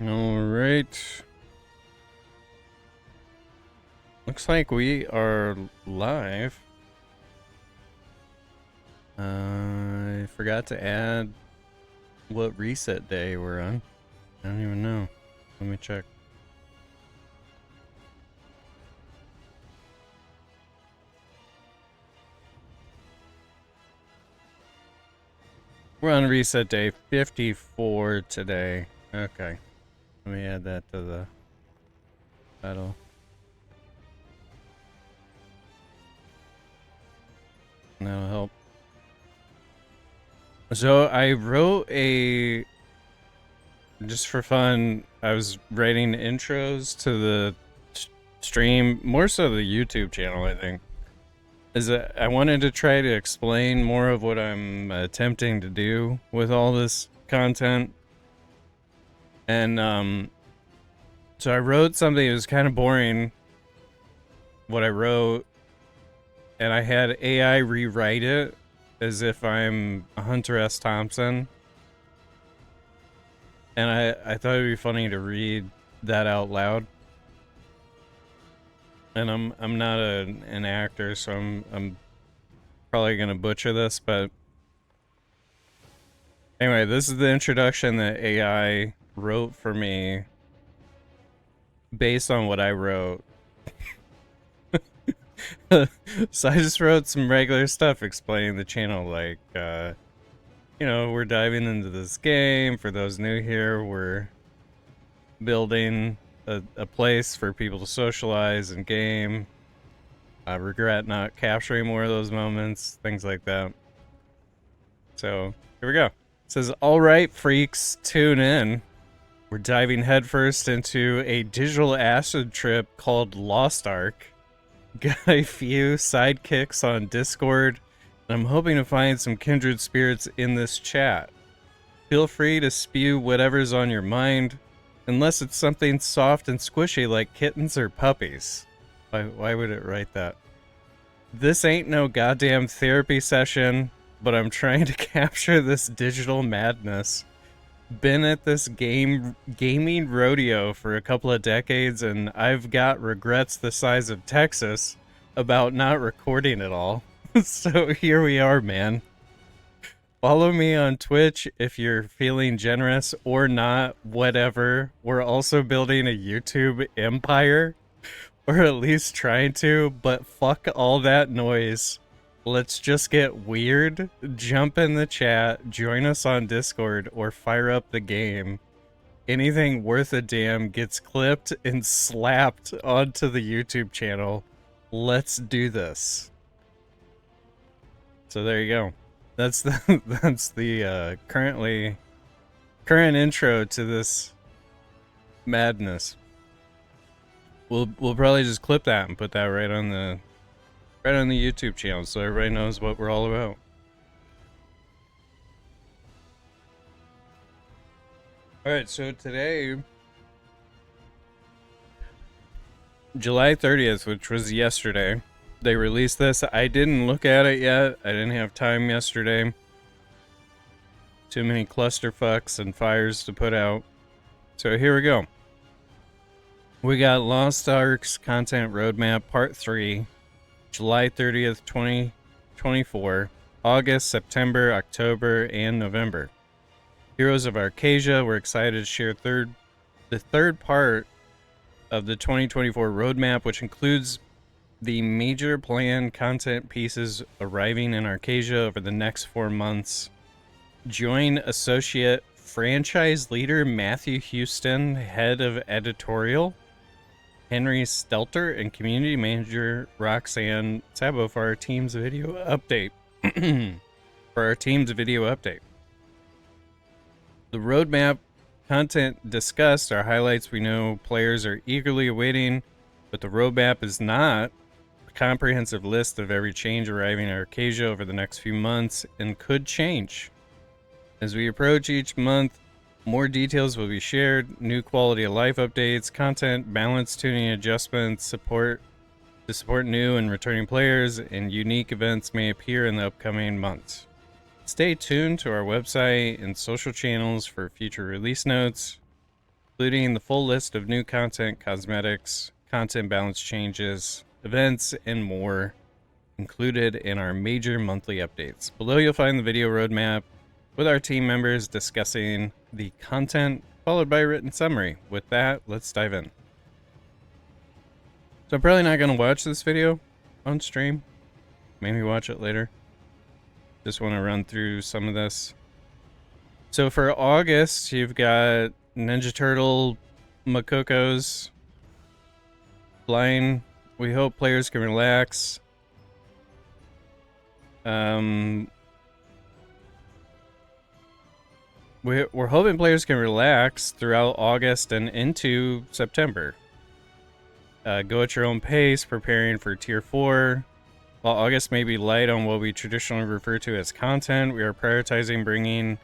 All right. Looks like we are live. I forgot to add what reset day we're on. I don't even know. Let me check. We're on reset day 54 today. Okay. Let me add that to the title. That'll help. So I wrote just for fun, I was writing intros to the stream, more so the YouTube channel, I think. Is that I wanted to try to explain more of what I'm attempting to do with all this content. And so I wrote something that was kind of boring, what I wrote, and I had AI rewrite it as if I'm Hunter S. Thompson. And I thought it'd be funny to read that out loud. And I'm not an actor, so I'm probably gonna butcher this, but anyway, this is the introduction that AI wrote for me based on what I wrote. So I just wrote some regular stuff explaining the channel, like you know, we're diving into this game. For those new here, we're building a place for people to socialize and game. I regret not capturing more of those moments, things like that. So here we go. It says, all right, freaks, tune in. We're diving headfirst into a digital acid trip called Lost Ark. Got a few sidekicks on Discord, and I'm hoping to find some kindred spirits in this chat. Feel free to spew whatever's on your mind, unless it's something soft and squishy like kittens or puppies. Why would it write that? This ain't no goddamn therapy session, but I'm trying to capture this digital madness. Been at this gaming rodeo for a couple of decades, and I've got regrets the size of Texas about not recording it all. So here we are, man. Follow me on Twitch if you're feeling generous, or not, whatever. We're also building a YouTube empire, or at least trying to, but fuck all that noise. Let's just get weird, jump in the chat, join us on Discord, or fire up the game. Anything worth a damn gets clipped and slapped onto the YouTube channel. Let's do this. So there you go. That's the current intro to this madness. We'll probably just clip that and put that right on the YouTube channel, so everybody knows what we're all about. Alright, so today, July 30th, which was yesterday, they released this. I didn't look at it yet. I didn't have time yesterday. Too many clusterfucks and fires to put out. So here we go. We got Lost Ark's Content Roadmap Part 3. July 30th, 2024, August, September, October, and November. Heroes of Arcasia, we're excited to share the third part of the 2024 roadmap, which includes the major planned content pieces arriving in Arcasia over the next 4 months. Join Associate Franchise Leader Matthew Houston, Head of Editorial, Henry Stelter, and Community Manager Roxanne Sabo for our team's video update. The roadmap content discussed are highlights we know players are eagerly awaiting, but the roadmap is not a comprehensive list of every change arriving in Arcasia over the next few months and could change. As we approach each month, more details will be shared, new quality of life updates, content, balance tuning adjustments, support new and returning players, and unique events may appear in the upcoming months. Stay tuned to our website and social channels for future release notes. including the full list of new content, cosmetics, content balance changes, events, and more included in our major monthly updates. Below you'll find the video roadmap with our team members discussing the content, followed by a written summary. With that, let's dive in. So I'm probably not going to watch this video on stream. Maybe watch it later. Just want to run through some of this. So for August, you've got Ninja Turtle Makoko's flying. We hope players can relax. We're hoping players can relax throughout August and into September. Go at your own pace, preparing for Tier 4. While August may be light on what we traditionally refer to as content, we are prioritizing bringing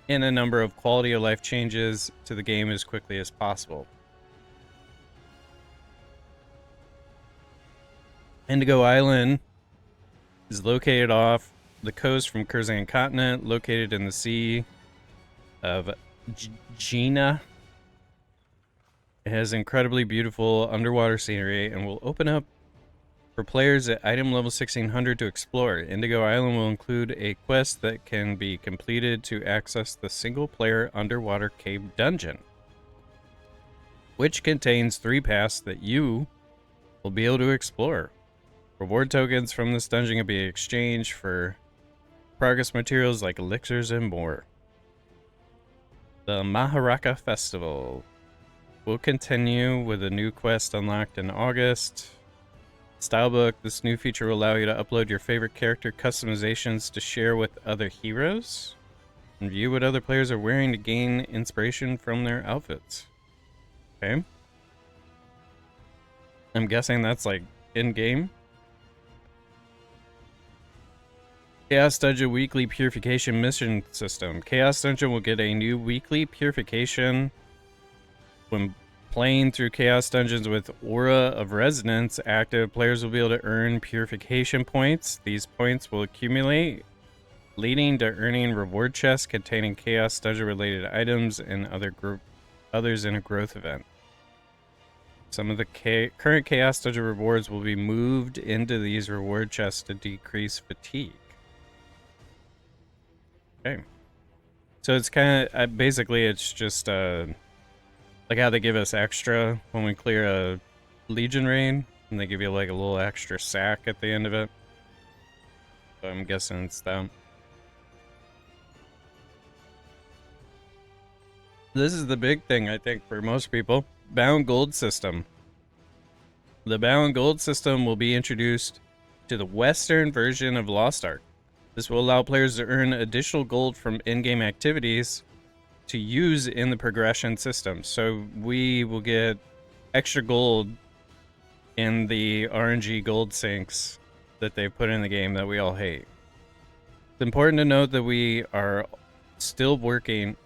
in a number of quality of life changes to the game as quickly as possible. Indigo Island is located off the coast from Kurzan Continent, located in the Sea of Gina. It has incredibly beautiful underwater scenery and will open up for players at item level 1600 to explore. Indigo Island will include a quest that can be completed to access the single-player underwater cave dungeon, which contains 3 paths that you will be able to explore. Reward tokens from this dungeon can be exchanged for progress materials like elixirs and more. The Maharaka Festival will continue with a new quest unlocked in August. Stylebook, this new feature will allow you to upload your favorite character customizations to share with other heroes and view what other players are wearing to gain inspiration from their outfits. Okay. I'm guessing that's like in-game. Chaos Dungeon Weekly Purification Mission System. Chaos Dungeon will get a new weekly purification. When playing through Chaos Dungeons with Aura of Resonance active, players will be able to earn purification points. These points will accumulate, leading to earning reward chests containing Chaos Dungeon related items and others in a growth event. Some of the current Chaos Dungeon rewards will be moved into these reward chests to decrease fatigue. Okay. So it's kind of, basically it's just, like how they give us extra when we clear a Legion raid, and they give you like a little extra sack at the end of it. So I'm guessing it's that. This is the big thing, I think, for most people. Bound Gold System. The Bound Gold System will be introduced to the Western version of Lost Ark. This will allow players to earn additional gold from in-game activities to use in the progression system. So we will get extra gold in the RNG gold sinks that they put in the game that we all hate. It's important to note that we are still working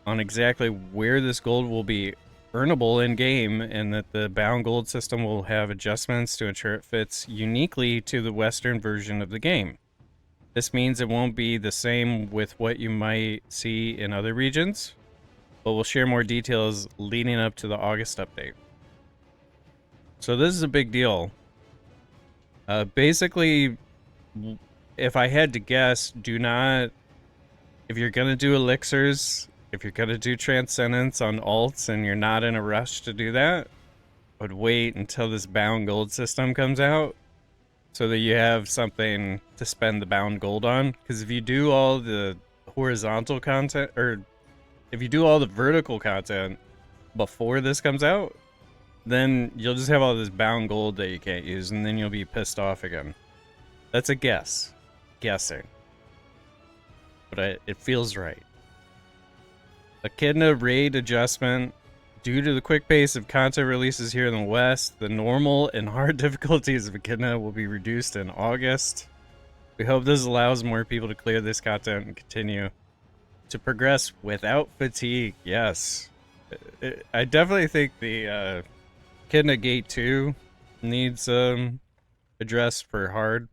on exactly where this gold will be earnable in game, and that the bound gold system will have adjustments to ensure it fits uniquely to the Western version of the game. This means it won't be the same with what you might see in other regions, but we'll share more details leading up to the August update. So this is a big deal. Basically, if I had to guess, if you're going to do elixirs, if you're going to do transcendence on alts and you're not in a rush to do that, I would wait until this bound gold system comes out, so that you have something to spend the bound gold on. Because if you do all the horizontal content, or if you do all the vertical content before this comes out, then you'll just have all this bound gold that you can't use, and then you'll be pissed off again. That's a guess. Guessing. But it feels right. Echidna raid adjustment. Due to the quick pace of content releases here in the West, the normal and hard difficulties of Echidna will be reduced in August. We hope this allows more people to clear this content and continue to progress without fatigue. Yes. I definitely think the Echidna Gate 2 needs addressed for hard.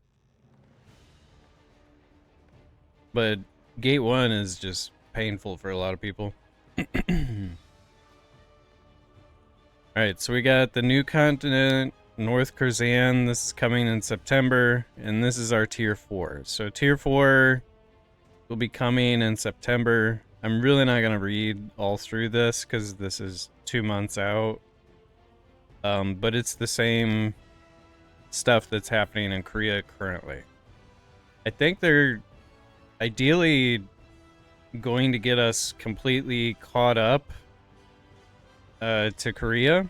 But Gate 1 is just painful for a lot of people. Alright, so we got the new continent, North Kurzan. This is coming in September, and this is our tier 4. So tier 4 will be coming in September. I'm really not going to read all through this because this is 2 months out. But it's the same stuff that's happening in Korea currently. I think they're ideally going to get us completely caught up to Korea.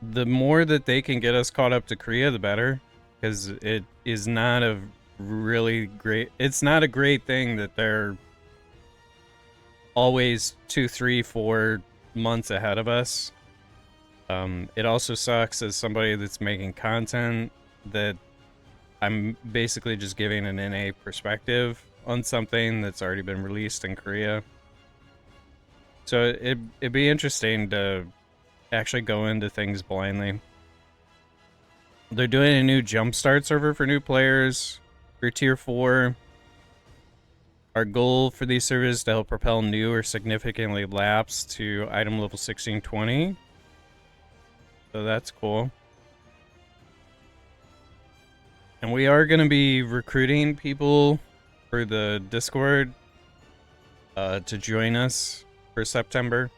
The more that they can get us caught up to Korea, the better, because it is not a really great, it's not a great thing that they're always 2, 3, 4 months ahead of us. It also sucks as somebody that's making content that I'm basically just giving an NA perspective on something that's already been released in Korea. So it'd be interesting to actually go into things blindly. They're doing a new jumpstart server for new players for tier 4. Our goal for these servers is to help propel new or significantly lapsed to item level 1620. So that's cool. And we are going to be recruiting people for the Discord to join us for September.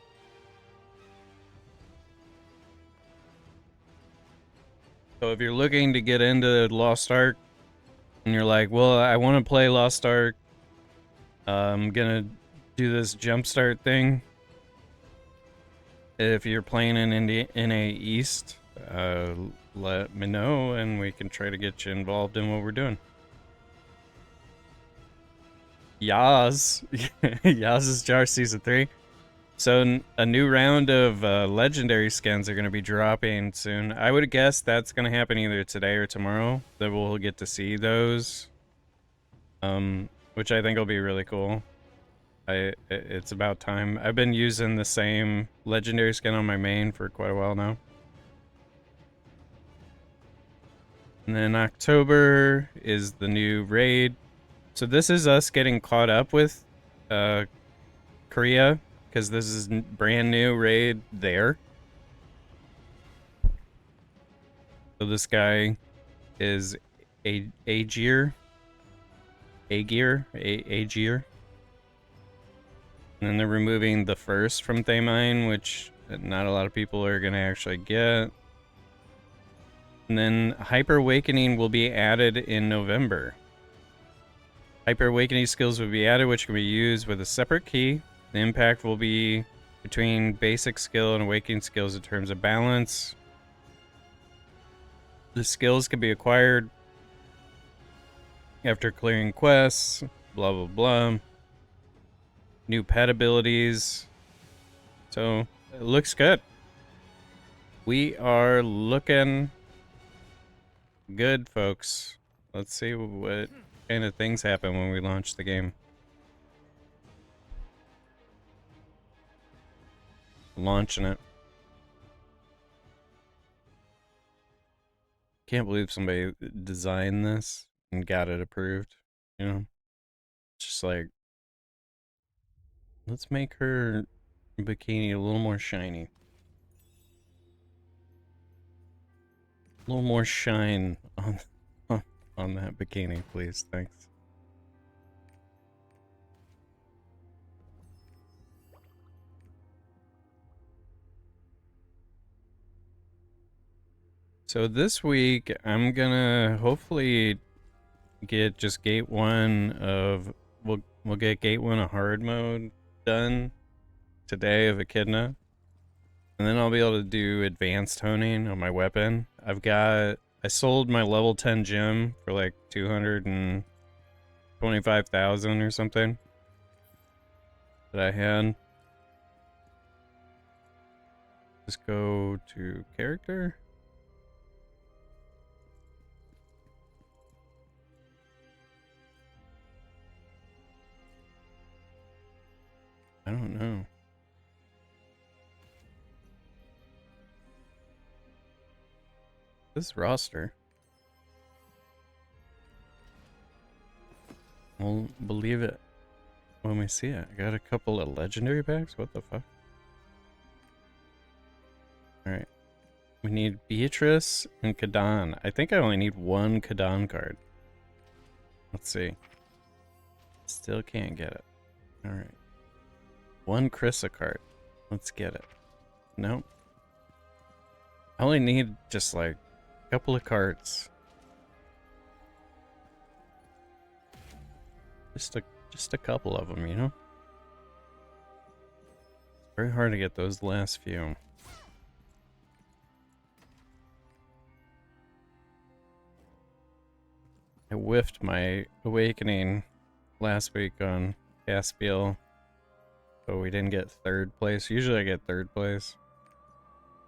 So if you're looking to get into Lost Ark and you're like, well, I want to play Lost Ark, I'm going to do this jumpstart thing. If you're playing in NA East, let me know and we can try to get you involved in what we're doing. Yaz. Yaz's Jar Season 3. So a new round of legendary skins are going to be dropping soon. I would guess that's going to happen either today or tomorrow, that we'll get to see those. Which I think will be really cool. It's about time. I've been using the same legendary skin on my main for quite a while now. And then October is the new raid. So this is us getting caught up with Korea, because this is brand new raid there. So this guy is Aegir. And then they're removing the first from Thaymine, which not a lot of people are going to actually get. And then Hyper Awakening will be added in November. Hyper Awakening skills will be added, which can be used with a separate key. The impact will be between basic skill and awakening skills in terms of balance. The skills can be acquired after clearing quests, blah blah blah. New pet abilities. So it looks good. We are looking good, folks. Let's see what kind of things happen when we launch the game. Launching it. Can't believe somebody designed this and got it approved. You know, it's just like, let's make her bikini a little more shiny. A little more shine on that bikini, please. Thanks. So this week, I'm gonna hopefully get just gate 1 of... We'll get gate 1 of hard mode done today of Echidna. And then I'll be able to do advanced honing on my weapon. I sold my level 10 gem for like 225,000 or something that I had. Just go to character. I don't know. This roster. Well, believe it. Let me see it. I got a couple of legendary packs. What the fuck? Alright. We need Beatrice and Kadan. I think I only need one Kadan card. Let's see. Still can't get it. Alright. One Krissa card. Let's get it. Nope. I only need just like a couple of cards. Just a couple of them, you know? It's very hard to get those last few. I whiffed my awakening last week on Caspiel, but we didn't get third place. Usually I get third place.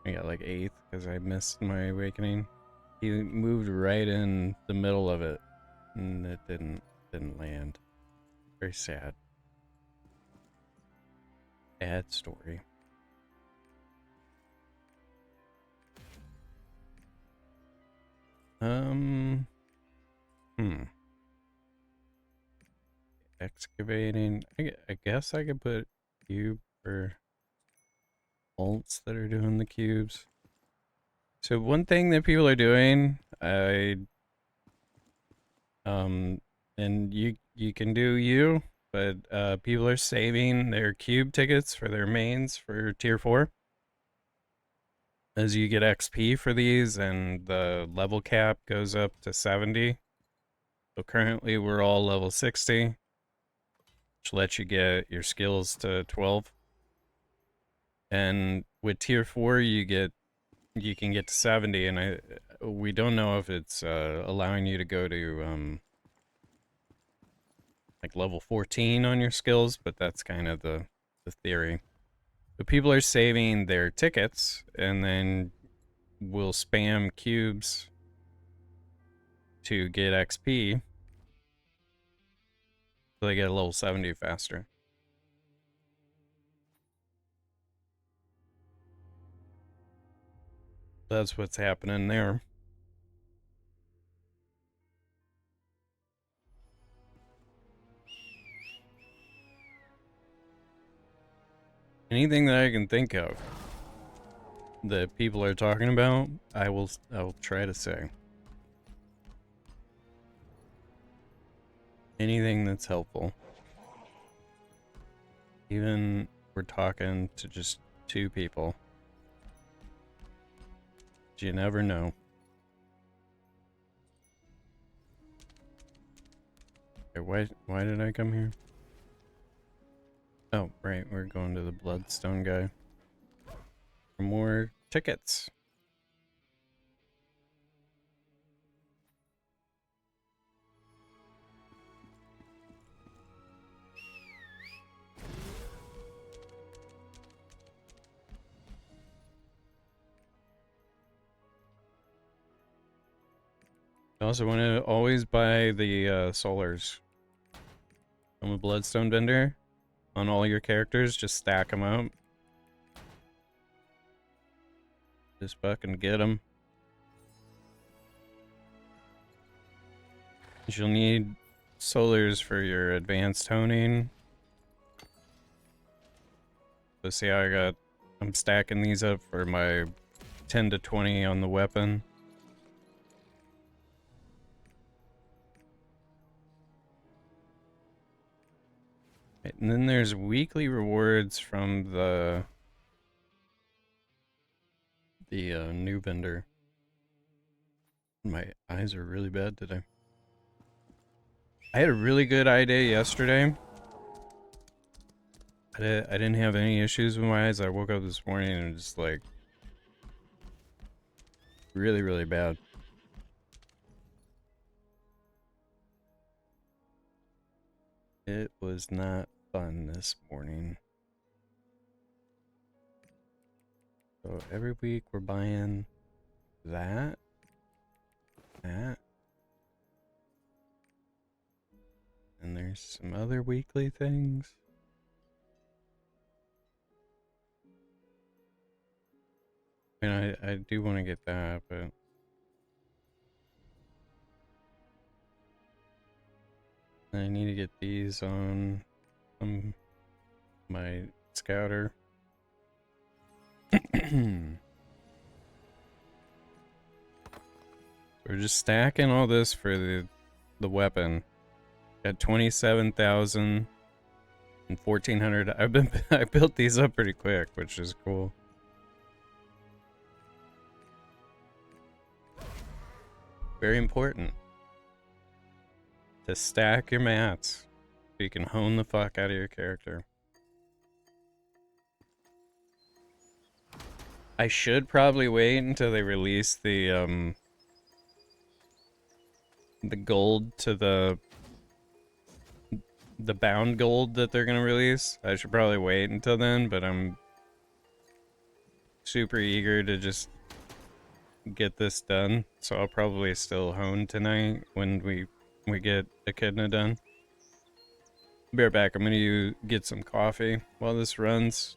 I got like 8th because I missed my awakening. He moved right in the middle of it, and it didn't land. Very sad. Sad story. Excavating. I guess I could put cube for bolts that are doing the cubes. So one thing that people are doing, and you can do you, but people are saving their cube tickets for their mains for tier 4. As you get XP for these and the level cap goes up to 70. So currently we're all level 60, which lets you get your skills to 12. And with tier 4 you can get to 70, and we don't know if it's allowing you to go to like level 14 on your skills, but that's kind of the theory. But people are saving their tickets and then will spam cubes to get XP so they get a level 70 faster. That's what's happening there. Anything that I can think of that people are talking about, I'll try to say. Anything that's helpful. Even we're talking to just 2 people. You never know. Okay, why did I come here? Oh, right, we're going to the Bloodstone guy. For more tickets. I also want to always buy the solars. I'm a Bloodstone vendor. On all your characters, just stack them up. Just fucking get them. You'll need solars for your advanced honing. So see how I'm stacking these up for my 10 to 20 on the weapon. Right, and then there's weekly rewards from the new vendor. My eyes are really bad today. I had a really good eye day yesterday. I didn't have any issues with my eyes. I woke up this morning and just like really, really bad. It was not fun this morning. So every week we're buying that. And there's some other weekly things. I mean, I do want to get that, but I need to get these on my scouter. We're just stacking all this for the weapon. Got 27,000 and 1,400. I built these up pretty quick, which is cool. Very important to stack your mats so you can hone the fuck out of your character. I should probably wait until they release the gold to the bound gold that they're gonna release. I should probably wait until then, but I'm super eager to just get this done, so I'll probably still hone tonight when we get Echidna done. Be right back. I'm gonna get some coffee while this runs.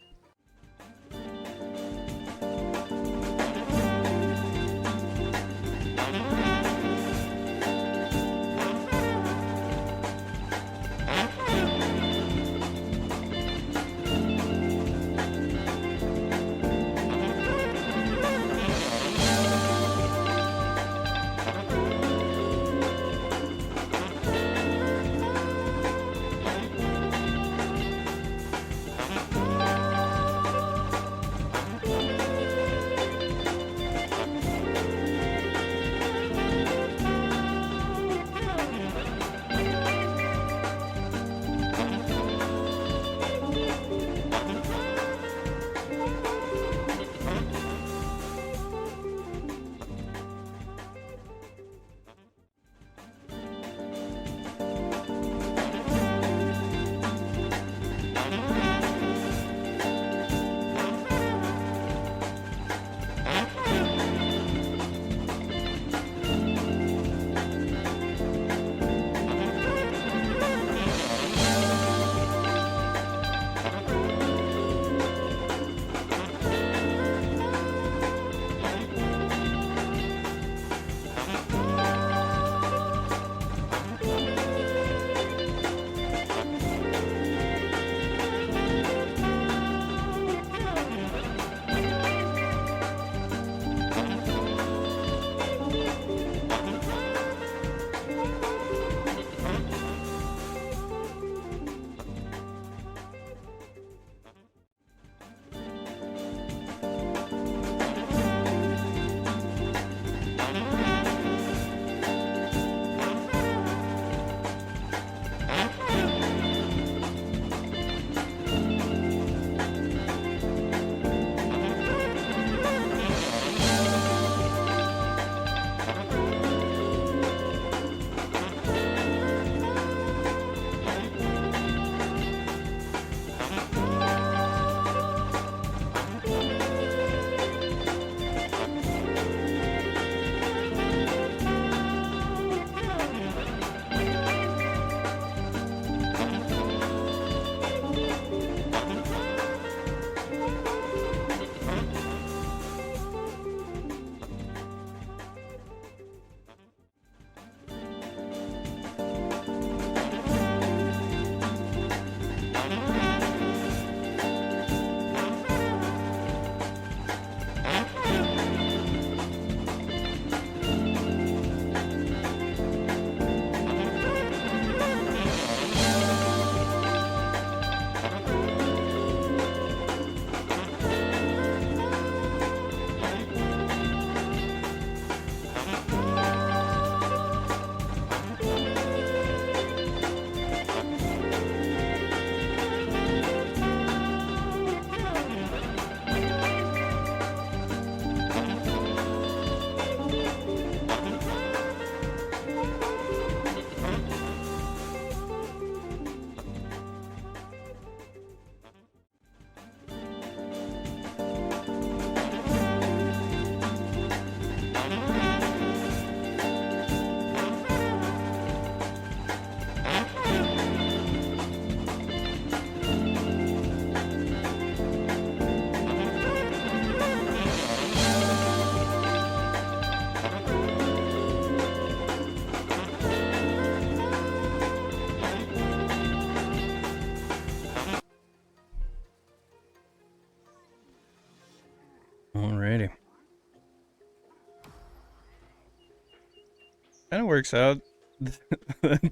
kind of works out.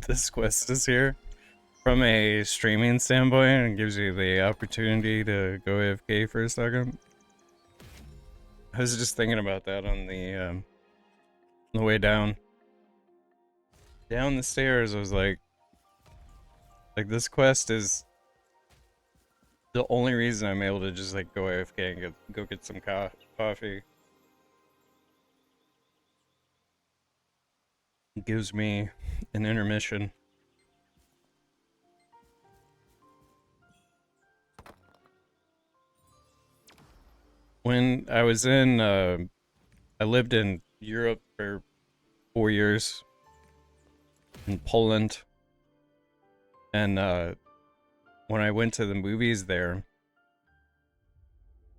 This quest is here from a streaming standpoint and gives you the opportunity to go AFK for a second. I was just thinking about that on the way down the stairs. I was like this quest is the only reason I'm able to just like go AFK and go get some coffee. It gives me an intermission. When I was in, I lived in Europe for 4 years, in Poland, and when I went to the movies there,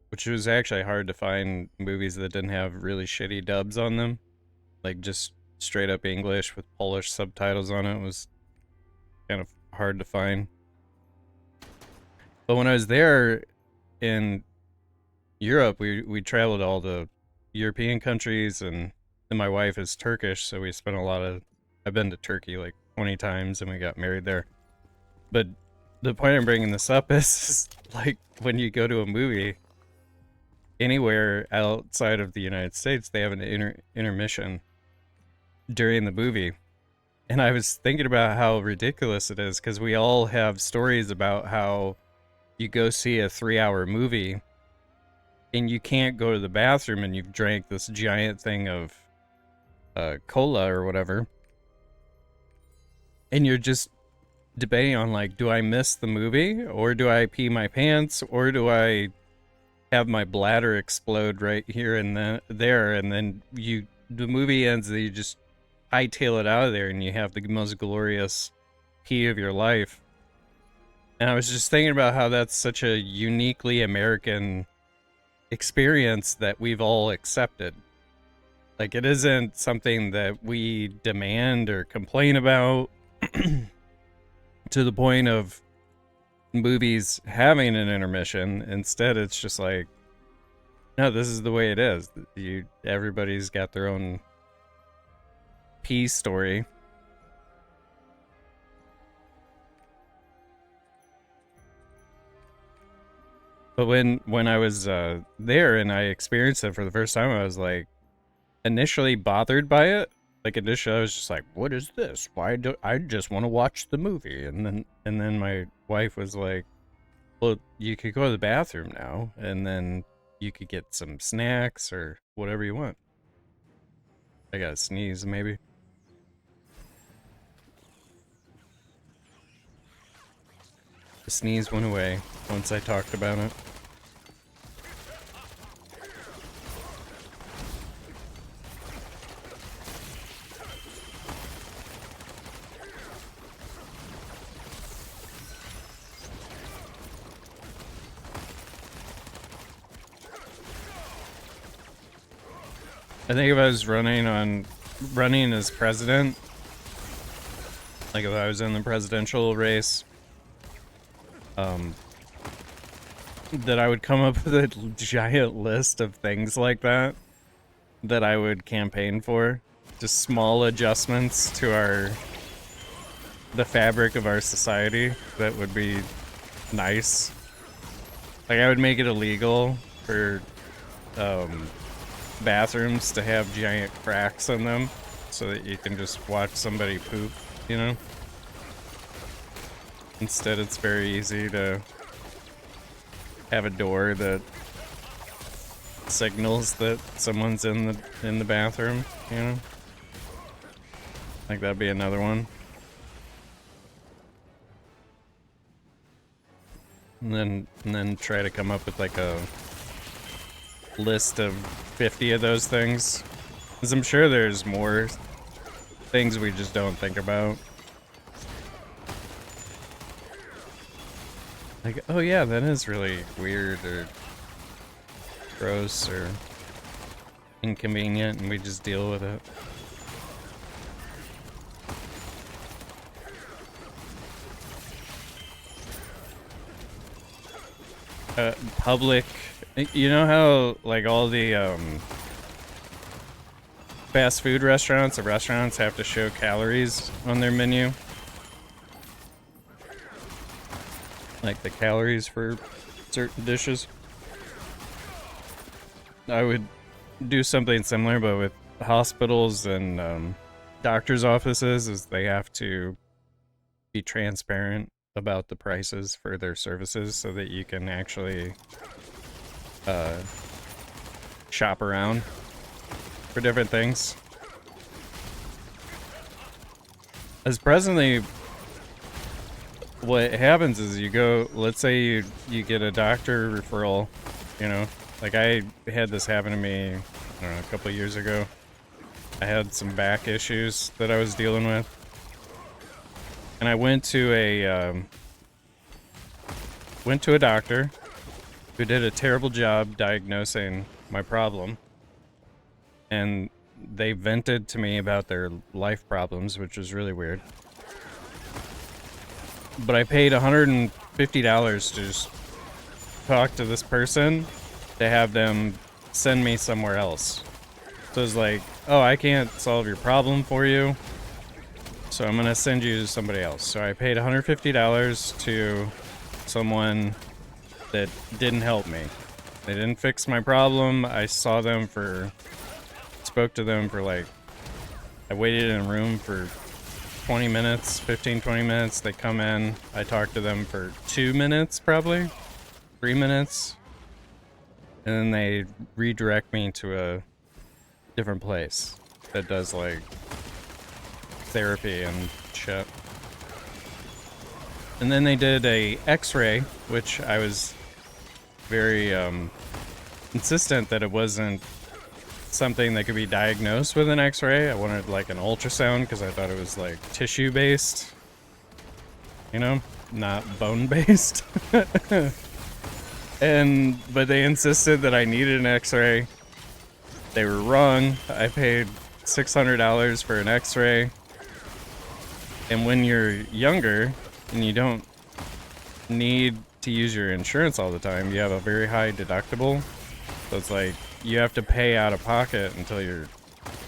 which was actually hard to find movies that didn't have really shitty dubs on them, like just straight up English with Polish subtitles on it was kind of hard to find. But when I was there in Europe, we traveled all the European countries, and my wife is Turkish, so we spent a lot of, I've been to Turkey like 20 times and we got married there. But the point I'm bringing this up is like when you go to a movie anywhere outside of the United States, they have an intermission during the movie. And I was thinking about how ridiculous it is, because we all have stories about how you go see a 3-hour movie and you can't go to the bathroom and you've drank this giant thing of cola or whatever, and you're just debating on like, do I miss the movie, or do I pee my pants, or do I have my bladder explode right here and then there, and then the movie ends and you just hightail it out of there and you have the most glorious pee of your life. And I was just thinking about how that's such a uniquely American experience that we've all accepted. Like, it isn't something that we demand or complain about to the point of movies having an intermission. Instead, it's just like, no, this is the way it is. Everybody's got their own pee story. But when I was there and I experienced it for the first time, I was like initially bothered by it. Like initially I was just like, what is this? Why do I just want to watch the movie? And then my wife was like, well, you could go to the bathroom now, and then you could get some snacks or whatever you want. I gotta sneeze, maybe. The sneeze went away once I talked about it. I think if I was running as president, like if I was in the presidential race, that I would come up with a giant list of things like that I would campaign for. Just small adjustments to the fabric of our society that would be nice. Like, I would make it illegal for bathrooms to have giant cracks in them so that you can just watch somebody poop, you know? Instead, it's very easy to have a door that signals that someone's in the bathroom, you know? Like, that'd be another one. And then try to come up with like a list of 50 of those things, because I'm sure there's more things we just don't think about. Like, oh yeah, that is really weird or gross or inconvenient, and we just deal with it. Public, you know how like all the fast food restaurants, the restaurants have to show calories on their menu. Like the calories for certain dishes. I would do something similar, but with hospitals and doctors' offices, is they have to be transparent about the prices for their services so that you can actually shop around for different things. As presently, what happens is you go, let's say you get a doctor referral, you know, like I had this happen to me, I don't know, a couple of years ago. I had some back issues that I was dealing with. And I went to a doctor who did a terrible job diagnosing my problem. And they vented to me about their life problems, which was really weird. But I paid $150 to just talk to this person to have them send me somewhere else. So it's like, oh, I can't solve your problem for you, so I'm gonna send you to somebody else. So I paid $150 to someone that didn't help me. They didn't fix my problem. I spoke to them for like, I waited in a room for 20 minutes, 15, 20 minutes. They come in, I talked to them for 2 minutes, probably 3 minutes. And then they redirect me to a different place that does like therapy and shit. And then they did a x-ray, which I was very insistent that it wasn't something that could be diagnosed with an x-ray. I wanted like an ultrasound because I thought it was like tissue based, you know, not bone based. But they insisted that I needed an x-ray. They were wrong. I paid $600 for an x-ray. And when you're younger and you don't need to use your insurance all the time, you have a very high deductible. So it's like you have to pay out of pocket until you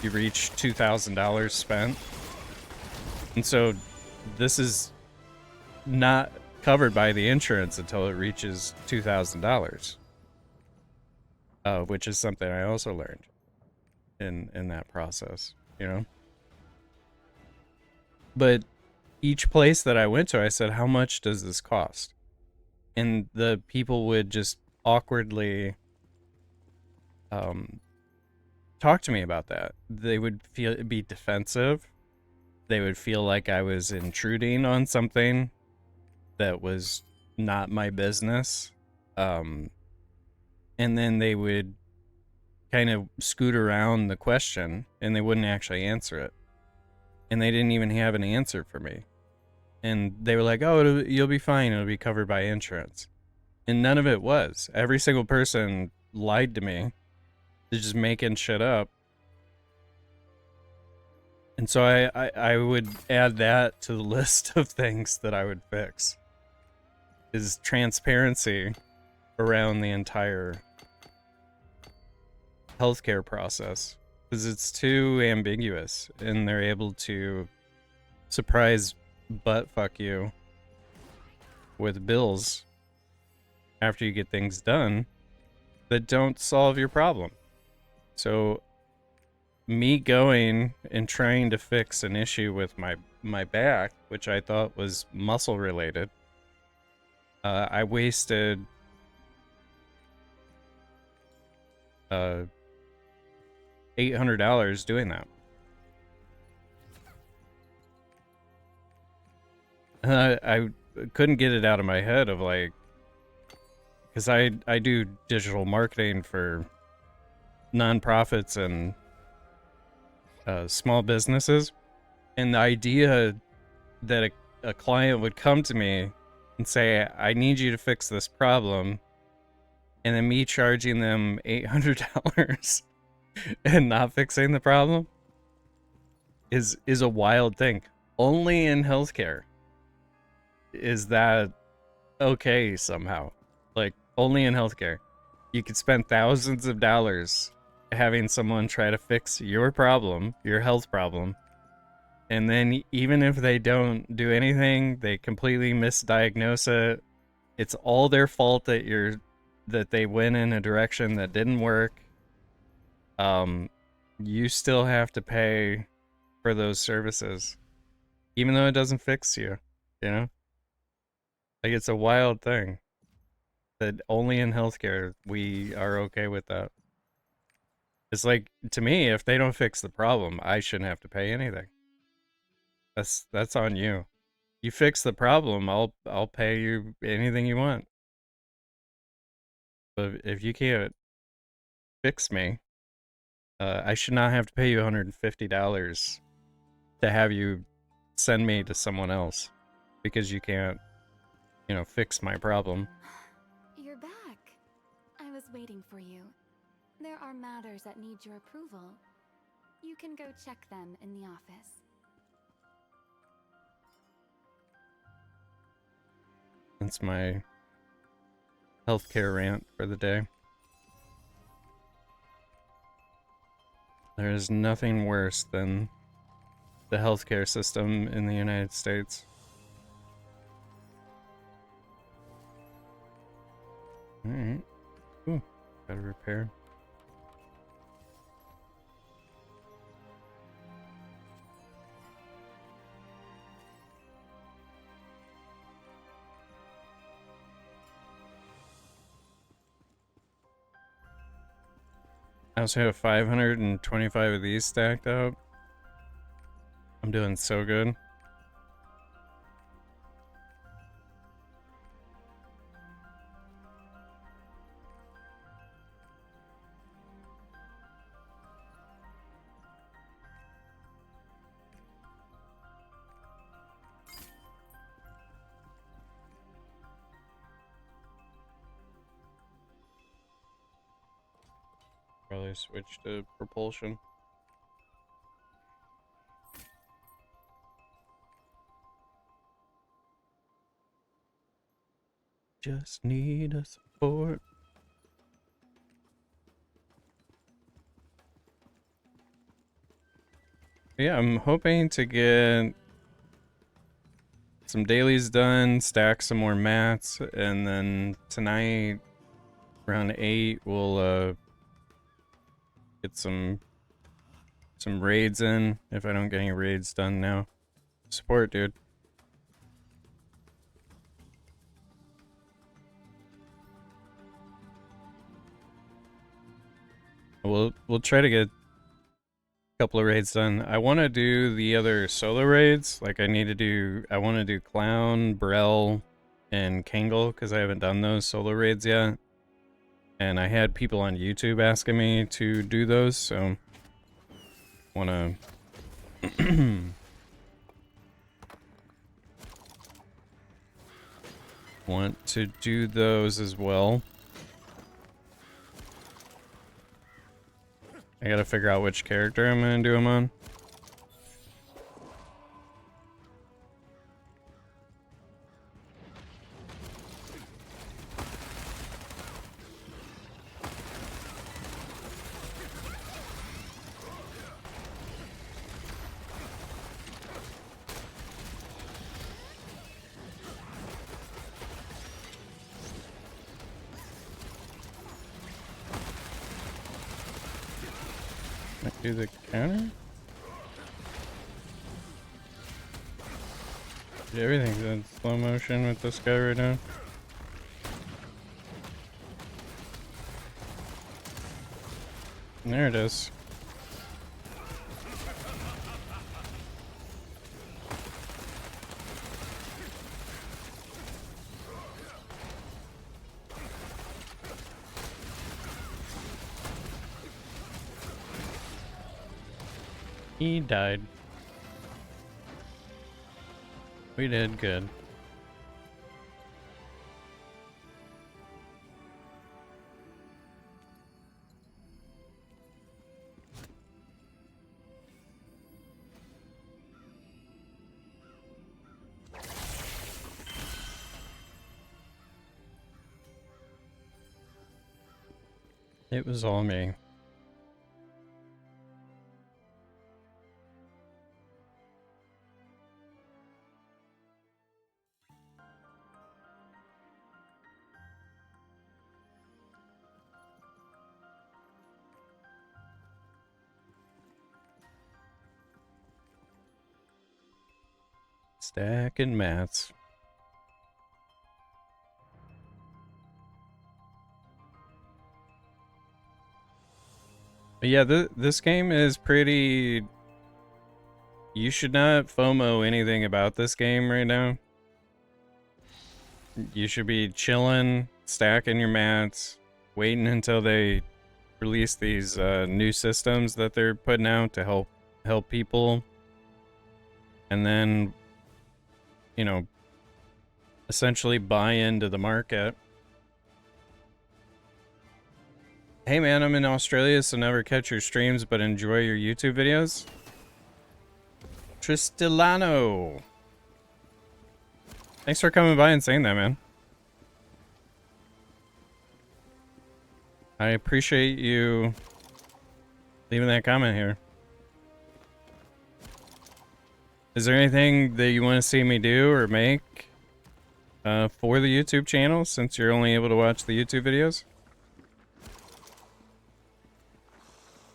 reach $2,000 spent. And so this is not covered by the insurance until it reaches $2,000. Which is something I also learned in that process, you know? But each place that I went to, I said, how much does this cost? And the people would just awkwardly talk to me about that. They would be defensive. They would feel like I was intruding on something that was not my business. And then they would kind of scoot around the question and they wouldn't actually answer it. And they didn't even have an answer for me. And they were like, oh, you'll be fine. It'll be covered by insurance. And none of it was. Every single person lied to me. They're just making shit up. And so I would add that to the list of things that I would fix. Is transparency around the entire healthcare process. Because it's too ambiguous. And they're able to surprise butt fuck you with bills after you get things done that don't solve your problem. So me going and trying to fix an issue with my back, which I thought was muscle related, I wasted $800 doing that. I couldn't get it out of my head of like, because I do digital marketing for nonprofits and small businesses, and the idea that a client would come to me and say, I need you to fix this problem, and then me charging them $800 and not fixing the problem is a wild thing. Only in healthcare is that okay somehow. Like, only in healthcare. You could spend thousands of dollars having someone try to fix your problem, your health problem, and then even if they don't do anything, they completely misdiagnose it. It's all their fault that they went in a direction that didn't work. You still have to pay for those services, even though it doesn't fix you. You know, like it's a wild thing that only in healthcare we are okay with that. It's like, to me, if they don't fix the problem, I shouldn't have to pay anything. That's on you. You fix the problem, I'll pay you anything you want. But if you can't fix me, I should not have to pay you $150 to have you send me to someone else because you can't, fix my problem. You're back. I was waiting for you. There are matters that need your approval. You can go check them in the office. That's my healthcare rant for the day. There is nothing worse than the healthcare system in the United States. Alright. Ooh, gotta repair. I also have 525 of these stacked up. I'm doing so good. Probably switch to propulsion. Just need a support. Yeah, I'm hoping to get some dailies done, stack some more mats, and then tonight around 8 we'll get some raids in if I don't get any raids done now. Support, dude. We'll try to get a couple of raids done. I want to do the other solo raids. Like I want to do Clown, Brell, and Kangle because I haven't done those solo raids yet. And I had people on YouTube asking me to do those, so want to do those as well. I gotta figure out which character I'm gonna do them on. Do the counter? Everything's in slow motion with this guy right now. And there it is. He died. We did good. It was all me. Stacking mats. But yeah, this game is pretty... You should not FOMO anything about this game right now. You should be chilling, stacking your mats, waiting until they release these new systems that they're putting out to help people. And then, you know, essentially buy into the market. Hey man, I'm in Australia, so never catch your streams, but enjoy your YouTube videos. Tristilano. Thanks for coming by and saying that, man. I appreciate you leaving that comment here. Is there anything that you want to see me do or make for the YouTube channel, since you're only able to watch the YouTube videos?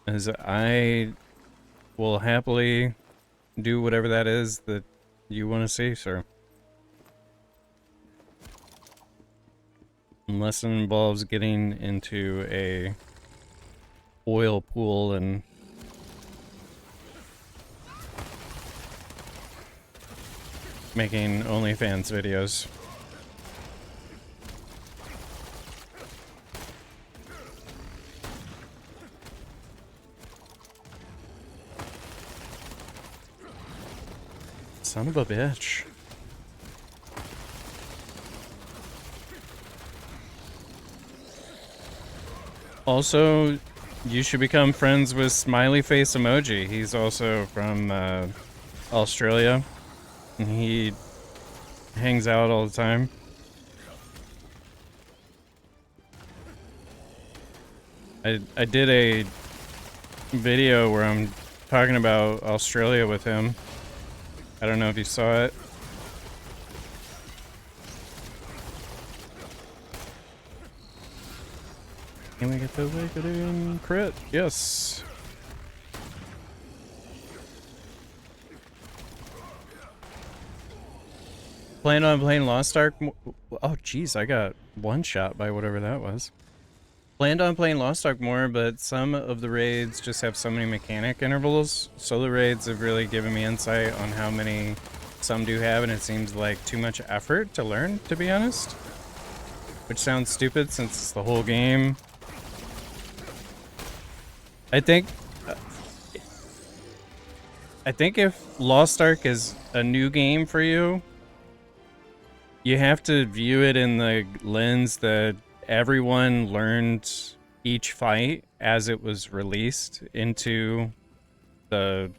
As I will happily do whatever that is that you want to see, sir. Unless it involves getting into a oil pool and making OnlyFans videos. Son of a bitch. Also, you should become friends with Smiley Face Emoji. He's also from Australia. And he hangs out all the time. I did a video where I'm talking about Australia with him. I don't know if you saw it. Can we get the Vicodin crit? Yes. Plan on playing Lost Ark. Oh, jeez, I got one shot by whatever that was. Planned on playing Lost Ark more, but some of the raids just have so many mechanic intervals. Solo raids have really given me insight on how many some do have, and it seems like too much effort to learn, to be honest. Which sounds stupid since it's the whole game. I think if Lost Ark is a new game for you, you have to view it in the lens that everyone learned each fight as it was released into the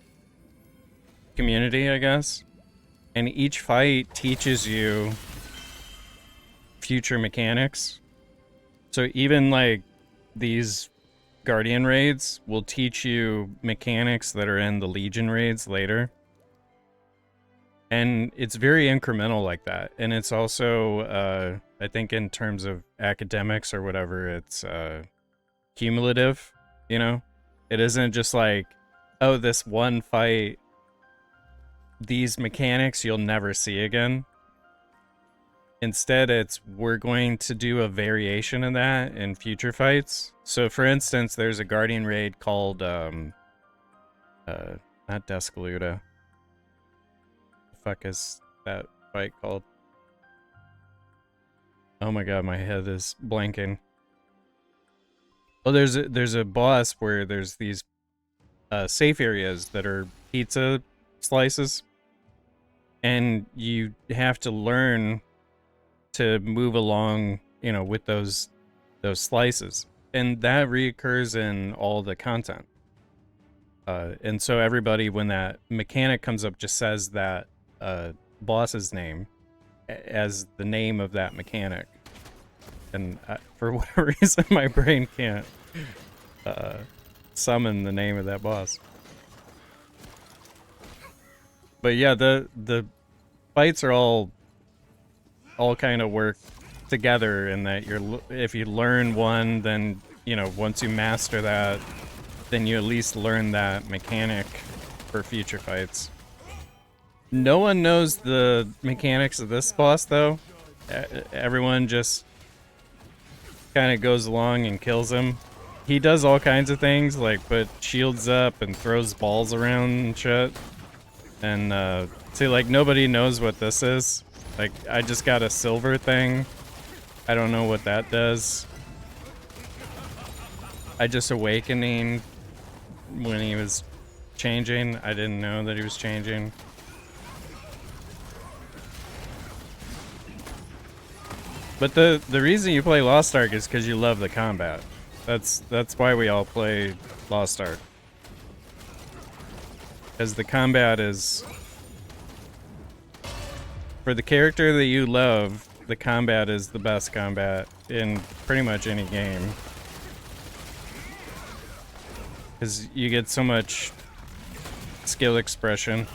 community, I guess. And each fight teaches you future mechanics. So even like these Guardian raids will teach you mechanics that are in the Legion raids later. And it's very incremental like that. And it's also, I think in terms of academics or whatever, it's cumulative, you know? It isn't just like, oh, this one fight, these mechanics you'll never see again. Instead, it's we're going to do a variation of that in future fights. So for instance, there's a Guardian raid called, not Descaluda. The fuck is that fight called? Oh my god, my head is blanking. Oh, there's a boss where there's these safe areas that are pizza slices. And you have to learn to move along, you know, with those slices, and that reoccurs in all the content. And so everybody, when that mechanic comes up, just says that boss's name as the name of that mechanic, and for whatever reason, my brain can't summon the name of that boss. But yeah, the fights are all kind of work together in that if you learn one, then, you know, once you master that, then you at least learn that mechanic for future fights. No one knows the mechanics of this boss, though. Everyone just kind of goes along and kills him. He does all kinds of things, like put shields up and throws balls around and shit. And, see, like, nobody knows what this is. Like, I just got a silver thing. I don't know what that does. I just awakening when he was changing. I didn't know that he was changing. But the reason you play Lost Ark is because you love the combat. That's why we all play Lost Ark. Because the combat is, for the character that you love, the combat is the best combat in pretty much any game. Because you get so much skill expression.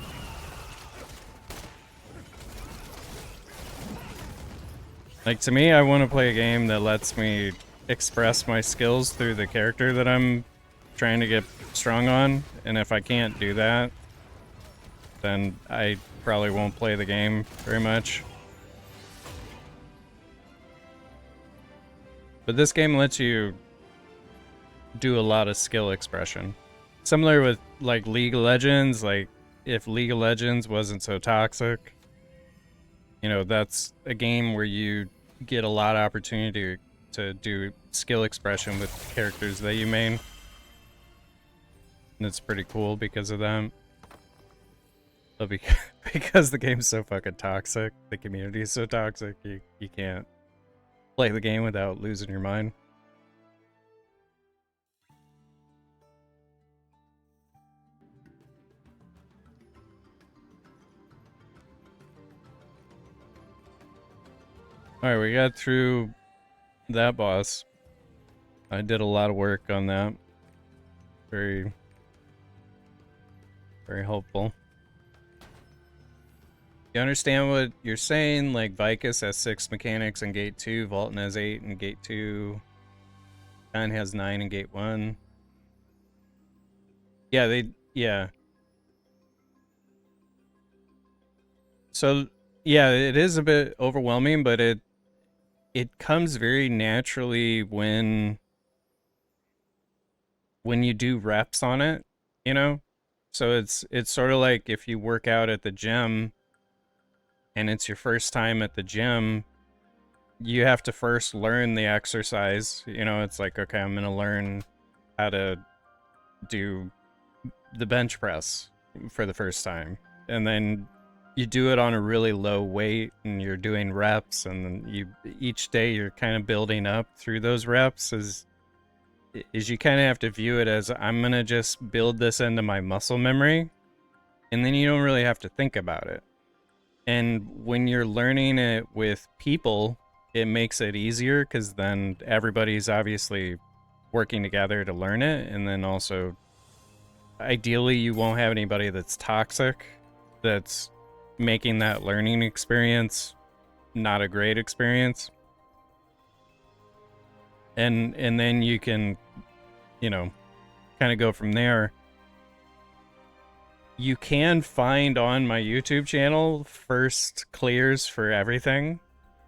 Like, to me, I want to play a game that lets me express my skills through the character that I'm trying to get strong on. And if I can't do that, then I probably won't play the game very much. But this game lets you do a lot of skill expression. Similar with, like, League of Legends. Like, if League of Legends wasn't so toxic, you know, that's a game where you get a lot of opportunity to do skill expression with characters that you main. And it's pretty cool because of that. But because the game's so fucking toxic, the community is so toxic, you can't play the game without losing your mind. Alright, we got through that boss. I did a lot of work on that. Very, very helpful. You understand what you're saying? Like, Vicus has 6 mechanics in Gate 2, Vaulton has 8 in Gate 2, Khan has 9 in Gate 1. Yeah, yeah. So, yeah, it is a bit overwhelming, but it comes very naturally when you do reps on it, you know? So it's sort of like if you work out at the gym and it's your first time at the gym, you have to first learn the exercise. You know, it's like, okay, I'm going to learn how to do the bench press for the first time. And then you do it on a really low weight and you're doing reps, and then each day you're kind of building up through those reps is you kind of have to view it as, I'm going to just build this into my muscle memory, and then you don't really have to think about it. And when you're learning it with people, it makes it easier because then everybody's obviously working together to learn it. And then also, ideally, you won't have anybody that's toxic, that's making that learning experience not a great experience. And then you can, you know, kind of go from there. You can find on my YouTube channel first clears for everything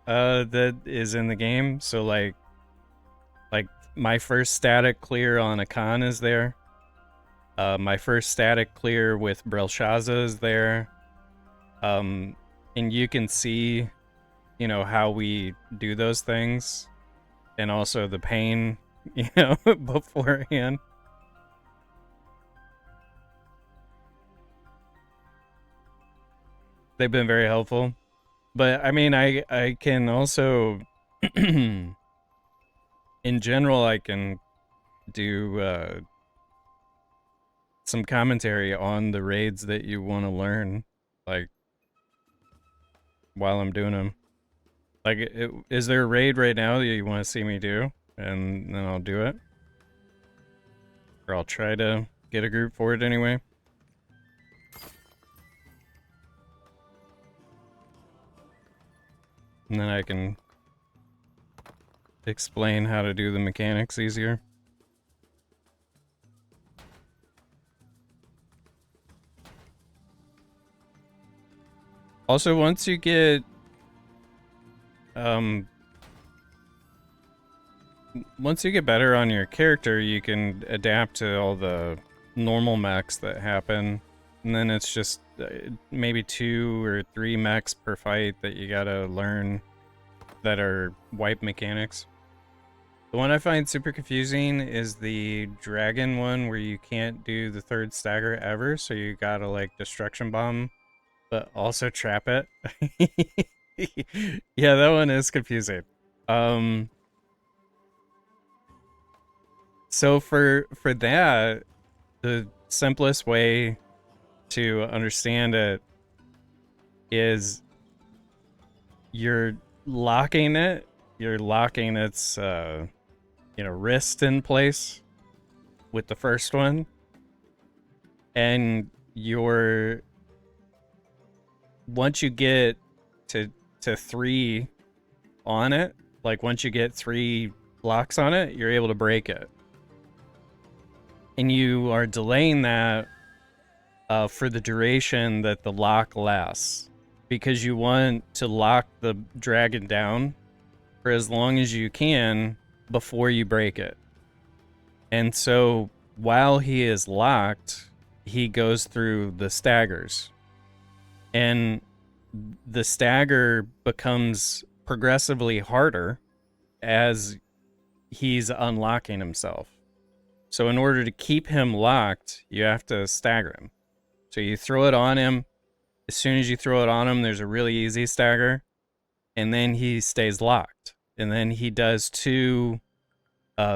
that is in the game. So like my first static clear on a Khan is there. My first static clear with Belshaza is there. And you can see, you know, how we do those things, and also the pain, you know, beforehand. They've been very helpful. But I mean, I can also, in general, I can do some commentary on the raids that you want to learn, like, while I'm doing them. Like, is there a raid right now that you want to see me do? And then I'll do it. Or I'll try to get a group for it anyway. And then I can explain how to do the mechanics easier. Also, once you get um once you get better on your character, you can adapt to all the normal mechs that happen. And then it's just maybe 2 or 3 mechs per fight that you gotta learn that are wipe mechanics. The one I find super confusing is the dragon one where you can't do the 3rd stagger ever, so you gotta like destruction bomb, but also trap it. Yeah, that one is confusing. So for that, the simplest way to understand it is you're locking it, you're locking its wrist in place with the first one, and you're once you get to 3 on it, like once you get 3 blocks on it, you're able to break it. And you are delaying that for the duration that the lock lasts, because you want to lock the dragon down for as long as you can before you break it. And so while he is locked, he goes through the staggers. And the stagger becomes progressively harder as he's unlocking himself. So in order to keep him locked, you have to stagger him. So you throw it on him. As soon as you throw it on him, there's a really easy stagger. And then he stays locked. And then he does 2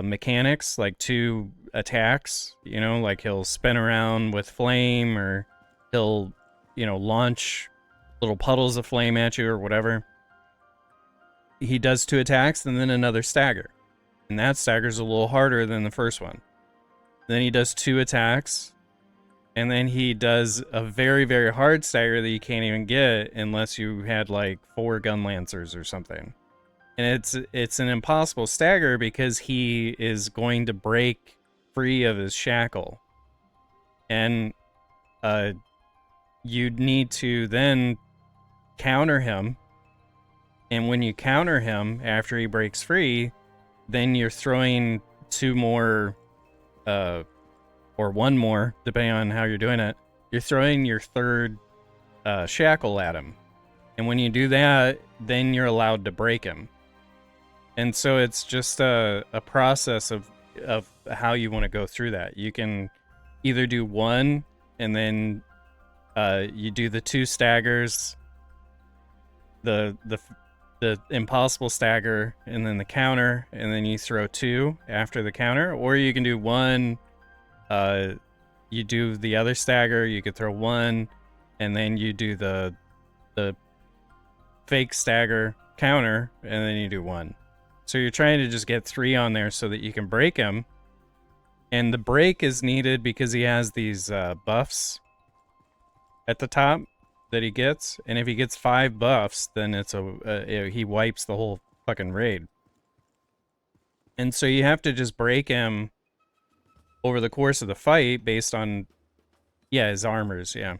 mechanics, like 2 attacks. You know, like he'll spin around with flame, or he'll, launch little puddles of flame at you or whatever. He does 2 attacks and then another stagger. And that stagger's a little harder than the first one. Then he does 2 attacks, and then he does a very, very hard stagger that you can't even get unless you had like 4 gun lancers or something. And it's an impossible stagger because he is going to break free of his shackle. And you need to then counter him. And when you counter him after he breaks free, then you're throwing 2 more or 1 more, depending on how you're doing it. You're throwing your 3rd shackle at him. And when you do that, then you're allowed to break him. And so it's just a process of how you want to go through that. You can either do 1 and then you do the 2 staggers, the impossible stagger, and then the counter, and then you throw 2 after the counter. Or you can do 1, you do the other stagger, you could throw 1, and then you do the fake stagger counter, and then you do 1. So you're trying to just get 3 on there so that you can break him. And the break is needed because he has these buffs at the top that he gets. And if he gets 5 buffs, then it's he wipes the whole fucking raid. And so you have to just break him over the course of the fight based on, his armors, yeah.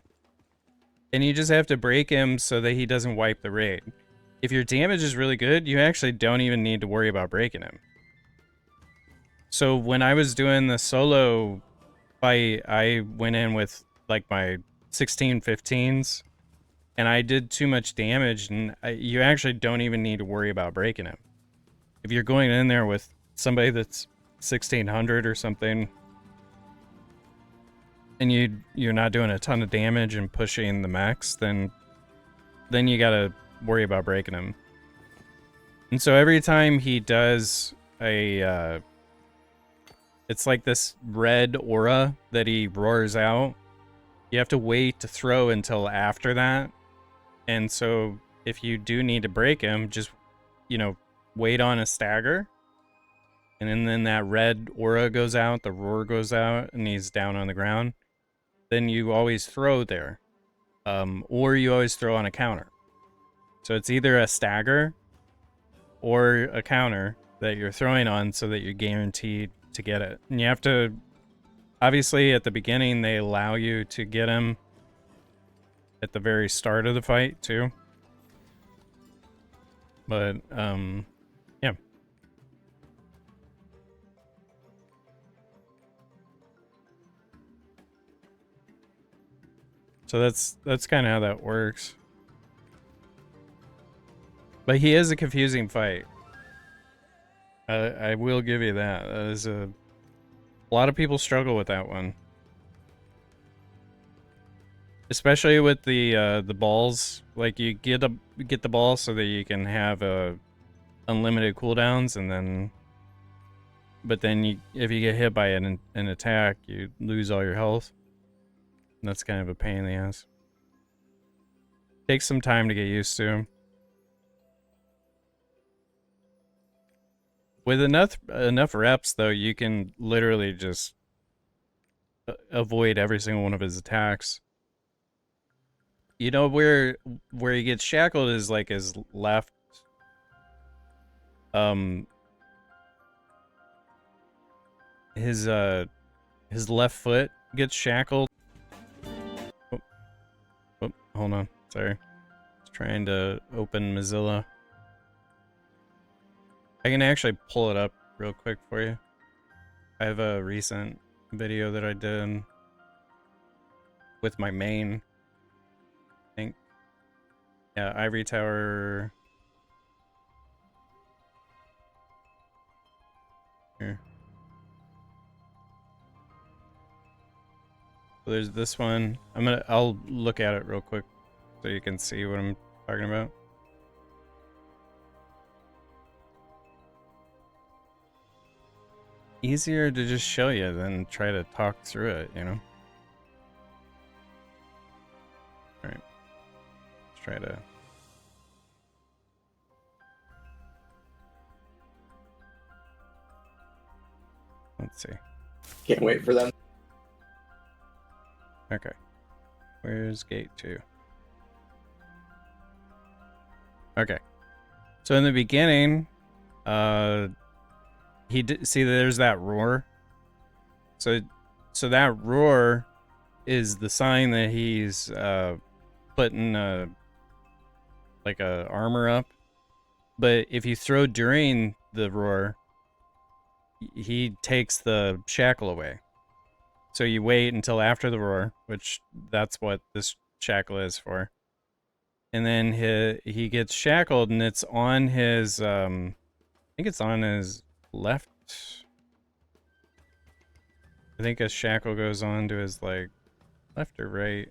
And you just have to break him so that he doesn't wipe the raid. If your damage is really good, you actually don't even need to worry about breaking him. So when I was doing the solo fight, I went in with like my 16-15s, and I did too much damage, and you actually don't even need to worry about breaking him. If you're going in there with somebody that's 1600 or something, and you're not doing a ton of damage and pushing the max, then you gotta worry about breaking him. And so every time he does a it's like this red aura that he roars out, you have to wait to throw until after that. And so if you do need to break him, just wait on a stagger, and then that red aura goes out, the roar goes out, and he's down on the ground. Then you always throw there, or you always throw on a counter. So it's either a stagger or a counter that you're throwing on so that you're guaranteed to get it. And you have to, obviously at the beginning, they allow you to get him at the very start of the fight too. But yeah. So that's kind of how that works. But he is a confusing fight. I will give you that. That is a lot of people struggle with that one, especially with the balls. Like you get the ball so that you can have unlimited cooldowns, and then but then if you get hit by an attack, you lose all your health. And that's kind of a pain in the ass. Takes some time to get used to. With enough reps, though, you can literally just avoid every single one of his attacks. You know where he gets shackled is like his left. His left foot gets shackled. Oh, hold on, sorry. Just trying to open Mozilla. I can actually pull it up real quick for you. I have a recent video that I did with my main. I think. Yeah, Ivory Tower. Here. So there's this one. I'll look at it real quick so you can see what I'm talking about. Easier to just show you than try to talk through it, you know? Alright. Let's try to... Let's see. Can't wait for them. Okay. Where's gate 2? Okay. So in the beginning, see there's that roar. So that roar is the sign that he's putting like a armor up. But if you throw during the roar, he takes the shackle away. So you wait until after the roar, which that's what this shackle is for. And then he gets shackled, and it's on his I think it's on his left. I think a shackle goes on to his like left or right.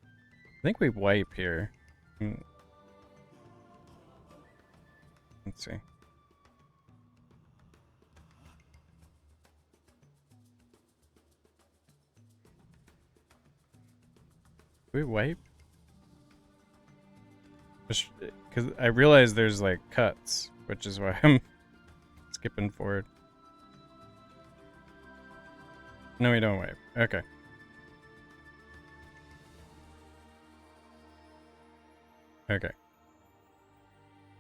I think we wipe here. Let's see. We wipe? Just because I realize there's like cuts, which is why I'm skipping forward. No, we don't wipe. Okay. Okay.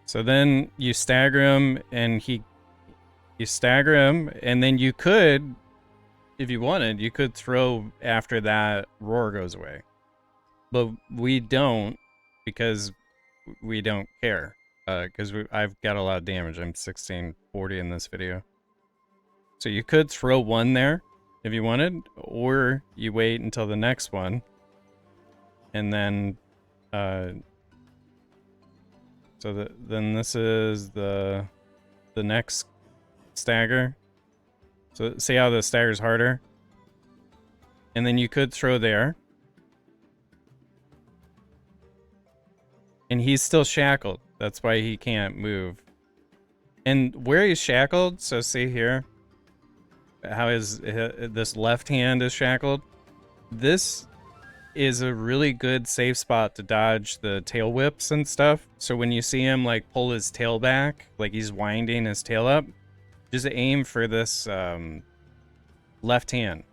So then you stagger him, and you stagger him, and then you could, if you wanted, you could throw after that roar goes away. But we don't, because we don't care. Because I've got a lot of damage. I'm 1640 in this video. So you could throw one there if you wanted, or you wait until the next one, and then then this is the next stagger. So see how the stagger's harder, and then you could throw there, and he's still shackled. That's why he can't move. And where he's shackled, so see here how this left hand is shackled. This is a really good safe spot to dodge the tail whips and stuff. So when you see him like pull his tail back, like he's winding his tail up, just aim for this left hand.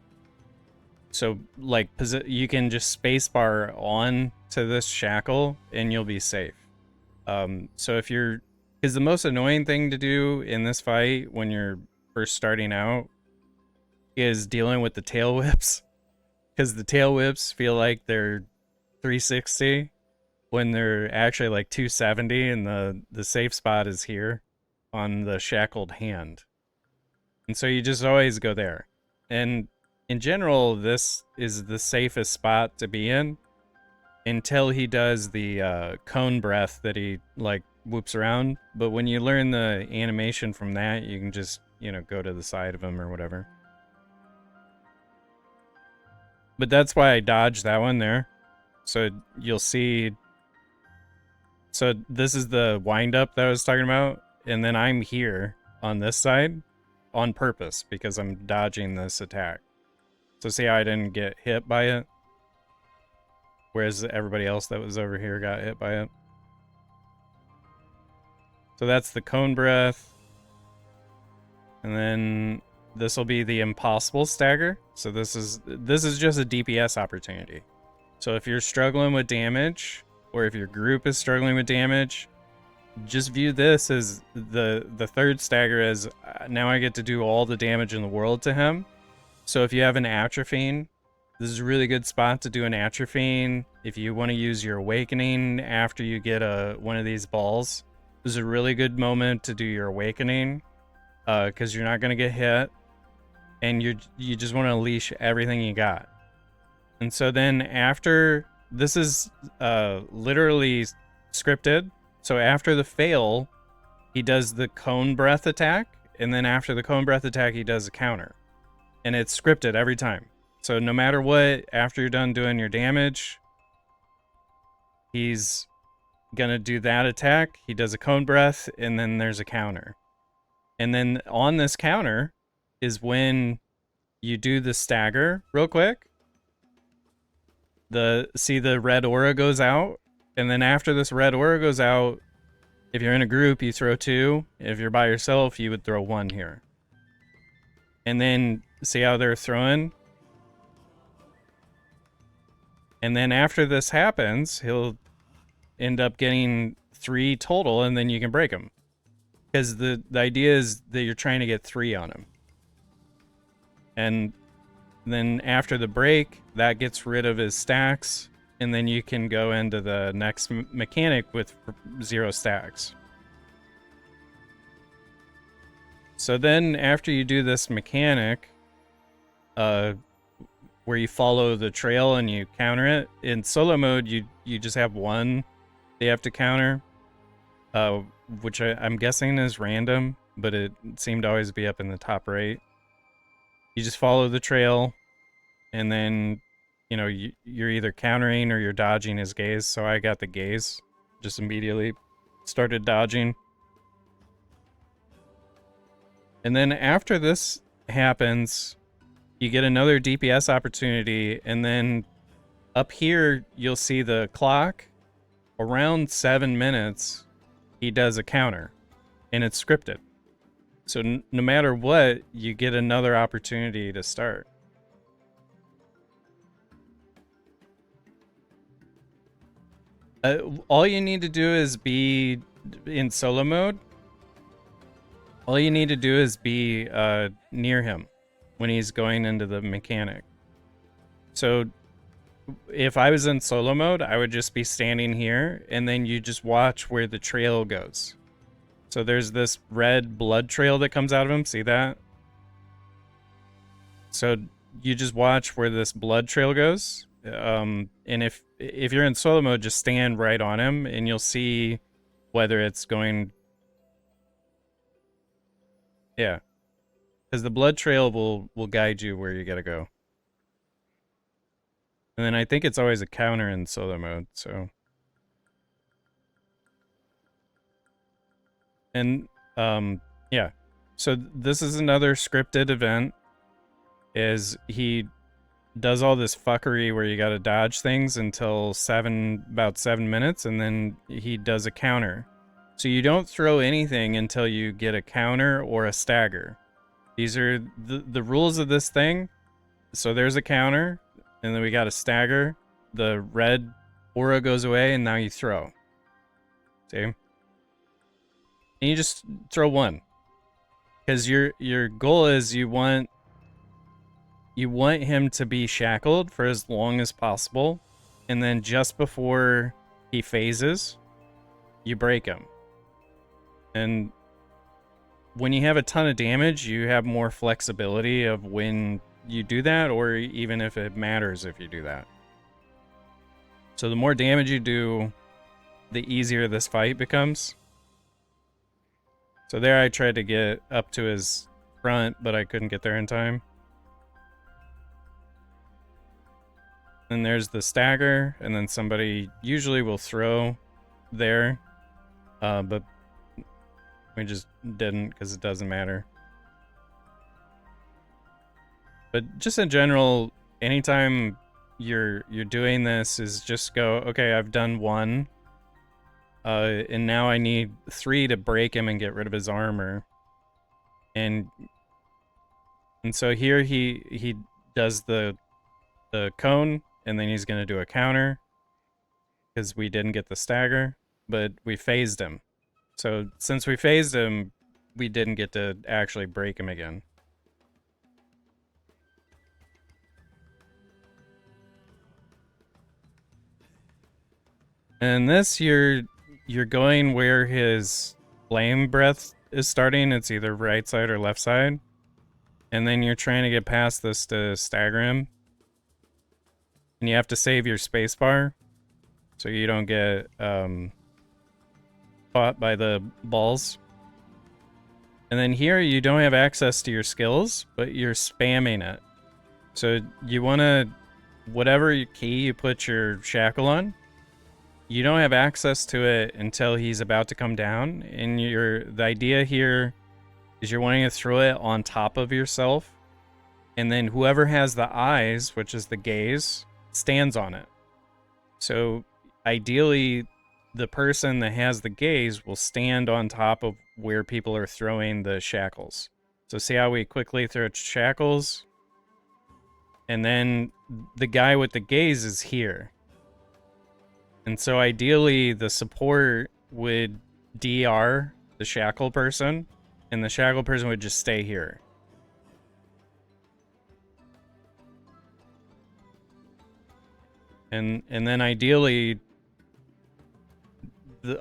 So like you can just spacebar on to this shackle and you'll be safe. So if you're, because the most annoying thing to do in this fight when you're first starting out is dealing with the tail whips, because the tail whips feel like they're 360 when they're actually like 270, and the safe spot is here on the shackled hand. And so you just always go there. And in general, this is the safest spot to be in until he does the cone breath that he like whoops around. But when you learn the animation from that, you can just, you know, go to the side of him or whatever. But that's why I dodged that one there. So you'll see. So this is the wind up that I was talking about. And then I'm here on this side on purpose because I'm dodging this attack. So see how I didn't get hit by it? Whereas everybody else that was over here got hit by it. So that's the cone breath. And then this will be the impossible stagger. So this is just a DPS opportunity. So if you're struggling with damage, or if your group is struggling with damage, just view this as the third stagger as now I get to do all the damage in the world to him. So if you have an atropine, this is a really good spot to do an atropine. If you want to use your awakening after you get one of these balls, this is a really good moment to do your awakening, because you're not going to get hit, and you just want to unleash everything you got. And so then after, this is literally scripted. So after the fail, he does the cone breath attack, and then after the cone breath attack, he does a counter. And it's scripted every time. So no matter what, after you're done doing your damage, he's gonna do that attack. He does a cone breath, and then there's a counter. And then on this counter is when you do the stagger real quick. See the red aura goes out, and then after this red aura goes out, if you're in a group, you throw 2. If you're by yourself, you would throw 1 here. And then see how they're throwing? And then after this happens, he'll end up getting 3 total, and then you can break him. Because the idea is that you're trying to get 3 on him. And then after the break, that gets rid of his stacks, and then you can go into the next mechanic with 0 stacks. So then after you do this mechanic, where you follow the trail and you counter it, in solo mode, you just have 1 they have to counter, which I'm guessing is random, but it seemed to always be up in the top right. You just follow the trail, and then, you know, you're either countering or you're dodging his gaze. So I got the gaze, just immediately started dodging. And then after this happens, you get another DPS opportunity, and then up here you'll see the clock. Around 7 minutes, he does a counter, and it's scripted. So no matter what, you get another opportunity to start. All you need to do is be in solo mode. All you need to do is be near him when he's going into the mechanic. So if I was in solo mode, I would just be standing here, and then you just watch where the trail goes. So there's this red blood trail that comes out of him. See that? So you just watch where this blood trail goes. And if you're in solo mode, just stand right on him, and you'll see whether it's going. Yeah, because the blood trail will guide you where you gotta go. And then I think it's always a counter in solo mode, so. And, yeah. So this is another scripted event, is he does all this fuckery where you gotta dodge things until about 7 minutes, and then he does a counter. So you don't throw anything until you get a counter or a stagger. These are the rules of this thing. So there's a counter, and then we got a stagger. The red aura goes away, and now you throw. See? And you just throw 1. Because your goal is you want him to be shackled for as long as possible. and then just before he phases, you break him. And when you have a ton of damage, you have more flexibility of when you do that, or even if it matters if you do that. So the more damage you do, the easier this fight becomes. So there I tried to get up to his front, but I couldn't get there in time. And there's the stagger, and then somebody usually will throw there, but we just didn't because it doesn't matter. But just in general, anytime you're doing this, is just go, okay, I've done one, and now I need 3 to break him and get rid of his armor. And so here he does the cone, and then he's gonna do a counter because we didn't get the stagger, but we phased him. So since we phased him, we didn't get to actually break him again. And this, you're going where his flame breath is starting. It's either right side or left side. And then you're trying to get past this to stagger him. And you have to save your spacebar so you don't get caught by the balls. And then here you don't have access to your skills, but you're spamming it. So you want to, whatever key you put your shackle on, you don't have access to it until he's about to come down. And the idea here is you're wanting to throw it on top of yourself. And then whoever has the eyes, which is the gaze, stands on it. So ideally, the person that has the gaze will stand on top of where people are throwing the shackles. So see how we quickly throw shackles? And then the guy with the gaze is here. And so ideally, the support would DR the shackle person, and the shackle person would just stay here. And then ideally,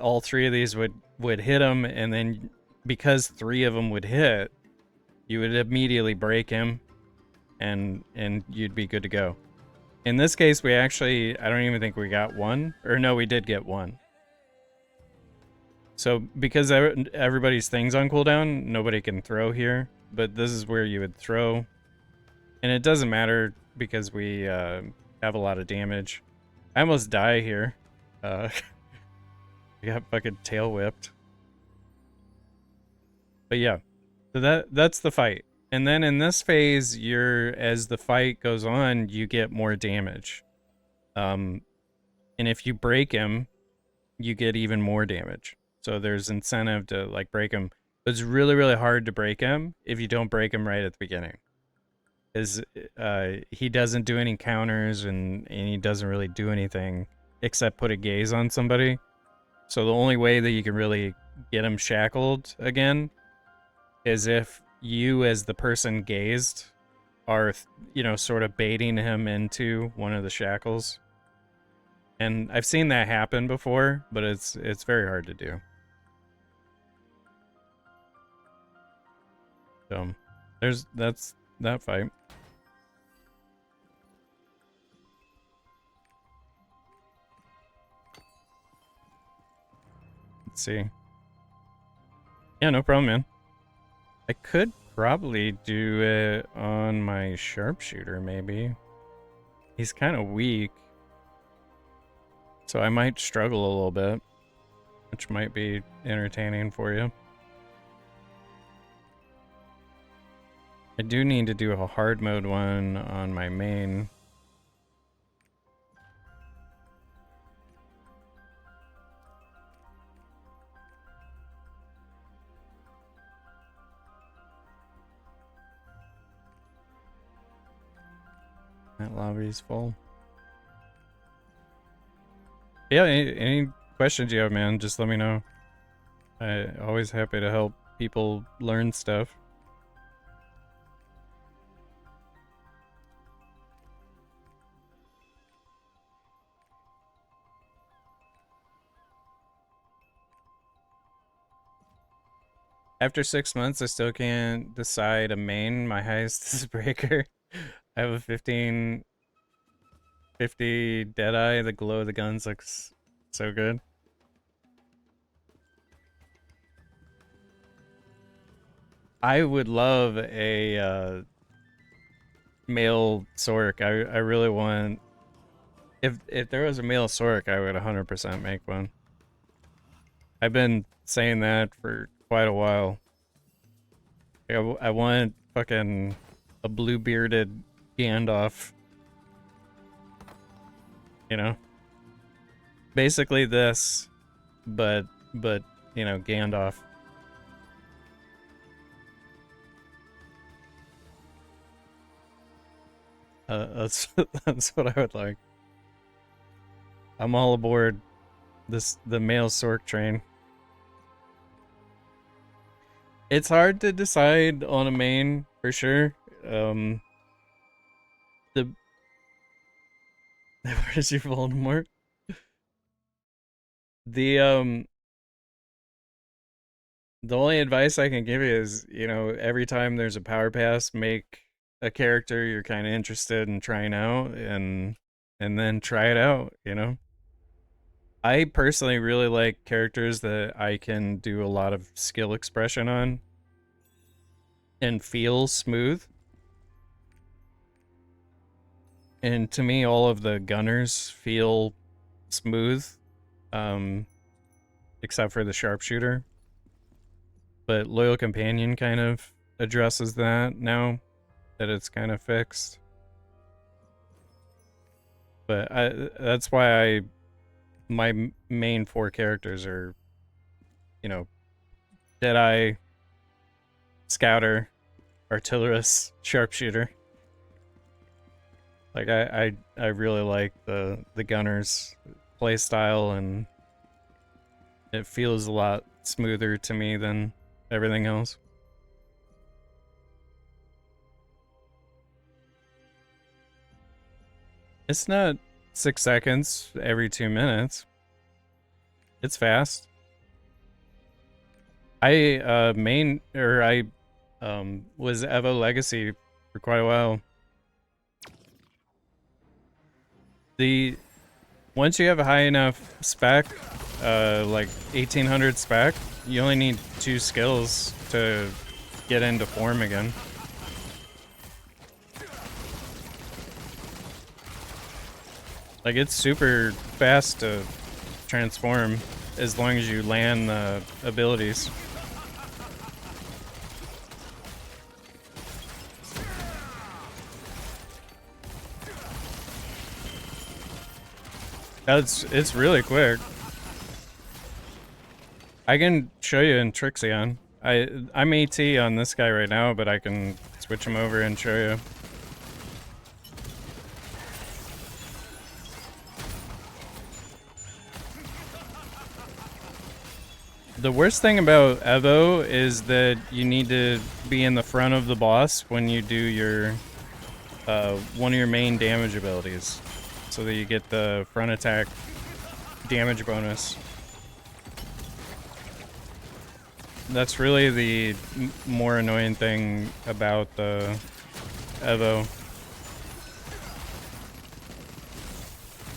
all 3 of these would hit him, and then because 3 of them would hit, you would immediately break him, and you'd be good to go. In this case, we actually, I don't even think we got one. Or no, we did get one. So because everybody's thing's on cooldown, nobody can throw here. But this is where you would throw. And it doesn't matter because we have a lot of damage. I almost die here. I got fucking tail whipped. But yeah, so that's the fight. And then in this phase, as the fight goes on, you get more damage. And if you break him, you get even more damage. So there's incentive to like break him. It's really, really hard to break him if you don't break him right at the beginning. Because he doesn't do any counters and he doesn't really do anything except put a gaze on somebody. So the only way that you can really get him shackled again is if you, as the person gazed, are, sort of baiting him into one of the shackles. And I've seen that happen before, but it's very hard to do. So that's that fight. Let's see. Yeah, no problem, man. I could probably do it on my sharpshooter, maybe. He's kind of weak. So I might struggle a little bit, which might be entertaining for you. I do need to do a hard mode one on my main. That lobby's full. Yeah, any questions you have, man, just let me know. I'm always happy to help people learn stuff. After 6 months, I still can't decide a main. My highest is Breaker. I have a 1550 Deadeye. The glow of the guns looks so good. I would love a male Sork. I really want. If there was a male Sork, I would 100% make one. I've been saying that for quite a while. I want fucking a blue bearded Gandalf. You know, basically this, but you know, Gandalf. That's that's what I would like. I'm all aboard the male Sork train. It's hard to decide on a main for sure. The where's your Voldemort? The the only advice I can give you is, you know, every time there's a power pass, make a character you're kind of interested in trying out, and then try it out, you know. I personally really like characters that I can do a lot of skill expression on and feel smooth. And to me, all of the gunners feel smooth, um, except for the sharpshooter. But Loyal Companion kind of addresses that now that it's kind of fixed. But that's why my main four characters are, you know, Deadeye, Scouter, Artillerist, Sharpshooter. Like I really like the Gunners playstyle, and it feels a lot smoother to me than everything else. It's not 6 seconds every 2 minutes. It's fast. I was Evo Legacy for quite a while. Once you have a high enough spec, like 1800 spec, you only need 2 skills to get into form again. Like, it's super fast to transform as long as you land the abilities. It's really quick. I can show you in Trixion. I'm AT on this guy right now, but I can switch him over and show you. The worst thing about Evo is that you need to be in the front of the boss when you do your one of your main damage abilities, so that you get the front attack damage bonus. That's really the more annoying thing about the Evo.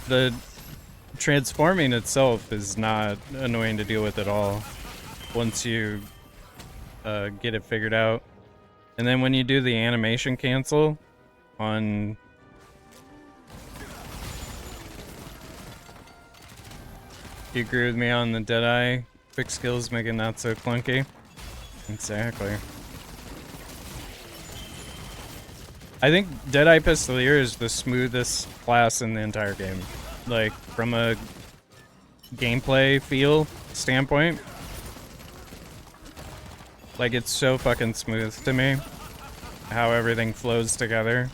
The transforming itself is not annoying to deal with at all once you get it figured out. And then when you do the animation cancel on... You agree with me on the Deadeye? Quick skills make it not so clunky. Exactly. I think Deadeye Pistolier is the smoothest class in the entire game. Like, from a gameplay feel standpoint. Like, it's so fucking smooth to me. How everything flows together.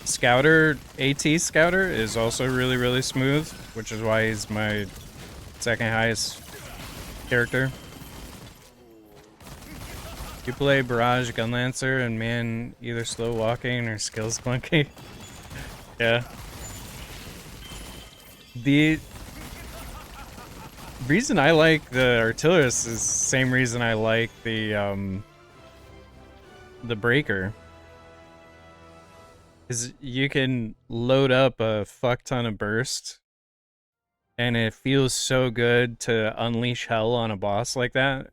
Scouter, AT Scouter is also really, really smooth, which is why he's my second highest character. You play Barrage Gunlancer and man, either slow walking or skills clunky. Yeah. The reason I like the Artillerists is the same reason I like the Breaker. Is you can load up a fuck ton of burst, and it feels so good to unleash hell on a boss like that.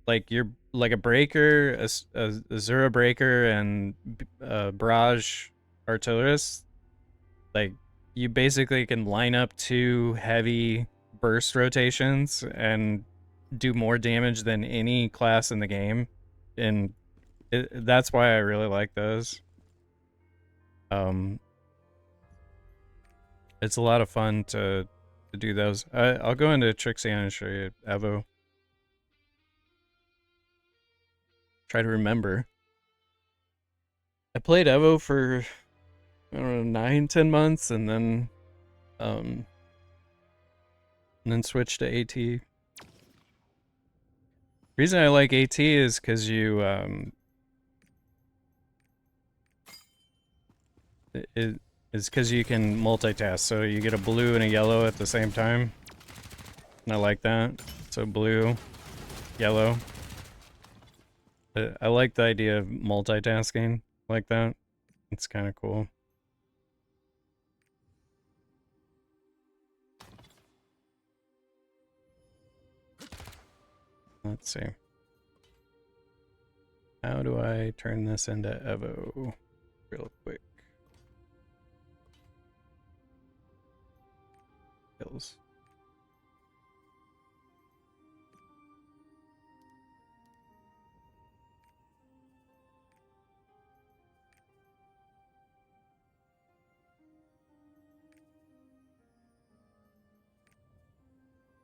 Like you're like a breaker, a Zura breaker, and barrage artillerist. Like you basically can line up two heavy burst rotations and do more damage than any class in the game, and that's why I really like those. Um, it's a lot of fun to do those. I'll go into Trixion and show you Evo. Try to remember. I played Evo for I don't know 9-10 months, and then switched to AT. Reason I like AT is because you it is because you can multitask. So you get a blue and a yellow at the same time, and I like that. So blue, yellow. I like the idea of multitasking like that. It's kind of cool. Let's see. How do I turn this into Evo real quick? Kills.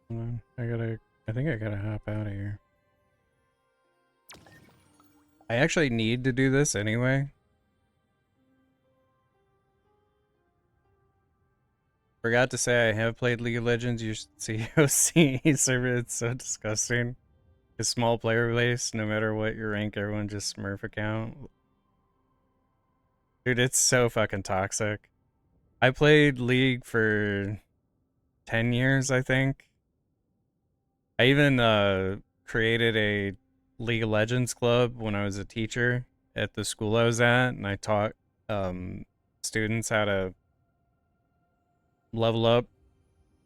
Hold on. I think I gotta hop out of here. I actually need to do this anyway. Forgot to say I have played League of Legends. You should see OC server. It's so disgusting. A small player base, no matter what your rank, everyone just Smurf account. Dude, it's so fucking toxic. I played League for 10 years, I think. I even created a League of Legends club when I was a teacher at the school I was at, and I taught students how to level up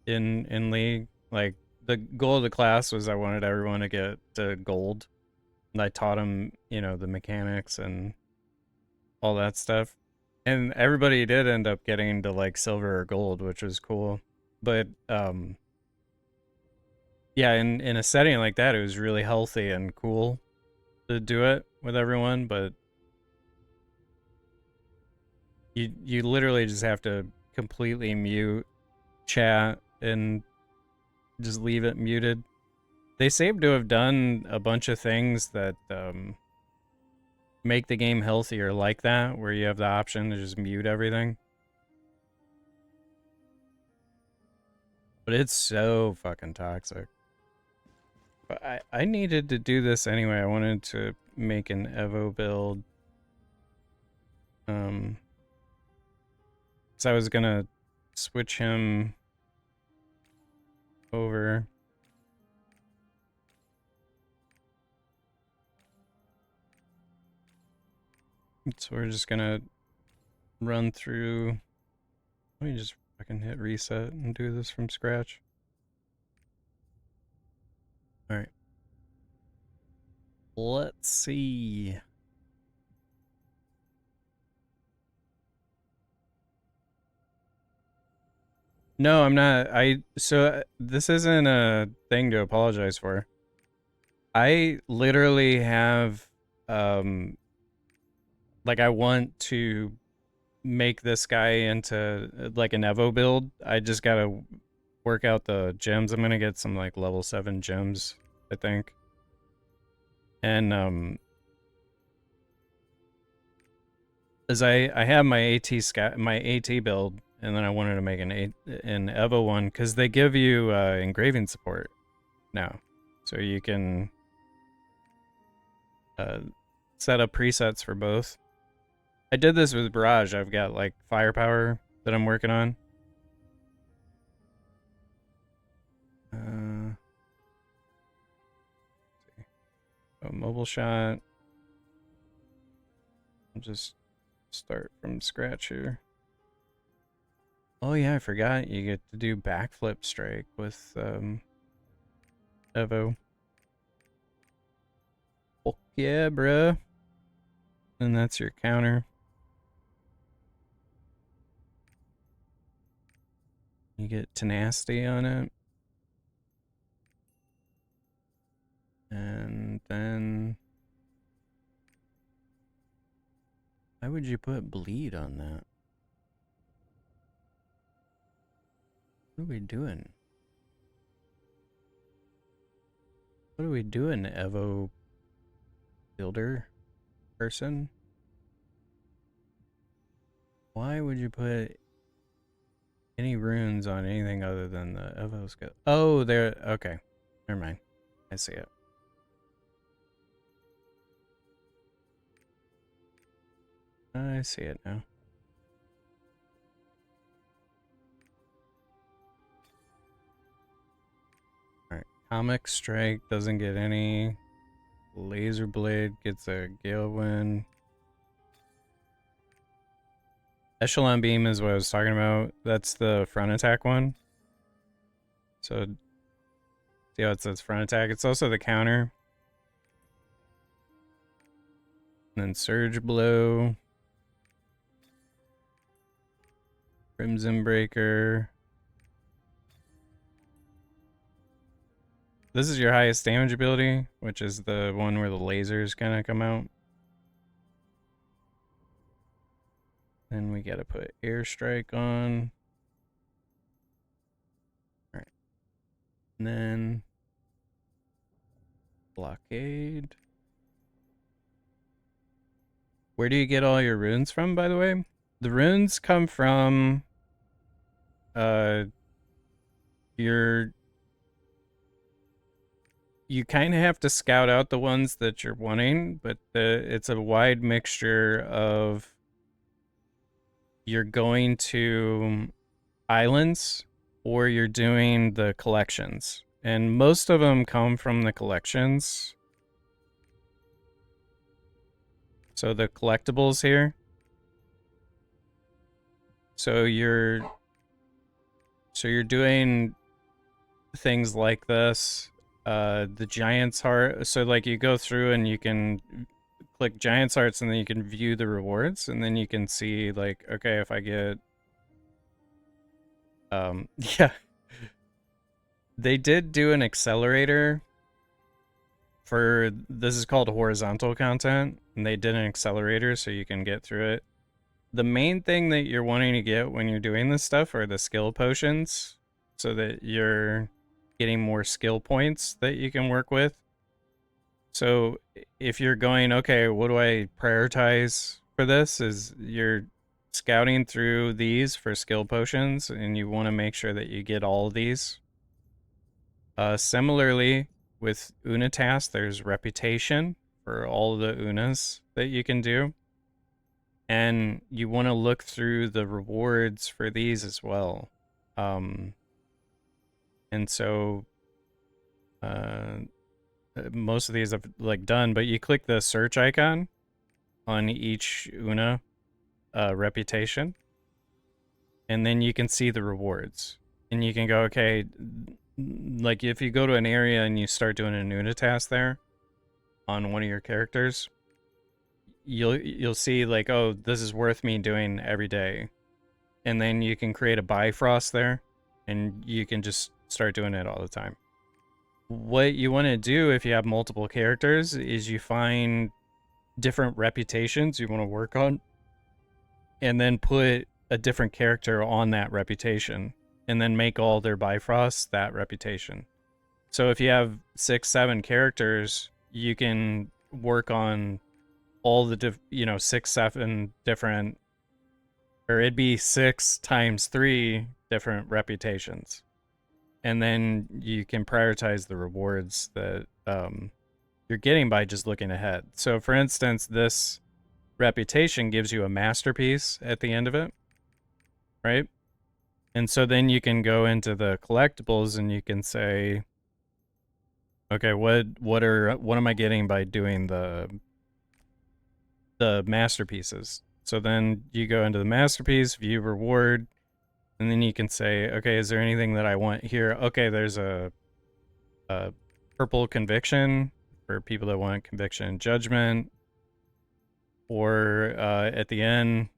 in League. Like the goal of the class was I wanted everyone to get to gold, and I taught them, you know, the mechanics and all that stuff. And everybody did end up getting to like silver or gold, which was cool. But yeah, in a setting like that, it was really healthy and cool to do it with everyone. But you literally just have to completely mute chat and just leave it muted. They seem to have done a bunch of things that make the game healthier like that, where you have the option to just mute everything. But it's so fucking toxic. But I needed to do this anyway. I wanted to make an Evo build. So I was gonna switch him over. So we're just gonna run through. Let me just fucking hit reset and do this from scratch. All right. Let's see. No, I'm not. So this isn't a thing to apologize for. I literally have like I want to make this guy into like an Evo build. I just gotta work out the gems. I'm gonna get some like level 7 gems, I think. And as I have my AT build, and then I wanted to make an Evo one because they give you engraving support now, so you can set up presets for both. I did this with Barrage. I've got like firepower that I'm working on. A mobile shot. I'll just start from scratch here. Oh yeah, I forgot you get to do backflip strike with Evo. Fuck yeah, bruh. And that's your counter. You get tenacity on it. And then why would you put bleed on that? What are we doing? What are we doing, Evo builder person? Why would you put any runes on anything other than the Evo skill? Oh, there. Okay. Never mind. I see it. I see it now. Alright. Comic Strike doesn't get any. Laser Blade gets a Gale Wind. Echelon Beam is what I was talking about. That's the front attack one. So, see how it says front attack? It's also the counter. And then Surge Blow. Crimson Breaker. This is your highest damage ability, which is the one where the lasers kind of come out. Then we gotta put Airstrike on. Alright. And then Blockade. Where do you get all your runes from, by the way? The runes come from your, you kind of have to scout out the ones that you're wanting, but it's a wide mixture of, you're going to islands or you're doing the collections. And most of them come from the collections. So the collectibles here. So you're doing things like this. The Giant's Heart. So like you go through and you can click Giant's Hearts and then you can view the rewards and then you can see like, okay, if I get yeah. They did do an accelerator for, this is called horizontal content, and they did an accelerator so you can get through it. The main thing that you're wanting to get when you're doing this stuff are the skill potions, so that you're getting more skill points that you can work with. So if you're going, okay, what do I prioritize for this, is you're scouting through these for skill potions, and you want to make sure that you get all of these. Similarly, with Una tasks, there's reputation for all the Unas that you can do. And you want to look through the rewards for these as well. And so most of these I've like done, but you click the search icon on each Una reputation, and then you can see the rewards. And you can go, okay, like if you go to an area and you start doing an Una task there on one of your characters, you'll see like, oh, this is worth me doing every day. And then you can create a Bifrost there and you can just start doing it all the time. What you want to do if you have multiple characters is you find different reputations you want to work on and then put a different character on that reputation and then make all their Bifrosts that reputation. So if you have 6, 7 characters, you can work on all the 6, 7 different, or it'd be 6 times 3 different reputations, and then you can prioritize the rewards that you're getting by just looking ahead. So for instance, this reputation gives you a masterpiece at the end of it, right? And so then you can go into the collectibles and you can say, Okay, what am I getting by doing the masterpieces? So then you go into the masterpiece, view reward, and then you can say, okay, is there anything that I want here? Okay, there's a purple conviction for people that want conviction and judgment. Or at the end,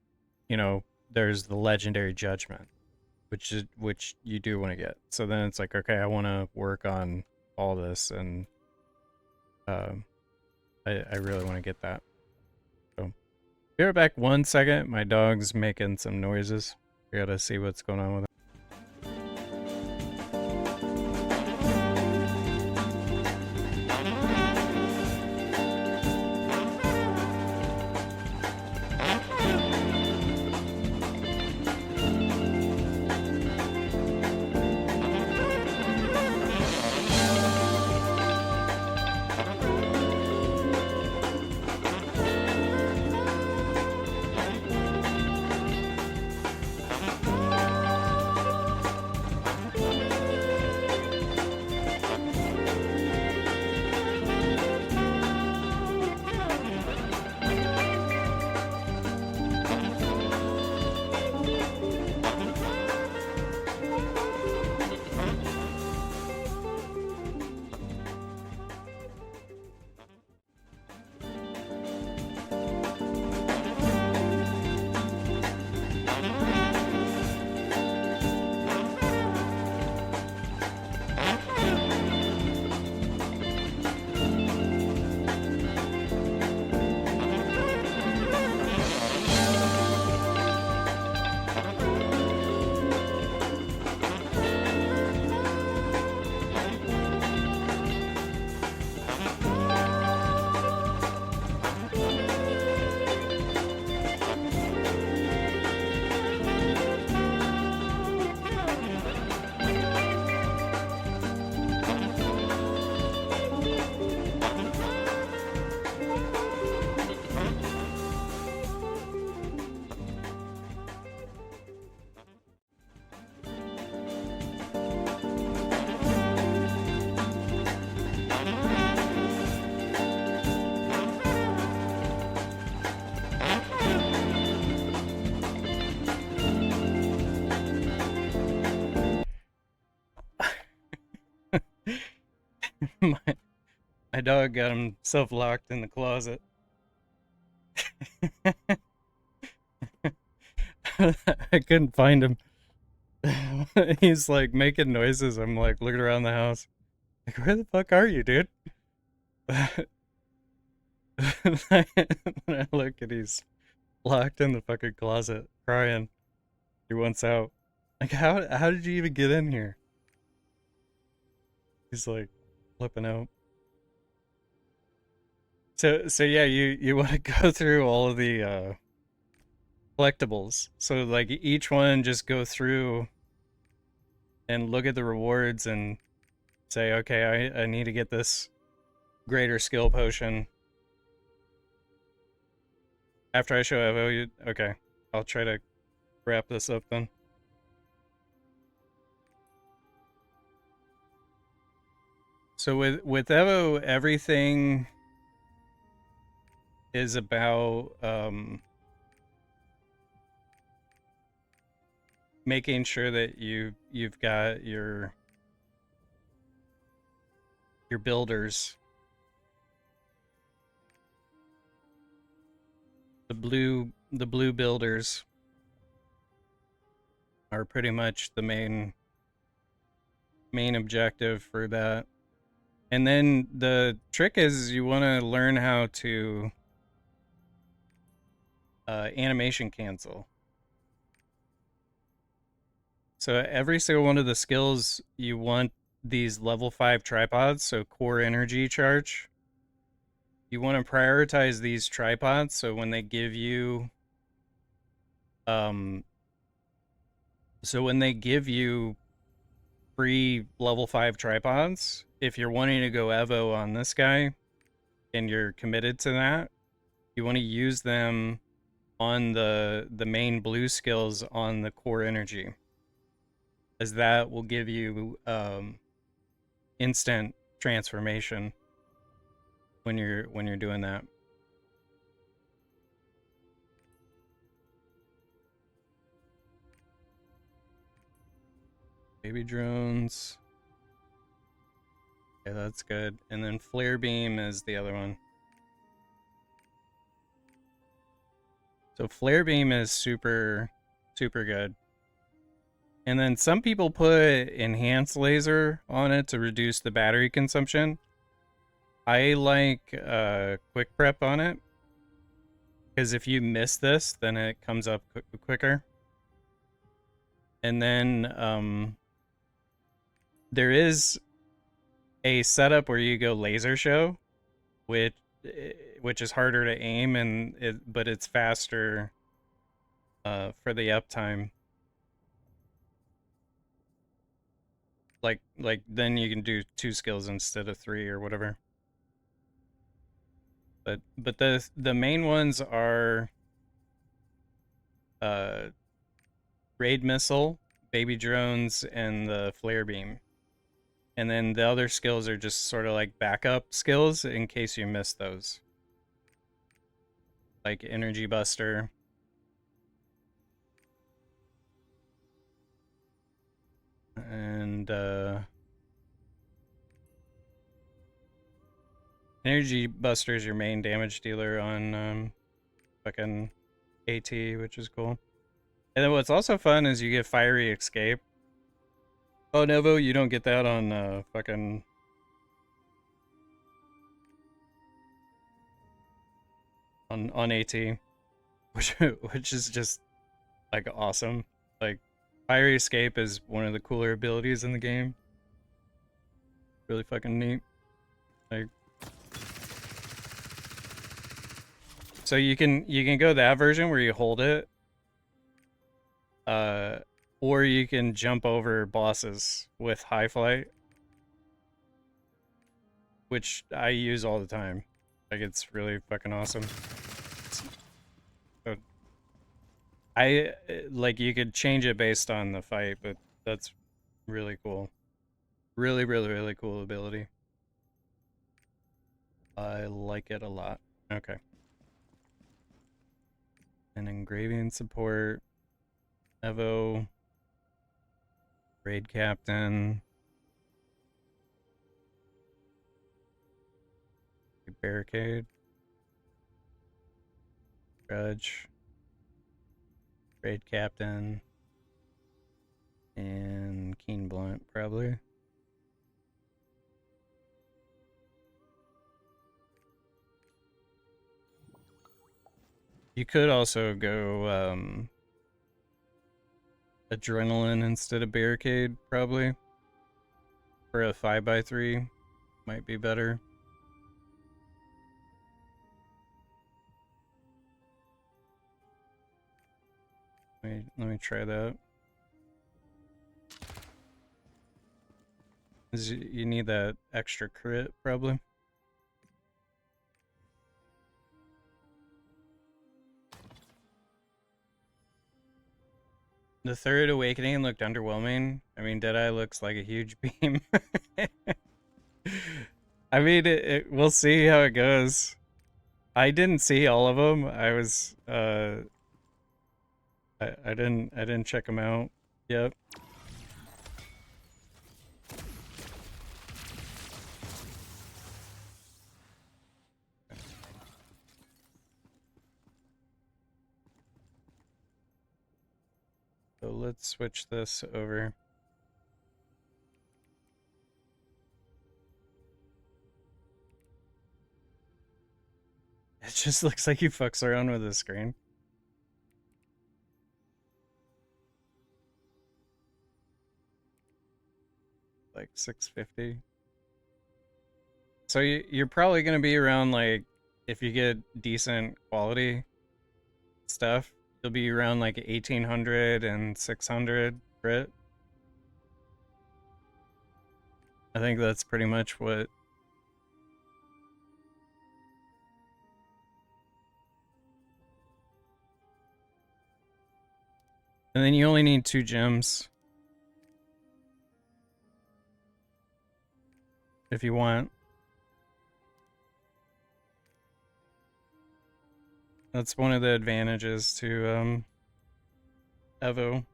you know, there's the legendary judgment, which you do want to get. So then it's like, okay, I want to work on all this, and um, I really want to get that. So be right back 1 second. My dog's making some noises. We gotta see what's going on with it. my, my dog got himself locked in the closet. I couldn't find him. He's like making noises. I'm like looking around the house. Like, where the fuck are you, dude? And I look and he's locked in the fucking closet, crying. He wants out. Like, how did you even get in here? He's like flipping out. So yeah, you want to go through all of the collectibles. So like each one, just go through and look at the rewards and say, okay, I need to get this greater skill potion. After I show Evo, okay, I'll try to wrap this up then. So with Evo, everything is about making sure that you've got your builders. The blue builders are pretty much the main objective for that. And then the trick is you want to learn how to animation cancel. So every single one of the skills, you want these level 5 tripods, so core energy charge. You want to prioritize these tripods, so when they give you free level 5 tripods, if you're wanting to go Evo on this guy and you're committed to that, you want to use them on the main blue skills on the core energy, as that will give you instant transformation when you're doing that. Baby drones. Okay, that's good. And then flare beam is the other one. So flare beam is super good. And then some people put enhanced laser on it to reduce the battery consumption. I like quick prep on it, because if you miss this, then it comes up quicker. And then there is a setup where you go laser show, which is harder to aim, but it's faster for the uptime. Like then you can do 2 skills instead of 3 or whatever. But the main ones are raid missile, baby drones, and the flare beam. And then the other skills are just sort of like backup skills in case you miss those. Like energy buster. And energy buster is your main damage dealer on fucking AT, which is cool. And then what's also fun is you get fiery escape. Oh, Novo, you don't get that on fucking on AT, which is just like awesome. Like fiery escape is one of the cooler abilities in the game. Really fucking neat. Like, so you can go that version where you hold it, or you can jump over bosses with high flight, which I use all the time. Like, it's really fucking awesome. So I like, you could change it based on the fight, but that's really cool. Really cool ability. I like it a lot. Okay. And engraving support, Evo, raid captain, barricade, grudge, raid captain, and keen blunt probably. You could also go adrenaline instead of barricade, probably. For a 5x3, might be better. Let me try that. You need that extra crit, probably. The third awakening looked underwhelming. I mean, Deadeye looks like a huge beam. I mean, we'll see how it goes. I didn't see all of them. I was I didn't check them out. Yep. So let's switch this over. It just looks like he fucks around with the screen. Like 650. So you're probably gonna be around, like, if you get decent quality stuff, you'll be around like 1800 and 600 crit. I think that's pretty much what. And then you only need 2 gems. if you want. That's one of the advantages to Evo.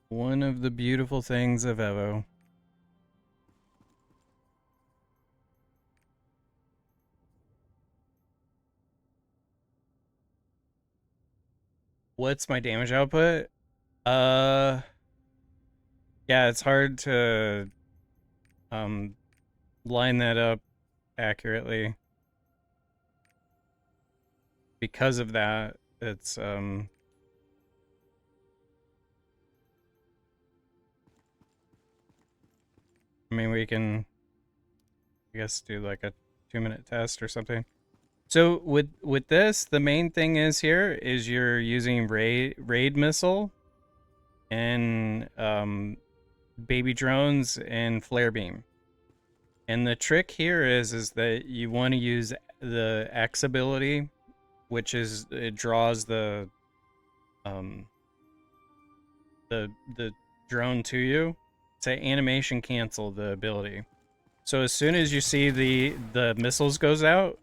One of the beautiful things of Evo. What's my damage output? Yeah, it's hard to line that up accurately. Because of that, it's I mean, we can, I guess, do like a 2-minute test or something. So with this, the main thing is here is you're using raid missile and baby drones and flare beam. And the trick here is that you want to use the X ability, which is it draws the the drone to you. It's an animation cancel the ability. So as soon as you see the missiles goes out,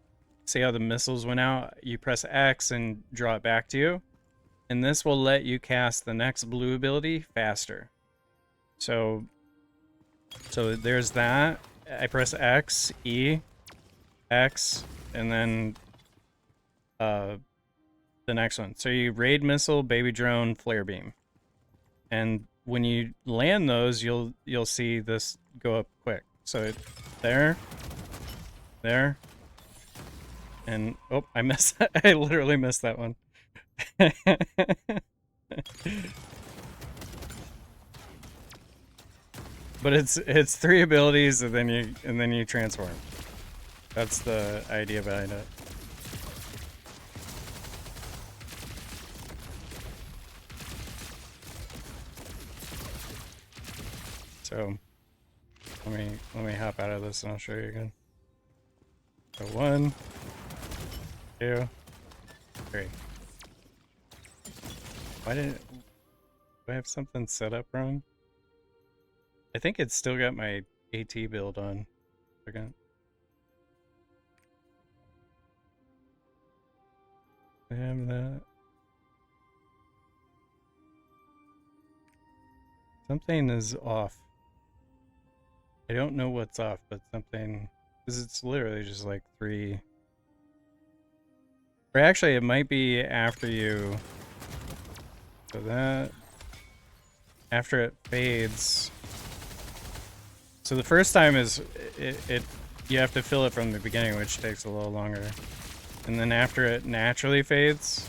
see how the missiles went out, you press X and draw it back to you. And this will let you cast the next blue ability faster. So there's that. I press X, E, X, and then the next one. So you raid missile, baby drone, flare beam. And when you land those, you'll see this go up quick. So there, and oh, I missed that. I literally missed that one. But it's 3 abilities and then you transform. That's the idea behind it. So let me hop out of this and I'll show you again. So 1, 2, 3. Do I have something set up wrong? I think it's still got my AT build on. Okay. I have that. Something is off. I don't know what's off, but something, because it's literally just like 3. Or actually, it might be after you. So that, after it fades. So the first time is it you have to fill it from the beginning, which takes a little longer. And then after it naturally fades,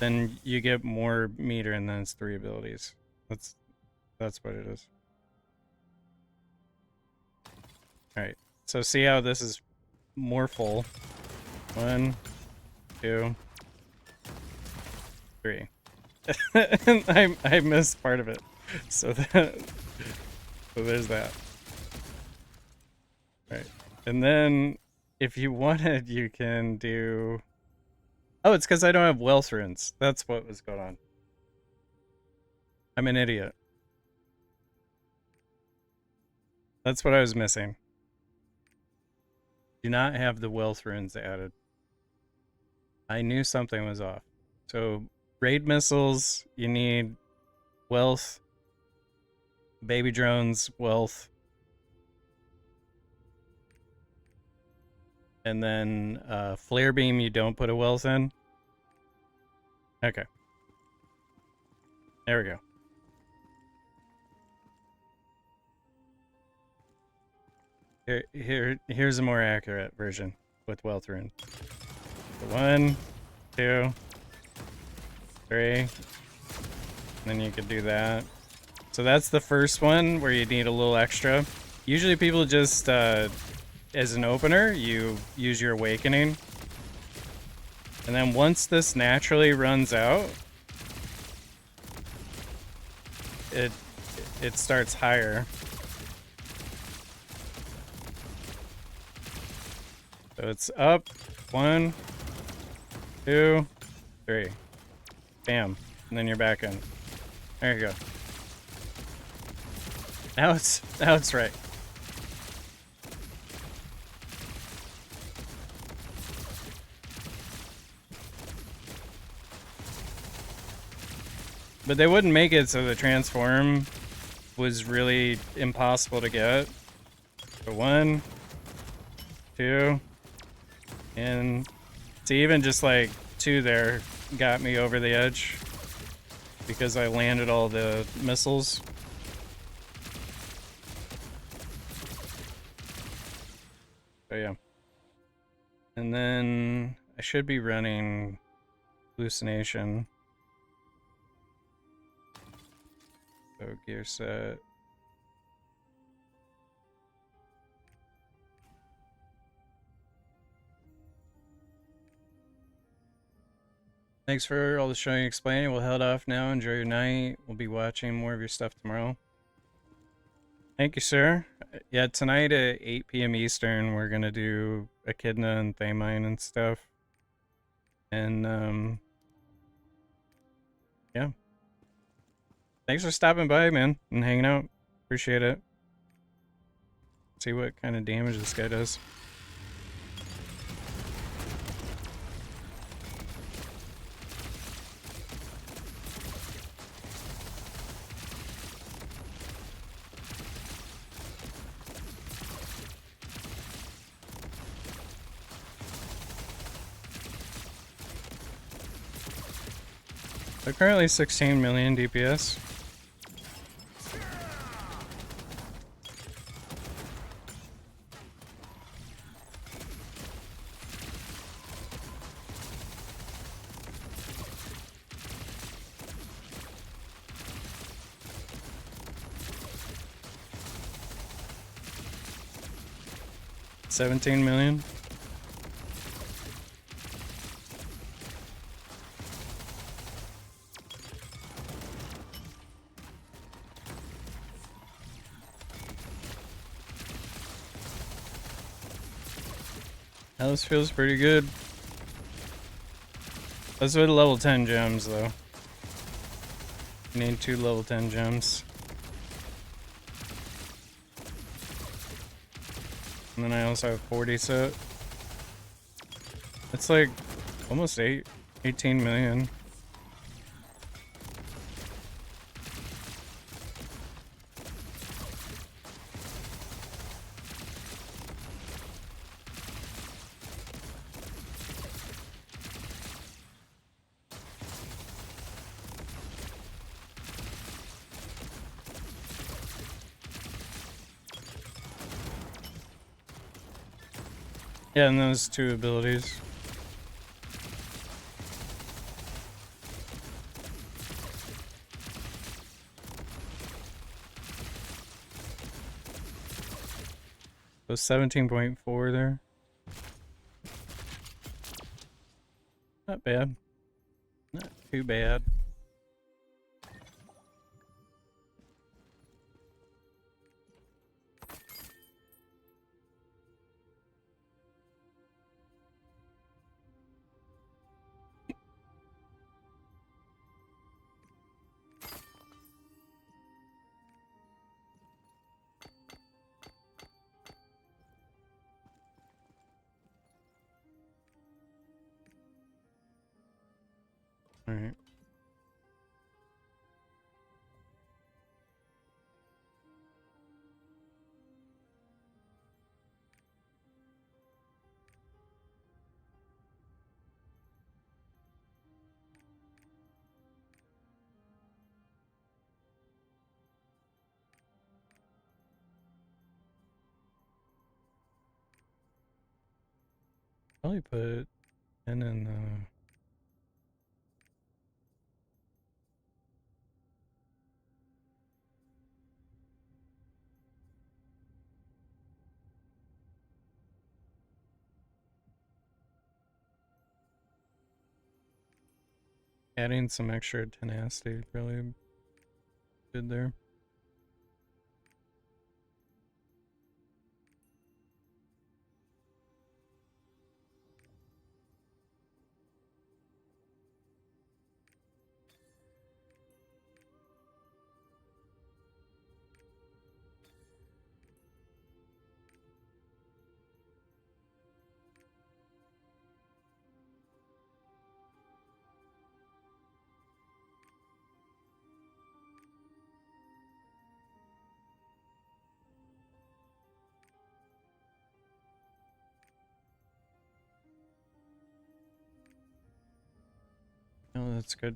then you get more meter, and then it's 3 abilities. That's what it is. Alright, so see how this is more full. 1, 2, 3. And I missed part of it. So there's that. Alright. And then if you wanted, you can do, oh, it's because I don't have wealth runes. That's what was going on. I'm an idiot. That's what I was missing. Do not have the wealth runes added. I knew something was off. So raid missiles, you need wealth. Baby drones, wealth. And then flare beam, you don't put a wealth in. Okay. There we go. Here's a more accurate version with wealth rune. So 1, 2, 3. And then you could do that. So that's the first one where you need a little extra. Usually people just, as an opener, you use your awakening. And then once this naturally runs out, it starts higher. So it's up, 1, 2, 3. Bam. And then you're back in. There you go. Now it's right. But they wouldn't make it so the transform was really impossible to get. So 1, 2, and to even just like 2 there got me over the edge because I landed all the missiles. So yeah. And then I should be running hallucination. So gear set. Thanks for all the showing and explaining. We'll head off now. Enjoy your night. We'll be watching more of your stuff tomorrow. Thank you, sir. Yeah, tonight at 8 p.m. Eastern, we're going to do Echidna and Thamine and stuff. And, yeah. Thanks for stopping by, man, and hanging out. Appreciate it. See what kind of damage this guy does. They're currently 16 million DPS. $17 million. Now this feels pretty good. That's with level 10 gems, though. You need 2 level 10 gems. And then I also have 40 set. It's like almost 18 million. Yeah, and those 2 abilities. So 17.4 there. Not bad. Not too bad. Alright. Probably put 10 in the... Adding some extra tenacity really good there. Oh, that's good.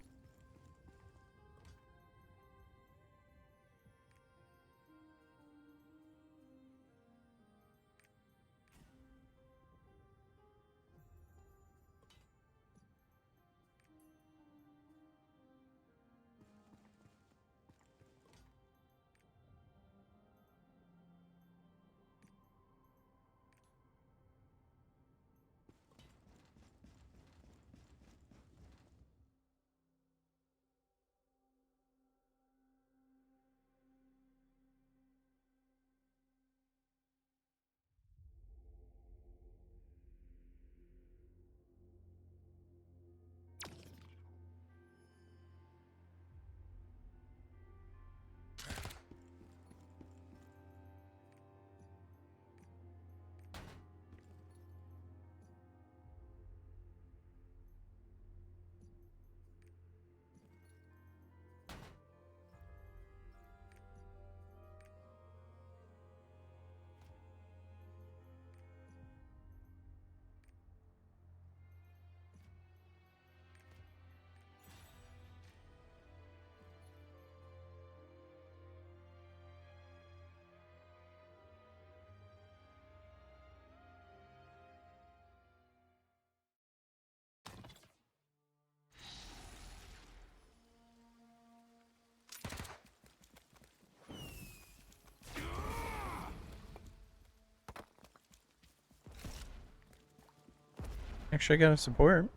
Actually, I got a support.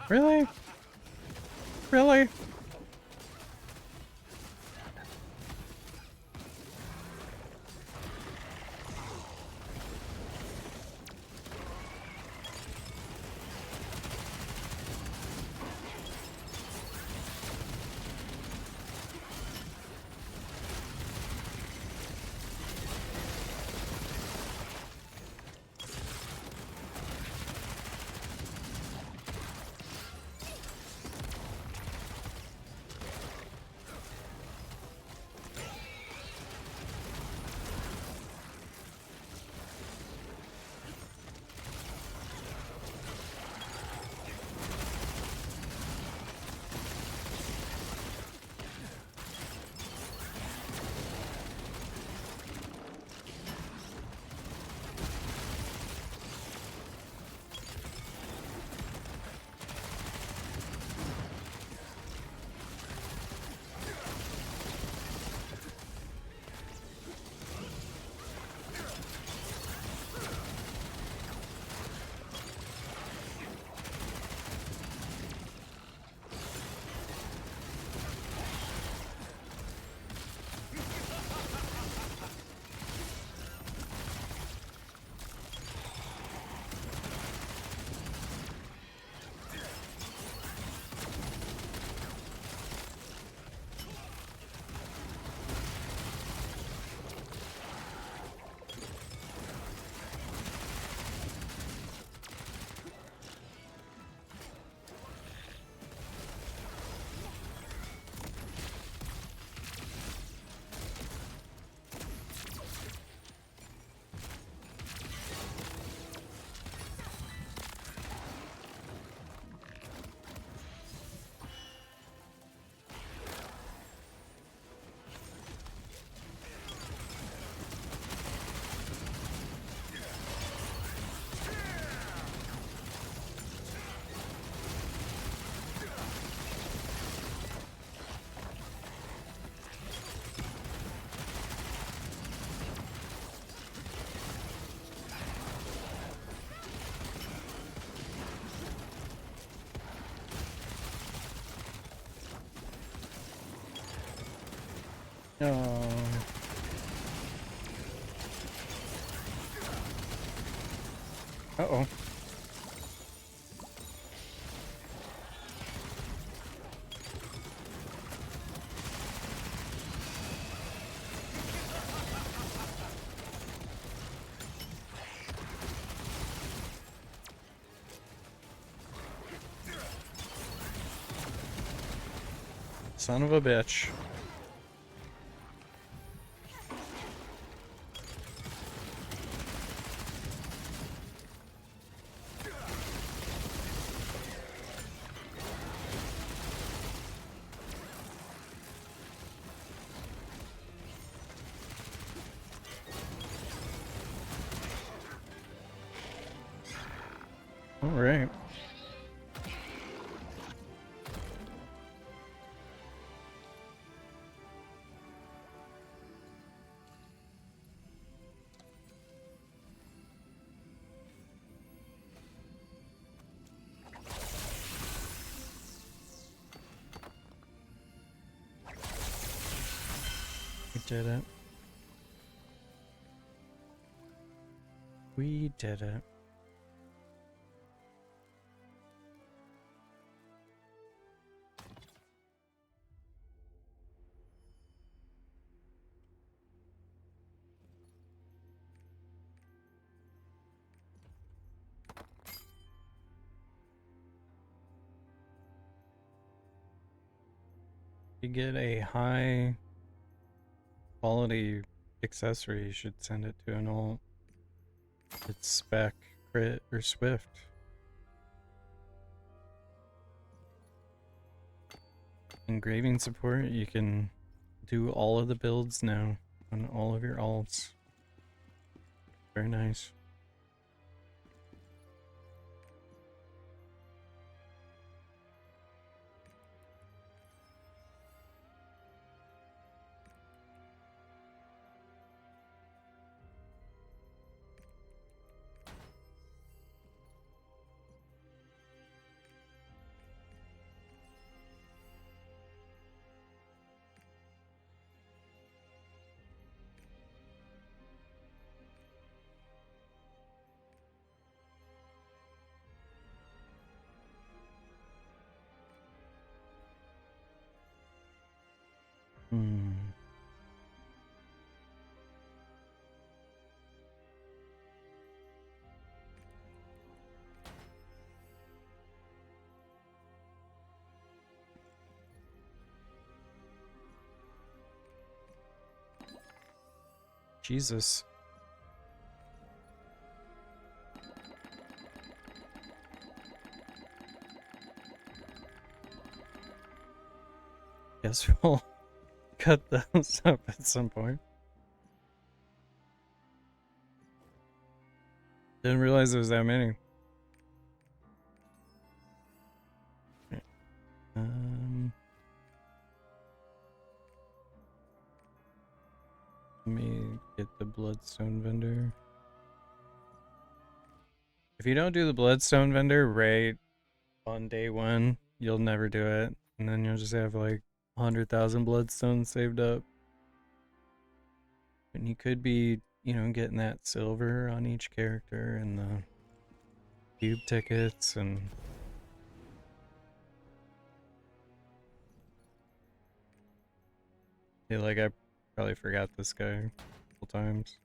Really? Really? Oh. Uh-oh. Son of a bitch. All right. We did it. We did it. You get a high quality accessory, you should send it to an alt. It's spec, crit, or swift. Engraving support, you can do all of the builds now on all of your alts. Very nice. Jesus. Guess we'll cut those up at some point. Didn't realize there was that many. Let me get the bloodstone vendor. If you don't do the bloodstone vendor right on day one, you'll never do it. And then you'll just have like 100,000 bloodstones saved up. And you could be, you know, getting that silver on each character and the cube tickets and... Yeah, like I probably forgot this guy a couple times.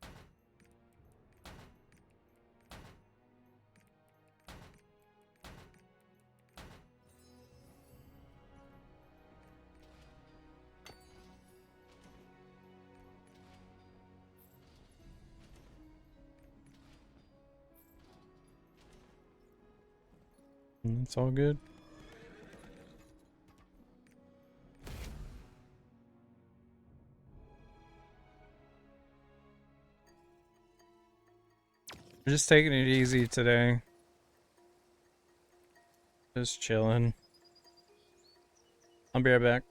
And it's all good. We're just taking it easy today. Just chilling. I'll be right back.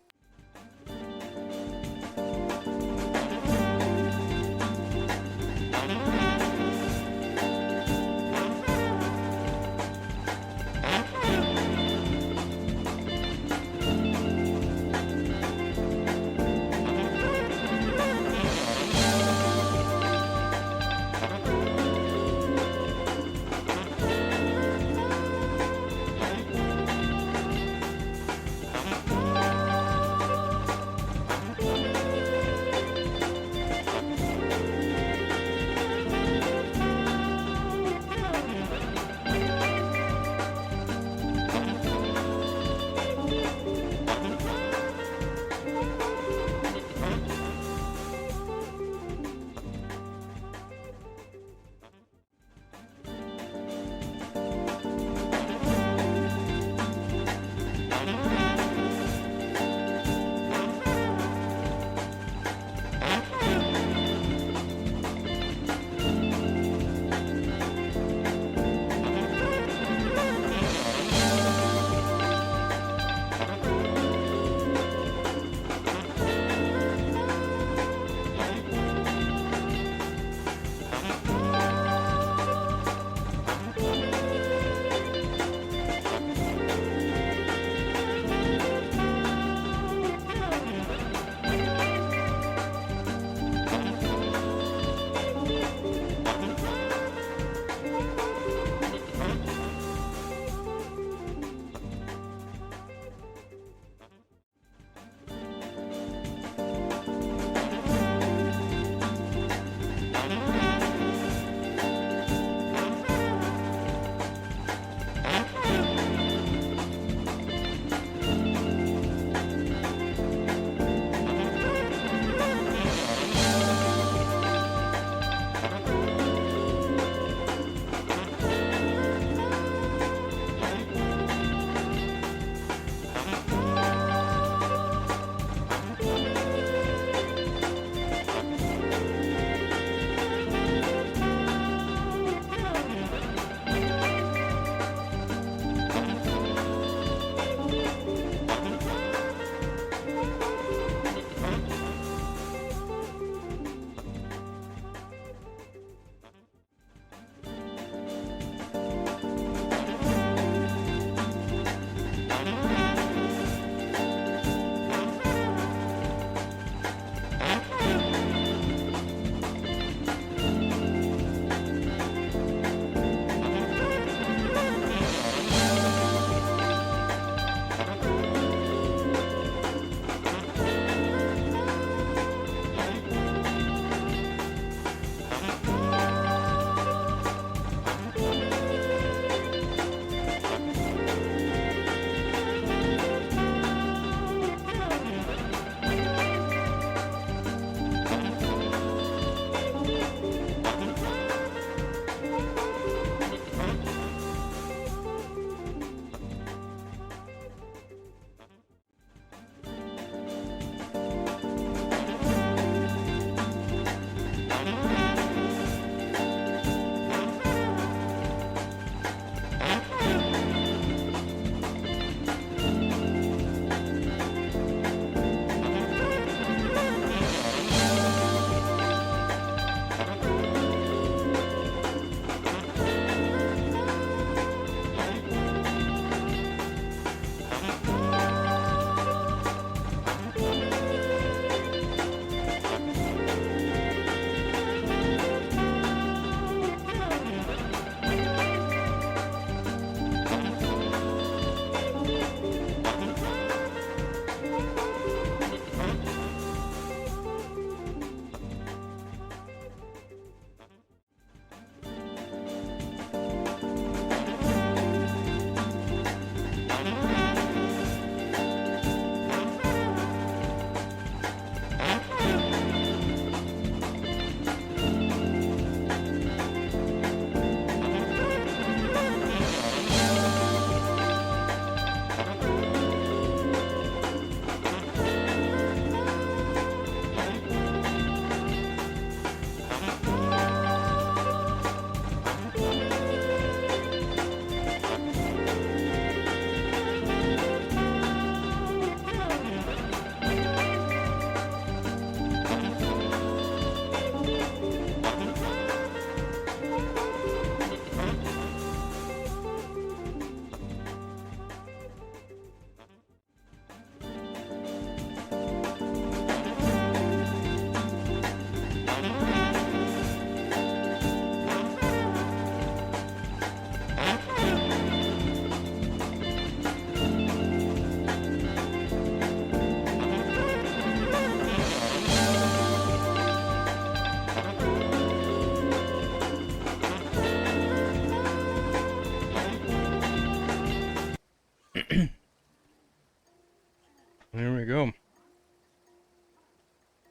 go.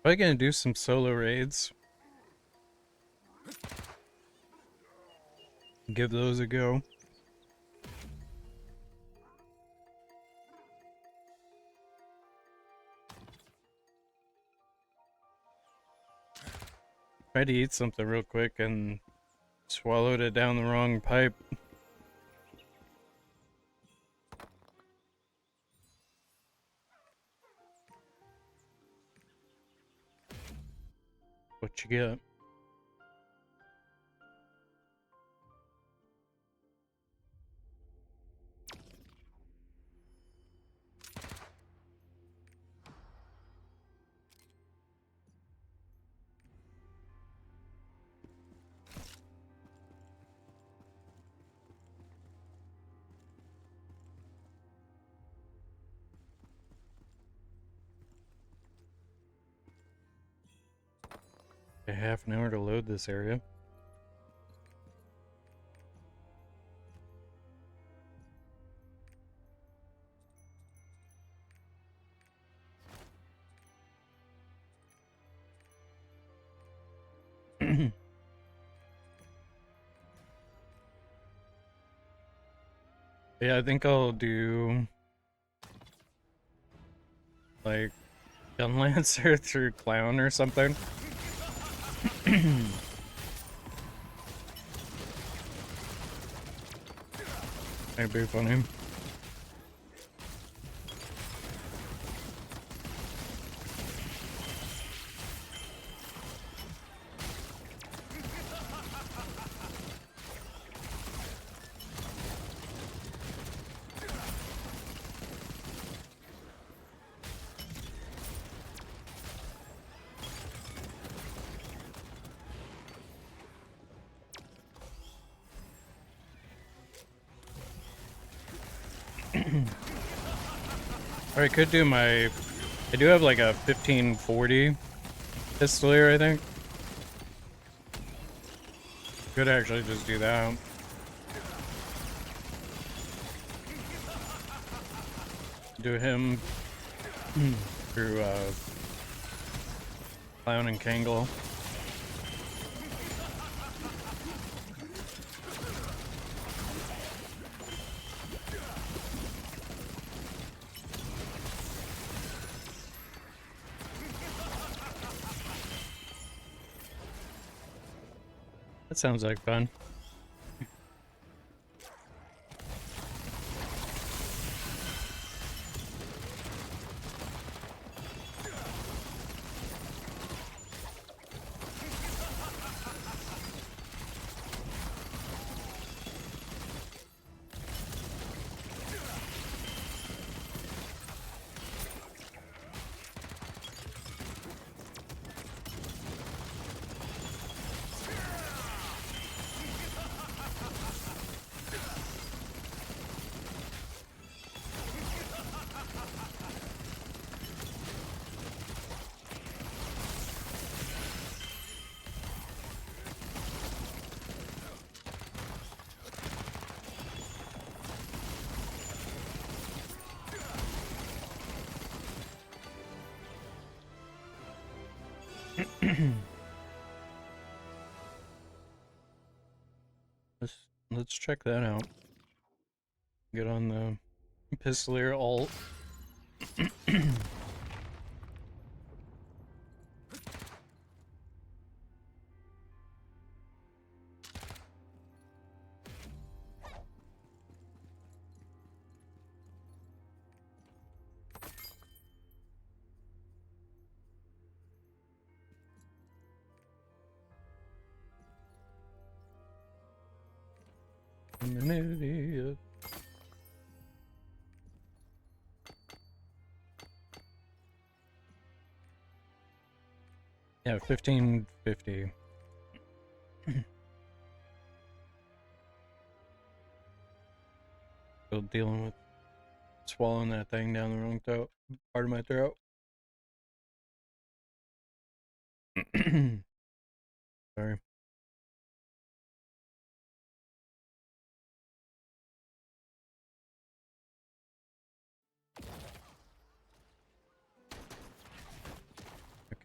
Probably gonna do some solo raids. Give those a go. Tried to eat something real quick and swallowed it down the wrong pipe. What you get? A half an hour to load this area. Yeah, I think I'll do like Gun Lancer through Clown or something. That'd be funny. Or I could do my... I do have like a 1540 pistolier, I think. Could actually just do that. Do him through Clown and Kangle. That sounds like fun. Let's check that out. Get on the Pistolier alt. I'm an idiot. Yeah, 1550. Still dealing with swallowing that thing down the wrong throat, part of my throat. Sorry.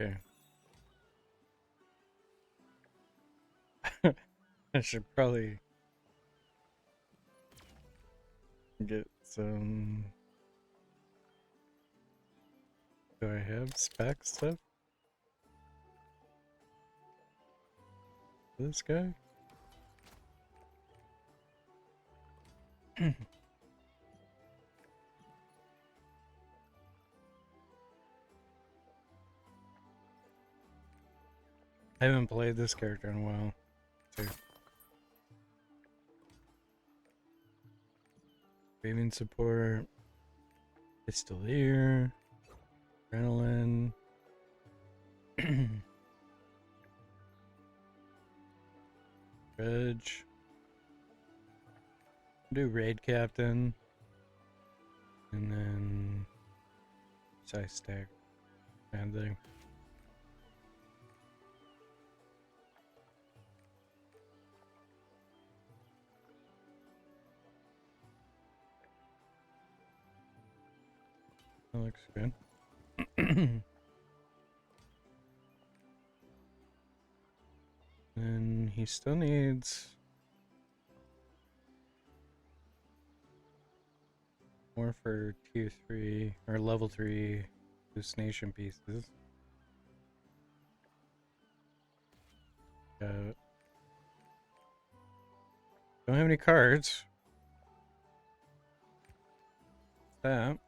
Okay. I should probably get some. Do I have spec stuff? This guy? I haven't played this character in a while, too. Craving support. Pistolier. Adrenaline. Dredge. Do raid captain. And then size stack. And thing. That looks good. And he still needs more for tier 3 or level 3 hallucination pieces. Don't have any cards. That.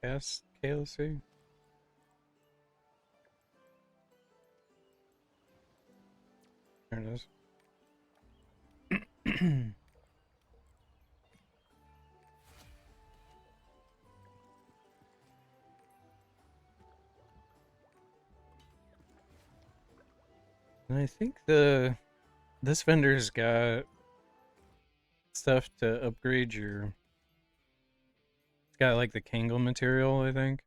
Cast KLC. There it is. And I think this vendor's got stuff to upgrade your. It's got like the Kangle material, I think.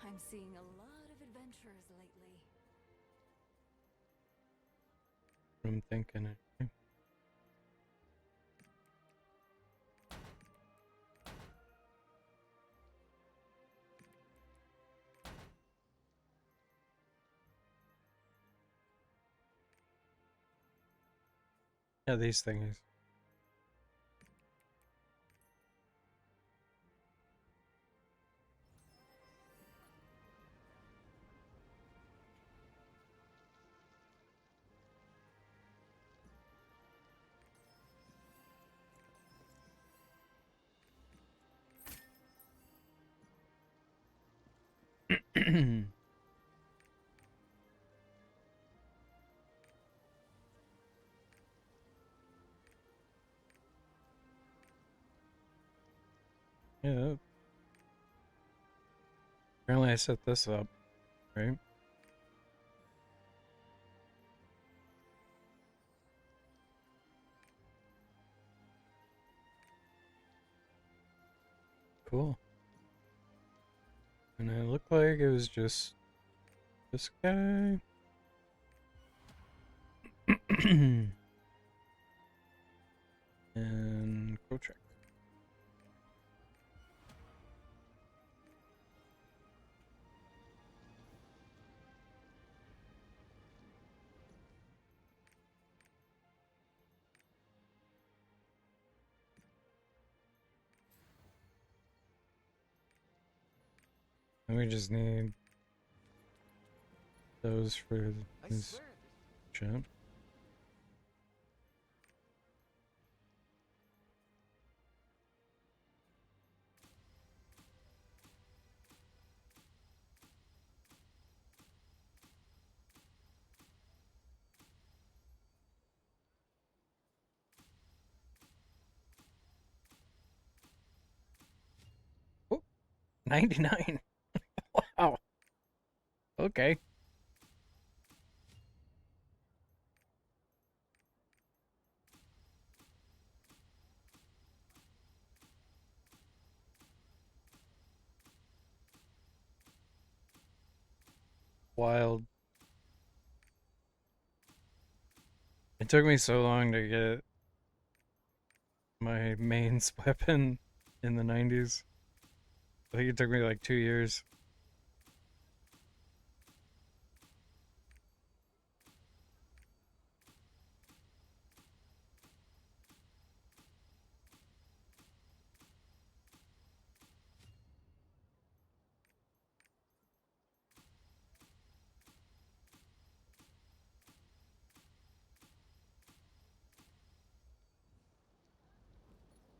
I'm seeing a lot of adventurers lately. I'm thinking it. Yeah, these things. Yeah. Apparently I set this up, right? Cool. And it looked like it was just this guy. And go check. And we just need those for this jump. 99. Wow. Okay. Wild. It took me so long to get my mains weapon in the 90s. I think it took me like 2 years.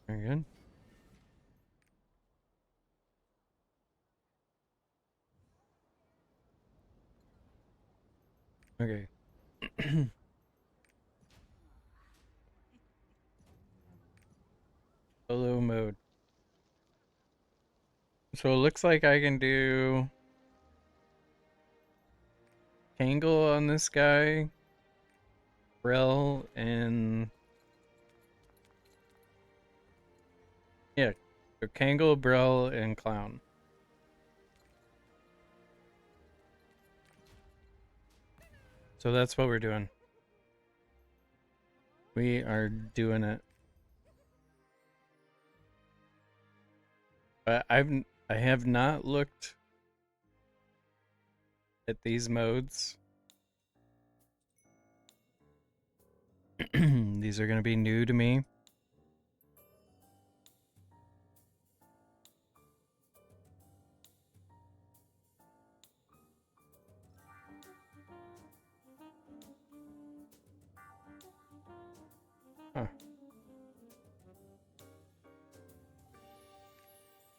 Very good. Okay. Solo mode. So it looks like I can do Tangle on this guy, Rel, and yeah, so Kangle, Brel, and Clown. So that's what we're doing. We are doing it. But I have not looked at these modes. These are going to be new to me. Huh.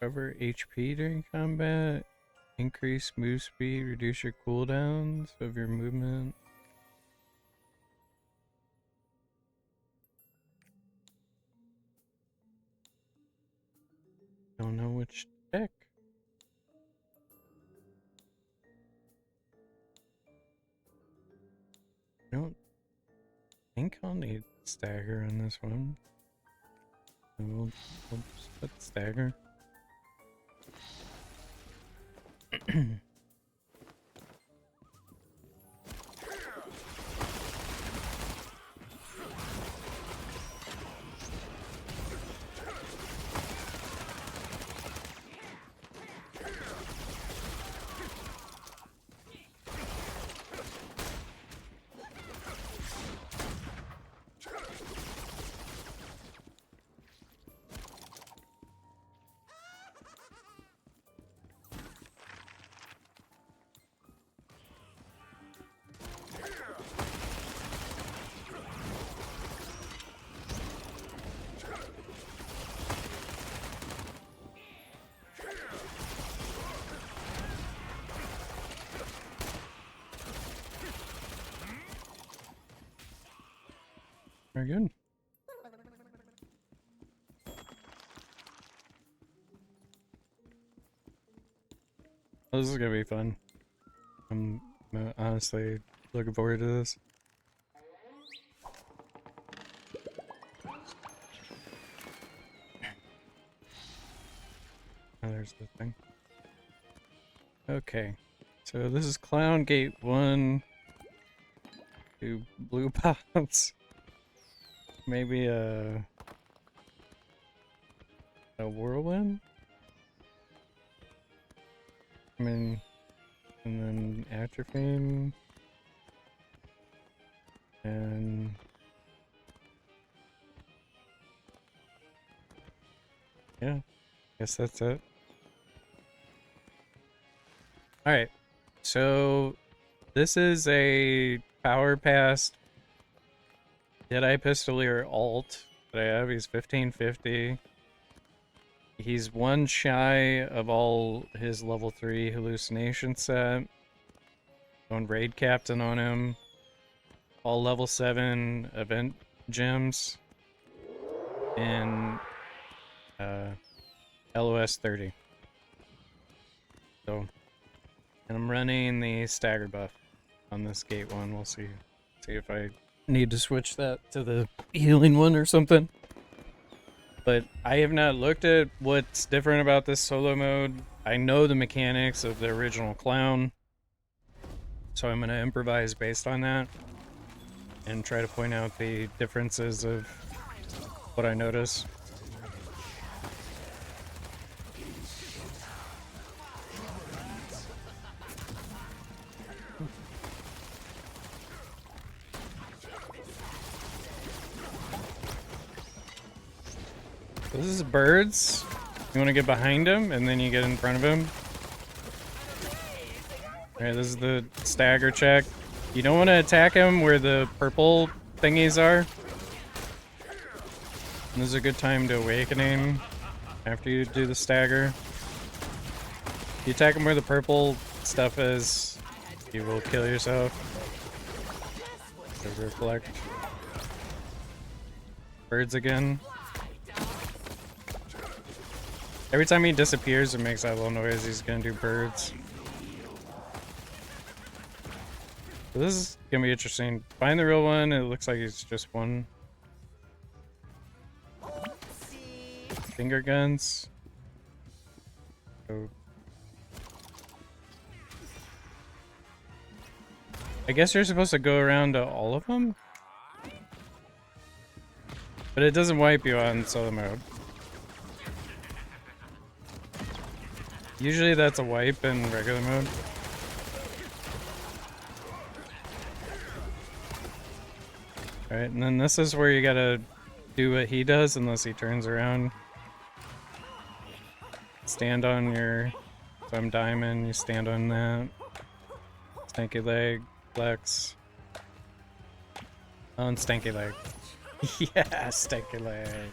Cover HP during combat. Increase move speed. Reduce your cooldowns of your movement. Don't know which deck. I don't think I'll need stagger on this one. So we'll just put stagger. Very good. This is gonna be fun. I'm honestly looking forward to this. Oh, there's the thing. Okay, so this is Clown Gate 1. 2 blue pots. Maybe a whirlwind? I mean, and then atropine. And yeah, guess that's it. Alright, so this is a power past Deadeye Pistolier alt that I have. He's 1550. He's one shy of all his level 3 hallucination set. Going raid captain on him. All level 7 event gems. And LOS 30. So, and I'm running the stagger buff on this gate one. We'll see if I need to switch that to the healing one or something. But I have not looked at what's different about this solo mode. I know the mechanics of the original clown, so I'm going to improvise based on that and try to point out the differences of what I notice. This is birds. You want to get behind him, and then you get in front of him. Alright, this is the stagger check. You don't want to attack him where the purple thingies are. This is a good time to awakening after you do the stagger. If you attack him where the purple stuff is, you will kill yourself. So reflect. Birds again. Every time he disappears, it makes that little noise. He's gonna do birds. So this is gonna be interesting. Find the real one. It looks like it's just one. Finger guns. So I guess you're supposed to go around to all of them, but it doesn't wipe you on solo mode. Usually that's a wipe in regular mode. Alright, and then this is where you gotta do what he does unless he turns around. Stand on your... So I'm diamond, you stand on that. Stanky leg, flex. Oh, and stanky leg. Yeah, stanky leg.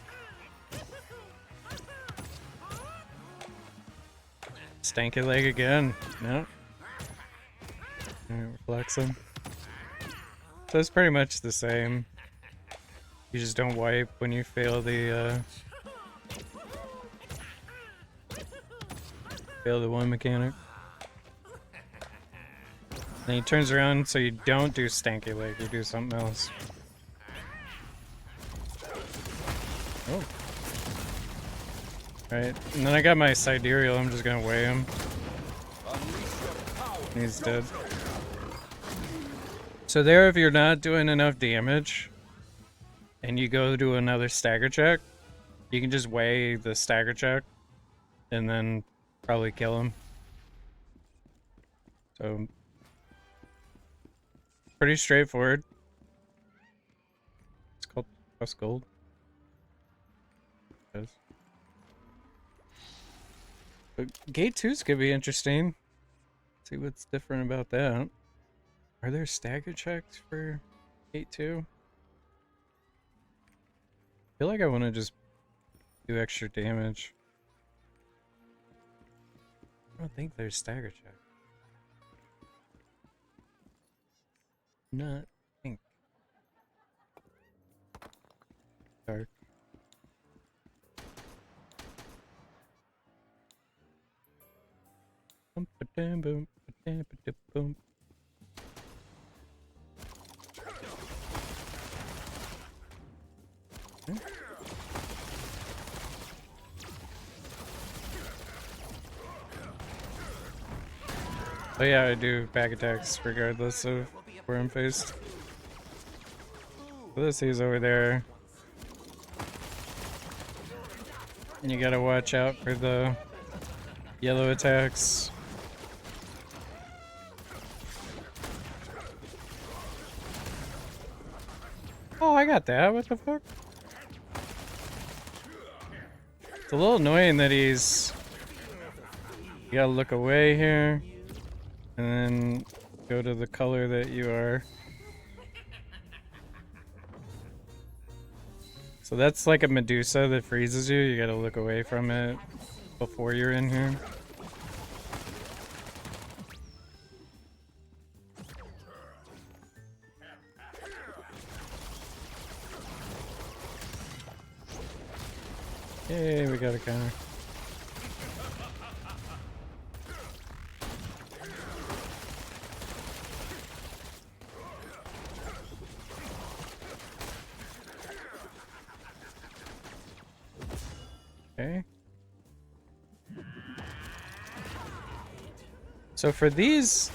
Stanky leg again. No. Alright, flex him. So it's pretty much the same. You just don't wipe when you fail the one mechanic. Then he turns around so you don't do stanky leg, you do something else. Oh. Alright, and then I got my sidereal, I'm just gonna weigh him. He's dead. So there, if you're not doing enough damage, and you go do another stagger check, you can just weigh the stagger check, and then probably kill him. So, pretty straightforward. It's called plus gold. Yes. But Gate 2's could be interesting. See what's different about that. Are there stagger checks for Gate 2? I feel like I want to just do extra damage. I don't think there's stagger check. Not think. Dark. Boom, ba-dam, boom, ba-dam, ba-dam, boom. Okay. Oh yeah, I do back attacks regardless of where I'm faced. So this he's over there. And you gotta watch out for the yellow attacks. Oh, I got that. What the fuck? It's a little annoying that he's... You gotta look away here. And then go to the color that you are. So that's like a Medusa that freezes you. You gotta look away from it before you're in here. Yay, we got a counter. Okay. So for these,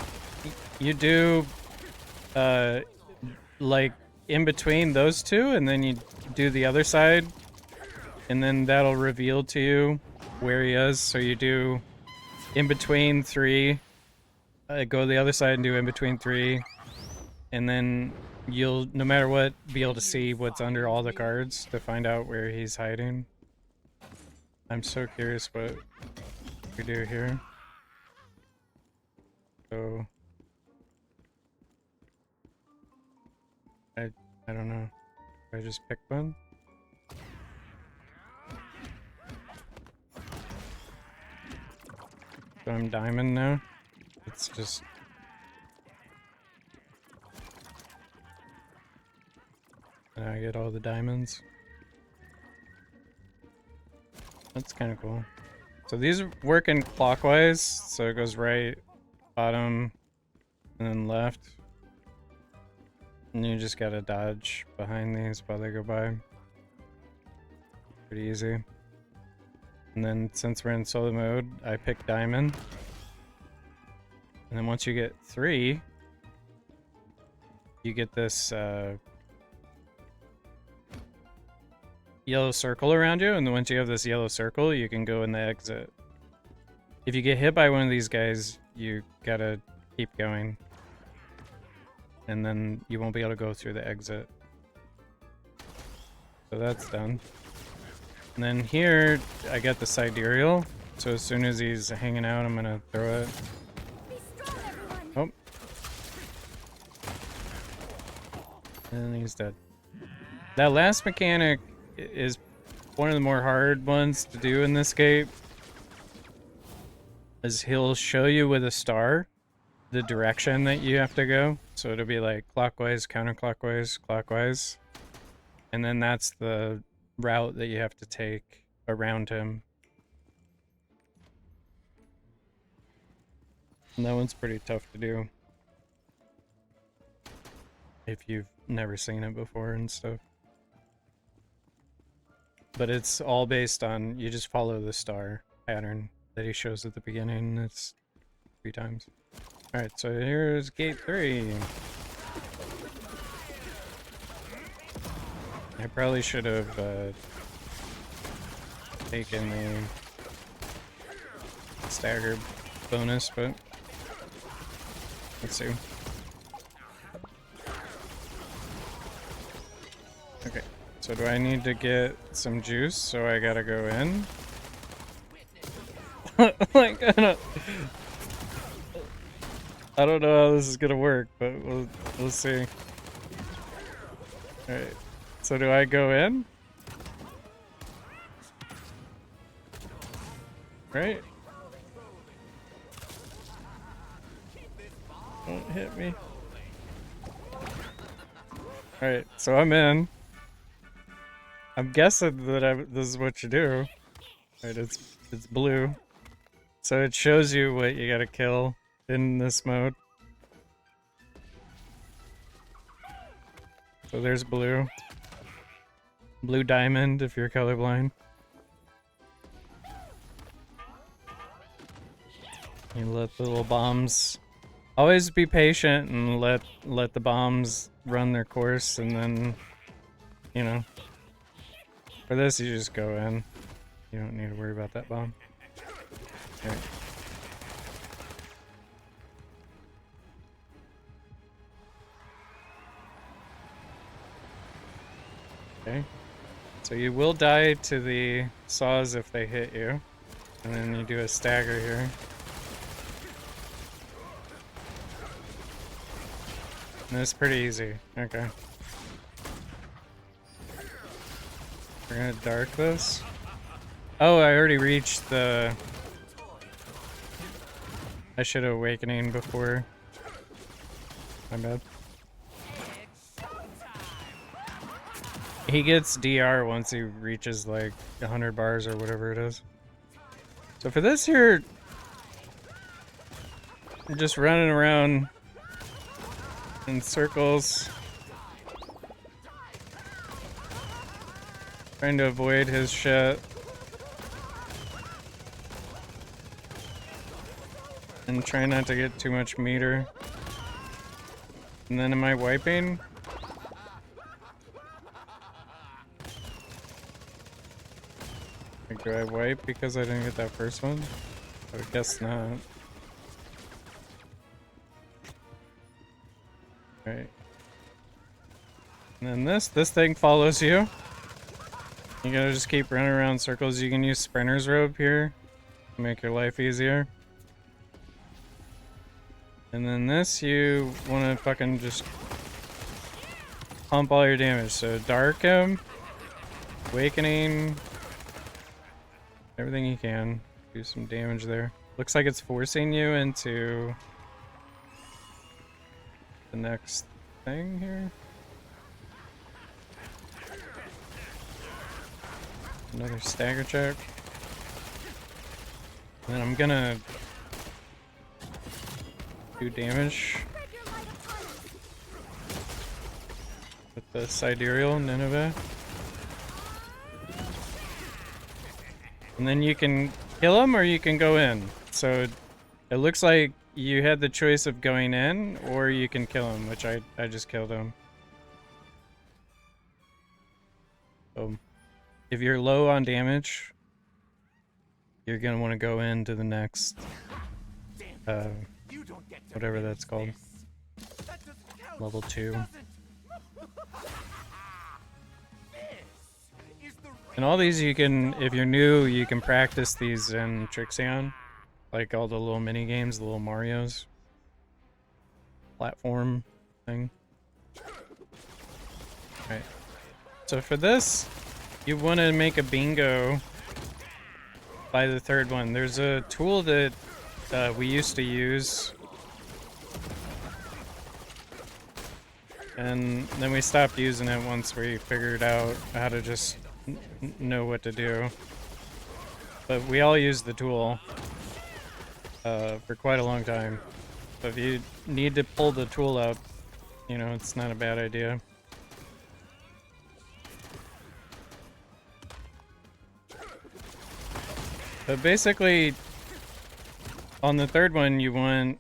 you do, like, in between those two, and then you do the other side, and then that'll reveal to you where he is. So you do in between 3, go to the other side and do in between 3, and then you'll, no matter what, be able to see what's under all the cards to find out where he's hiding. I'm so curious what we do here. So I don't know. I just pick one. So I'm diamond now. It's just and I get all the diamonds. That's kind of cool. So these work in clockwise, so it goes right, bottom, and then left. And you just gotta dodge behind these while they go by. Pretty easy. And then since we're in solo mode, I pick diamond. And then once you get 3, you get this yellow circle around you, and then once you have this yellow circle, you can go in the exit. If you get hit by one of these guys, you gotta keep going. And then you won't be able to go through the exit. So that's done. And then here, I got the sidereal. So as soon as he's hanging out, I'm gonna throw it. Oh. And he's dead. That last mechanic is one of the more hard ones to do in this game. Is he'll show you with a star the direction that you have to go. So it'll be like clockwise, counterclockwise, clockwise. And then that's the route that you have to take around him. And that one's pretty tough to do if you've never seen it before and stuff. But it's all based on, you just follow the star pattern that he shows at the beginning. It's 3 times. Alright, so here's gate 3. I probably should have taken the stagger bonus, but let's see. Okay, so do I need to get some juice? So I gotta go in? Like, I don't know how this is gonna work, but we'll see. Alright, so do I go in? Right? Don't hit me. Alright, so I'm in. I'm guessing that this is what you do. Right, it's blue. So it shows you what you gotta kill in this mode. So there's blue. Blue diamond if you're colorblind. You let the little bombs... Always be patient and let the bombs run their course, and then, you know, for this you just go in. You don't need to worry about that bomb. Okay. Okay. So you will die to the saws if they hit you. And then you do a stagger here. And it's pretty easy. Okay. We're gonna dark this. Oh, I already reached the... I should have awakening before. My bad. He gets DR once he reaches like 100 bars or whatever it is. So for this here, I'm just running around in circles, trying to avoid his shit. And try not to get too much meter. And then am I wiping? Like, do I wipe because I didn't get that first one? I would guess not. Right. And then this thing follows you. You gotta just keep running around in circles. You can use sprinter's rope here to make your life easier. And then this, you wanna fucking just pump all your damage. So dark him, awakening, everything you can. Do some damage there. Looks like it's forcing you into the next thing here. Another stagger check. And then I'm gonna do damage with the Sidereal Nineveh. And then you can kill him or you can go in. So it looks like you had the choice of going in or you can kill him, which I just killed him. So if you're low on damage, you're gonna want to go into the next whatever that's called. Level 2. And all these you can, if you're new, you can practice these in Trixion. Like all the little mini games, the little Marios. Platform thing. Right. So for this, you want to make a bingo by the third one. There's a tool that we used to use. And then we stopped using it once we figured out how to just know what to do. But we all use the tool for quite a long time. So if you need to pull the tool out, you know, it's not a bad idea. But basically, on the third one, you want,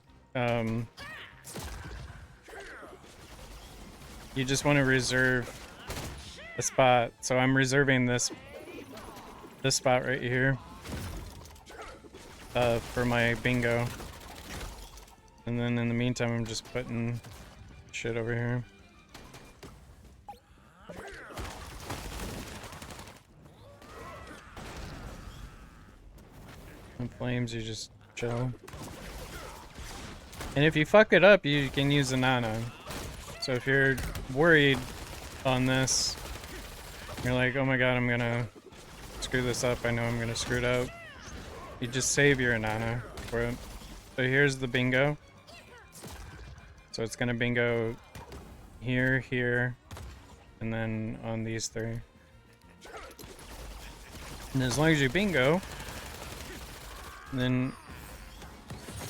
you just want to reserve a spot. So I'm reserving this spot right here for my bingo. And then in the meantime, I'm just putting shit over here. And flames, you just chill. And if you fuck it up, you can use a nana. So if you're worried on this, you're like, oh my god, I'm gonna screw this up. I know I'm gonna screw it up. You just save your Anana for it. So here's the bingo. So it's gonna bingo here, here, and then on these three. And as long as you bingo, then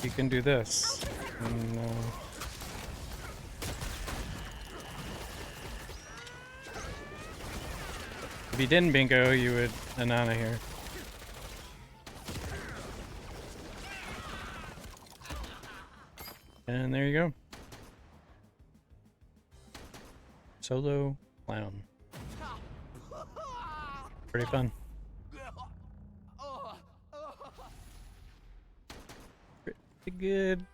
you can do this. And, if you didn't bingo, you would Anana here. And there you go. Solo clown. Pretty fun. Pretty good.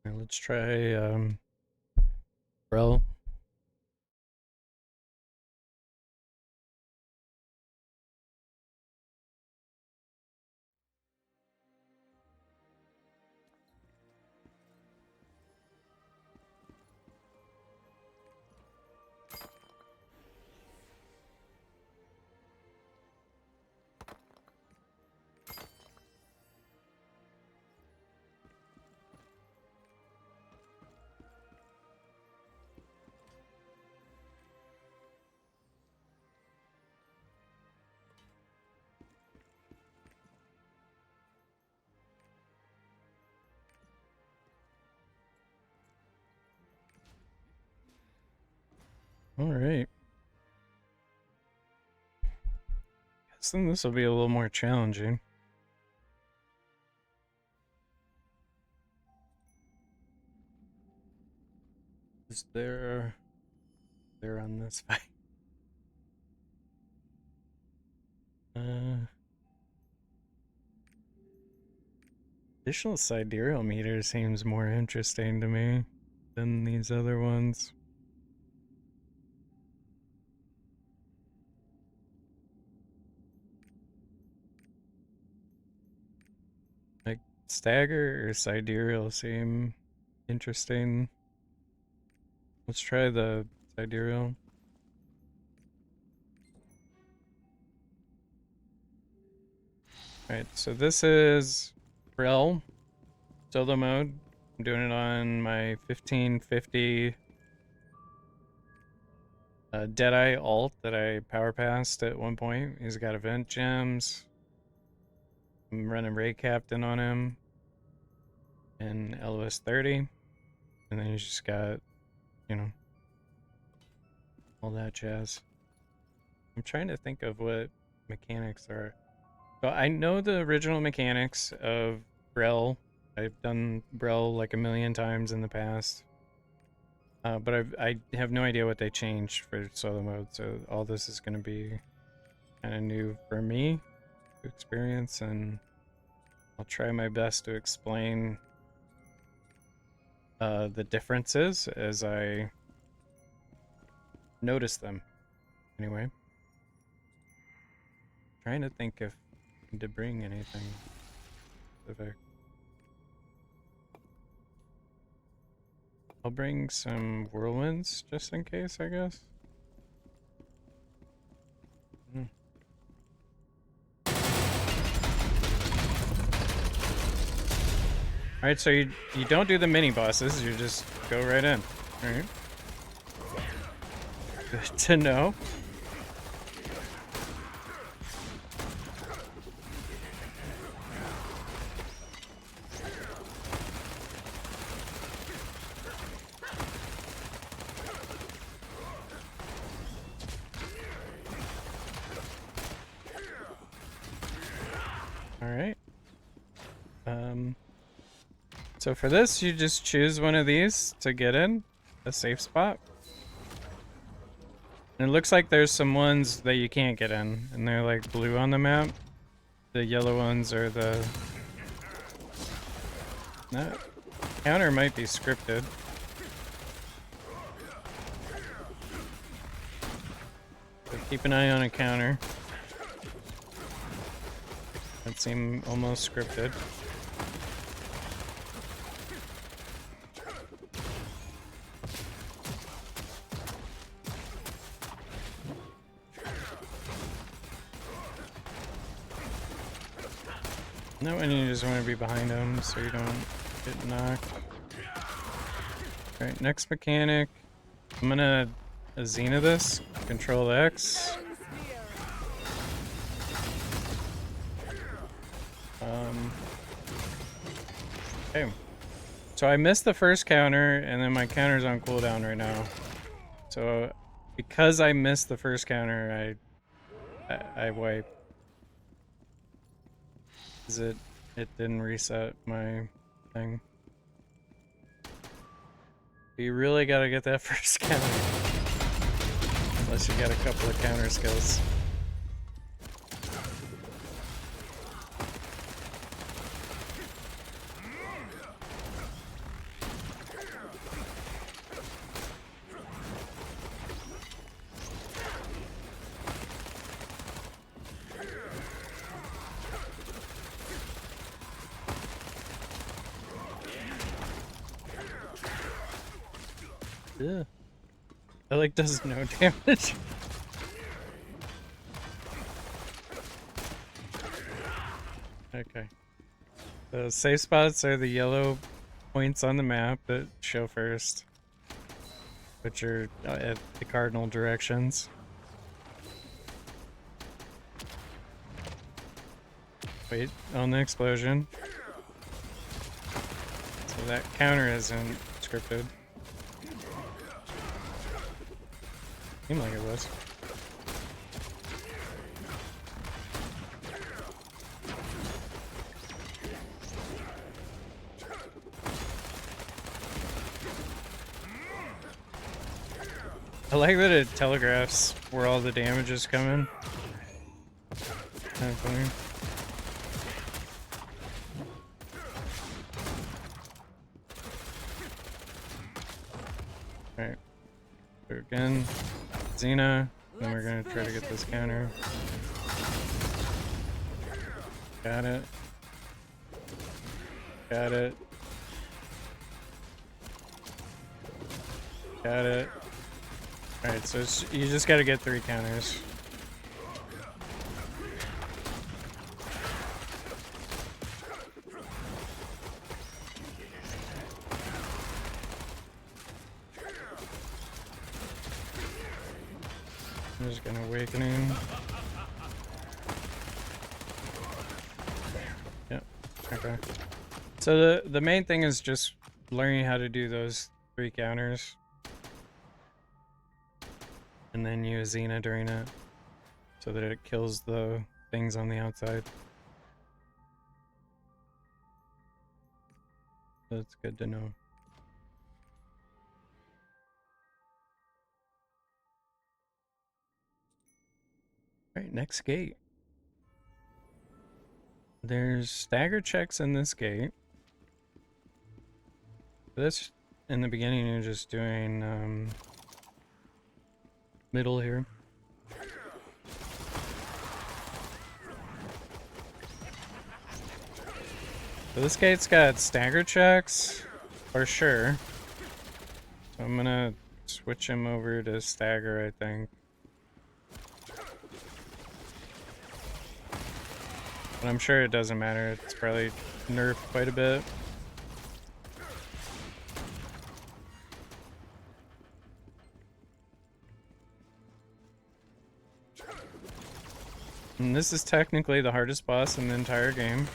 Alright, let's try Brel. Alright. Guess then this will be a little more challenging. Is there on this fight? Additional sidereal meter seems more interesting to me than these other ones. Like stagger or sidereal seem interesting. Let's try the sidereal. Alright, so this is Rel solo mode. I'm doing it on my 1550 Deadeye alt that I power passed at one point. He's got event gems. I'm running Ray Captain on him and LOS 30. And then he's just got, you know, all that jazz. I'm trying to think of what mechanics are. So I know the original mechanics of Brel. I've done Brel like a million times in the past. But I have no idea what they changed for solo mode, so all this is going to be kind of new for me to experience, and I'll try my best to explain the differences as I notice them. Anyway, trying to think if I need to bring anything specific. I'll bring some whirlwinds just in case, I guess. Alright, so you don't do the mini bosses, you just go right in. Alright. Good to know. Alright. So for this, you just choose one of these to get in a safe spot. And it looks like there's some ones that you can't get in, and they're like blue on the map. The yellow ones are the... That counter might be scripted. So keep an eye on a counter. That seemed almost scripted. That one you just want to be behind them so you don't get knocked. Alright, next mechanic. I'm gonna Xena this. Control X. Okay. So I missed the first counter, and then my counter's on cooldown right now. So because I missed the first counter, I wipe. It didn't reset my thing. You really gotta get that first counter. Unless you got a couple of counter skills. Yeah. That like does no damage. Okay. The safe spots are the yellow points on the map that show first, which are at the cardinal directions. Wait on the explosion. So that counter isn't scripted. Seemed like it was. I like that it telegraphs where all the damage is coming. Kind of funny. Alright. So again, Xena. Then we're gonna try to get this counter. Got it. Got it. Got it. Alright, so you just gotta get 3 counters. I'm just gonna awakening. Yep. Okay. So the main thing is just learning how to do those 3 counters. And then use Xena during it, so that it kills the things on the outside. That's good to know. Alright, next gate. There's stagger checks in this gate. This, in the beginning, you're just doing middle here. So this gate's got stagger checks, for sure. So I'm gonna switch him over to stagger, I think. But I'm sure it doesn't matter, it's probably nerfed quite a bit. And this is technically the hardest boss in the entire game.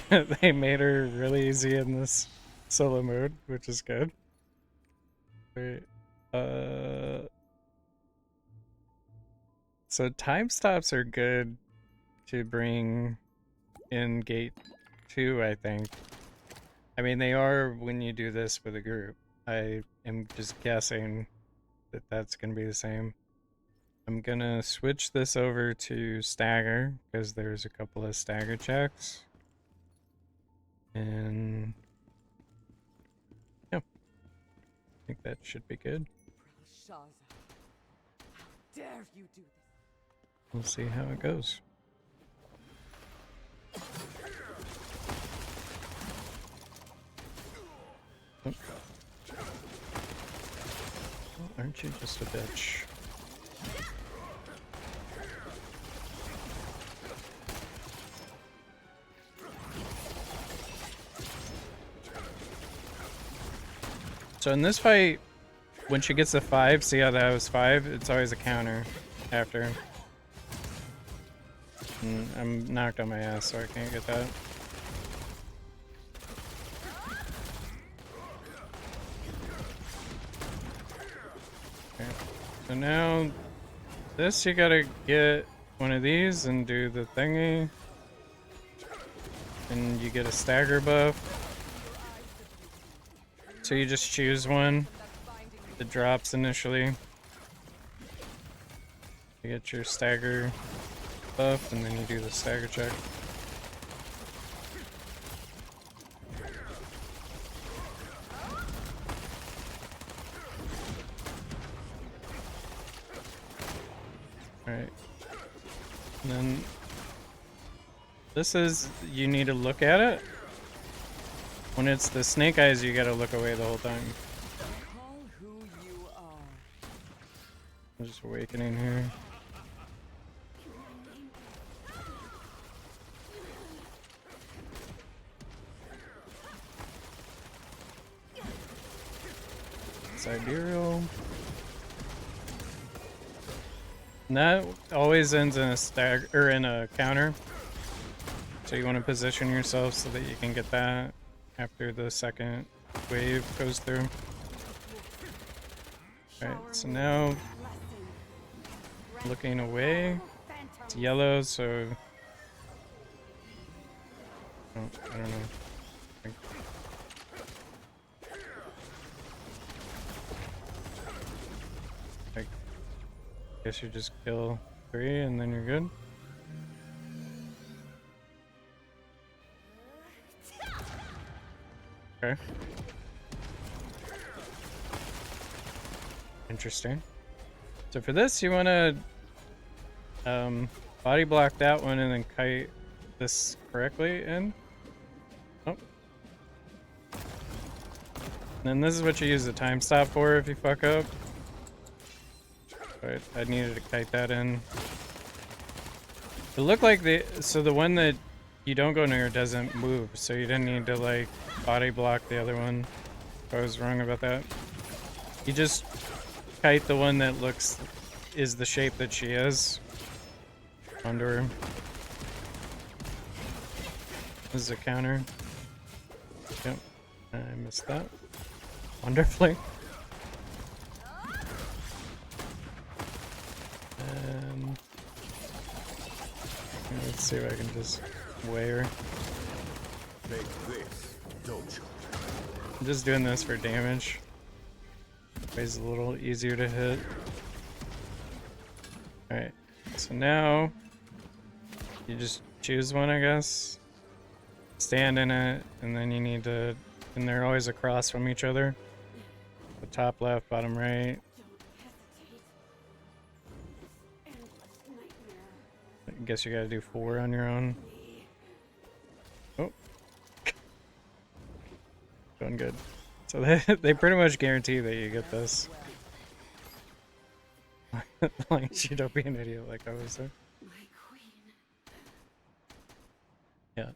They made her really easy in this solo mode, which is good. Wait, so time stops are good to bring in gate 2, I think. I mean, they are when you do this with a group. I am just guessing that that's gonna be the same. I'm gonna switch this over to stagger because there's a couple of stagger checks. And yeah, I think that should be good. How dare you do this? We'll see how it goes. Oh. Well, aren't you just a bitch? So in this fight, when she gets a 5, see how that was 5? It's always a counter after. And I'm knocked on my ass, so I can't get that. Okay. So now, this you gotta get one of these and do the thingy. And you get a stagger buff. So you just choose one that drops initially. You get your stagger buff, and then you do the stagger check. Alright. And then this is, you need to look at it. When it's the snake eyes, you gotta look away the whole time. Call who you are. I'm just awakening here. Sidereal. And that always ends in a stagger or in a counter. So you want to position yourself so that you can get that after the second wave goes through. Alright, so now looking away. It's yellow, so oh, I don't know. I guess you just kill 3 and then you're good. Okay. Interesting. So for this, you want to body block that one and then kite this correctly in. Oh. And then this is what you use the time stop for if you fuck up. But I needed to kite that in. It looked like the one that you don't go near doesn't move, so you didn't need to like body block the other one. I was wrong about that. You just kite the one that is the shape that she is onto her. This is a counter. Yep, I missed that. Wonderfully. Let's see if I can just weigh her. Make this, don't you? I'm just doing this for damage. It's a little easier to hit. Alright, so now you just choose one, I guess. Stand in it, and then you need to, and they're always across from each other. The top left, bottom right. I guess you gotta do 4 on your own. Oh. Doing good. So they pretty much guarantee that you get this. Like, you don't be an idiot like I was there. Yeah.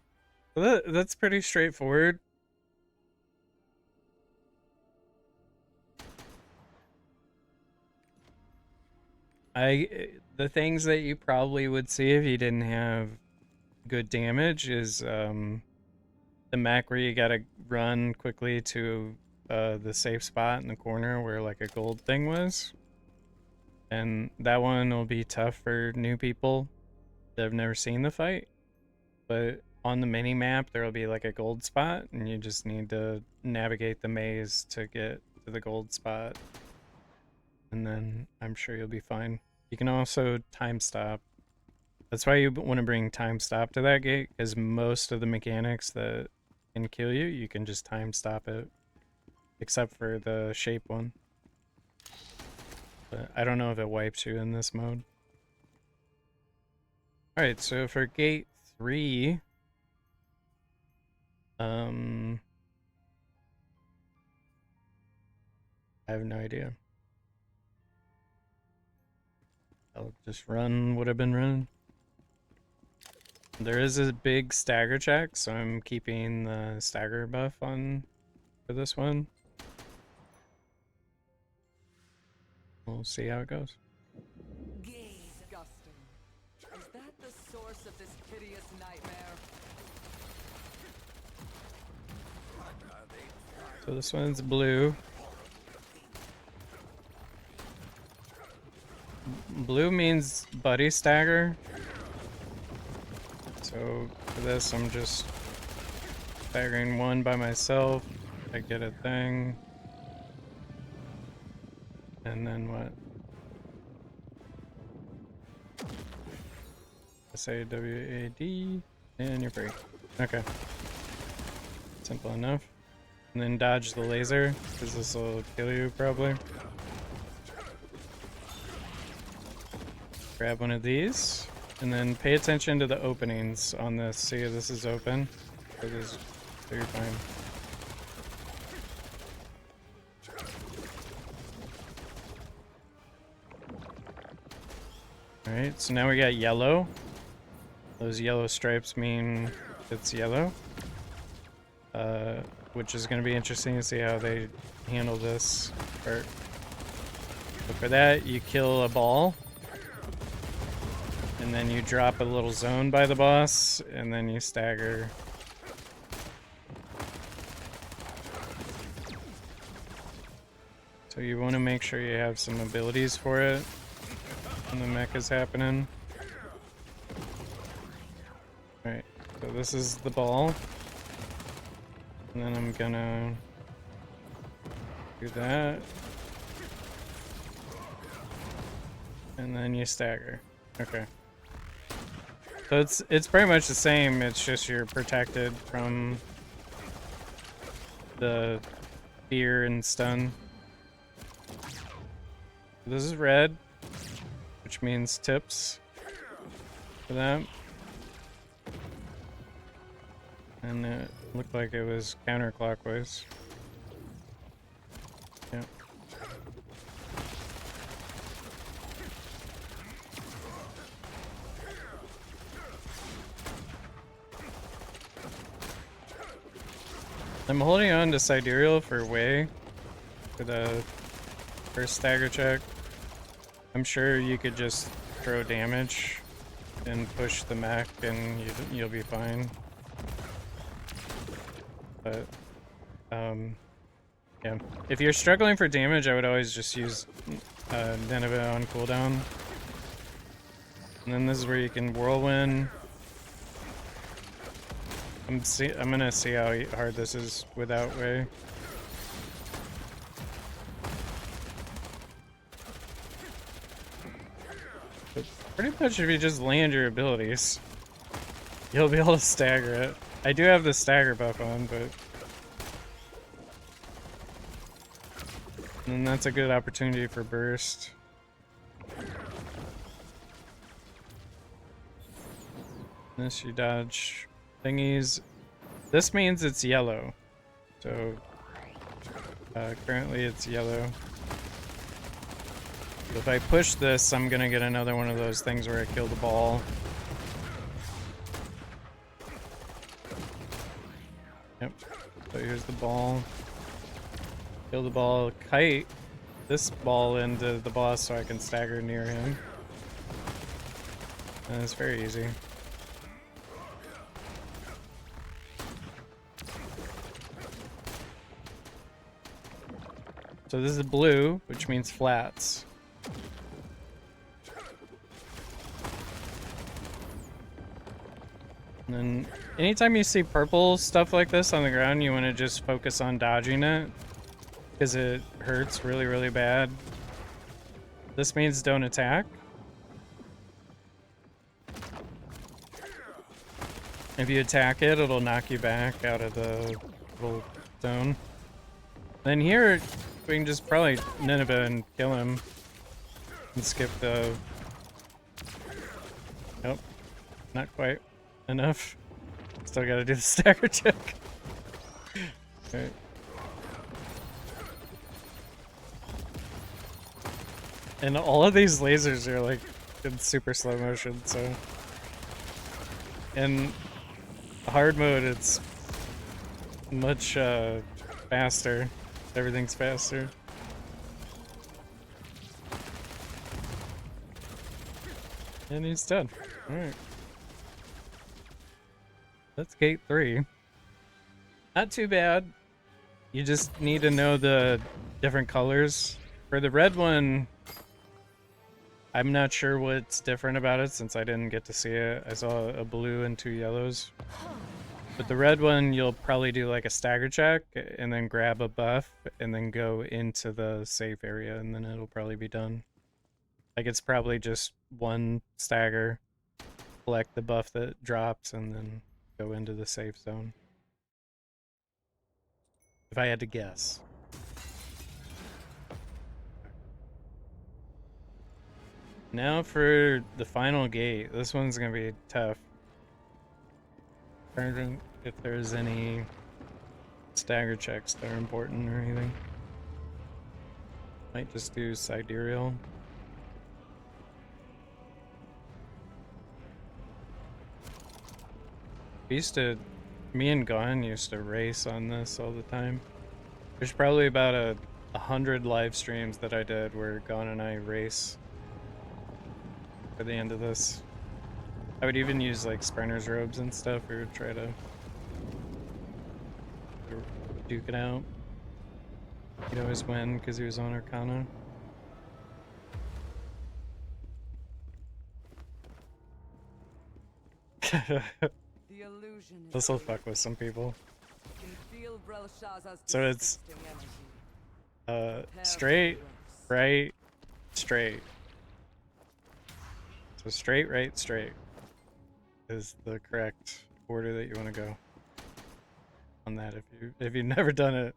So that's pretty straightforward. The things that you probably would see if you didn't have good damage is the mech where you gotta run quickly to the safe spot in the corner where like a gold thing was. And that one will be tough for new people that have never seen the fight. But on the mini map there will be like a gold spot and you just need to navigate the maze to get to the gold spot. And then I'm sure you'll be fine. You can also time stop. That's why you want to bring time stop to that gate, because most of the mechanics that can kill you, you can just time stop it. Except for the shape one. But I don't know if it wipes you in this mode. Alright, so for gate 3... I have no idea. I'll just run what I've been running. There is a big stagger check, so I'm keeping the stagger buff on for this one. We'll see how it goes. Disgusting. Is that the source of this hideous nightmare? So this one's blue. Blue means buddy stagger. So for this, I'm just staggering one by myself. I get a thing. And then what? SAWAD, and you're free. Okay. Simple enough. And then dodge the laser, because this will kill you probably. Grab one of these, and then pay attention to the openings on this. See if this is open. So you're fine. Alright, so now we got yellow. Those yellow stripes mean it's yellow. Which is going to be interesting to see how they handle this part. But for that, you kill a ball. And then you drop a little zone by the boss, and then you stagger. So you want to make sure you have some abilities for it. when the mech is happening. Alright, so this is the ball. And then I'm gonna do that. And then you stagger. Okay. So it's pretty much the same, it's just you're protected from the fear and stun. This is red, which means tips for that. And it looked like it was counterclockwise. Yep. I'm holding on to Sidereal for Way for the first stagger check. I'm sure you could just throw damage and push the mech and you'll be fine. But, yeah. If you're struggling for damage, I would always just use Nineveh on cooldown. And then this is where you can Whirlwind. I'm gonna see how hard this is without Way. But pretty much if you just land your abilities, you'll be able to stagger it. I do have the stagger buff on, but... And that's a good opportunity for burst. This you dodge thingies. This means it's yellow. So currently it's yellow. If I push this, I'm gonna get another one of those things where I kill the ball. Yep. So here's the ball. Kill the ball. Kite this ball into the boss so I can stagger near him. And it's very easy. So this is blue, which means flats. And then anytime you see purple stuff like this on the ground, you want to just focus on dodging it, because it hurts really, really bad. This means don't attack. If you attack it, it'll knock you back out of the little zone. Then here, we can just probably Nineveh and kill him. And skip the... Nope. Not quite enough. Still gotta do the stagger check. Alright. And all of these lasers are like in super slow motion, so... In hard mode, it's much faster. Everything's faster. And he's done. Alright. That's gate 3. Not too bad. You just need to know the different colors. For the red one, I'm not sure what's different about it since I didn't get to see it. I saw a blue and 2 yellows. But the red one, you'll probably do like a stagger check and then grab a buff and then go into the safe area and then it'll probably be done. Like it's probably just one stagger, collect the buff that drops and then go into the safe zone. If I had to guess. Now for the final gate. This one's gonna be tough. Trying to if there's any stagger checks that are important or anything. Might just do sidereal. Me and Gon used to race on this all the time. There's probably about 100 live streams that I did where Gon and I race for the end of this. I would even use like sprinter's robes and stuff or try to duke it out. He'd always win because he was on Arcana. The illusion is This will clear. fuck with some people. You can feel Belshazzar's So it's disgusting energy. Prepare for straight, the worst. right, straight. So straight, right, straight is the correct order that you want to go on that. If you've never done it,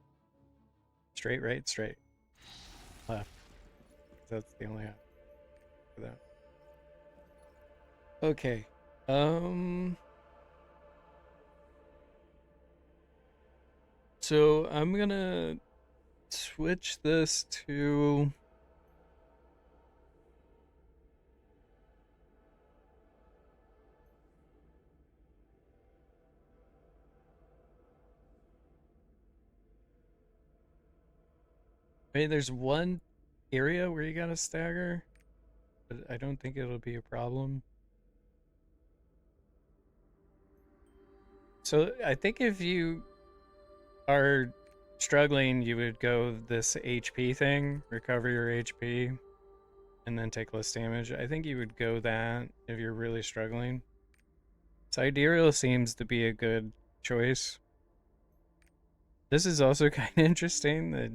straight, right, straight, left. That's the only option for that. Okay. So I'm gonna switch this to there's one area where you gotta stagger, but I don't think it'll be a problem. So I think if you are struggling, you would go this HP thing, recover your HP, and then take less damage. I think you would go that if you're really struggling. Sidereal seems to be a good choice. This is also kind of interesting, the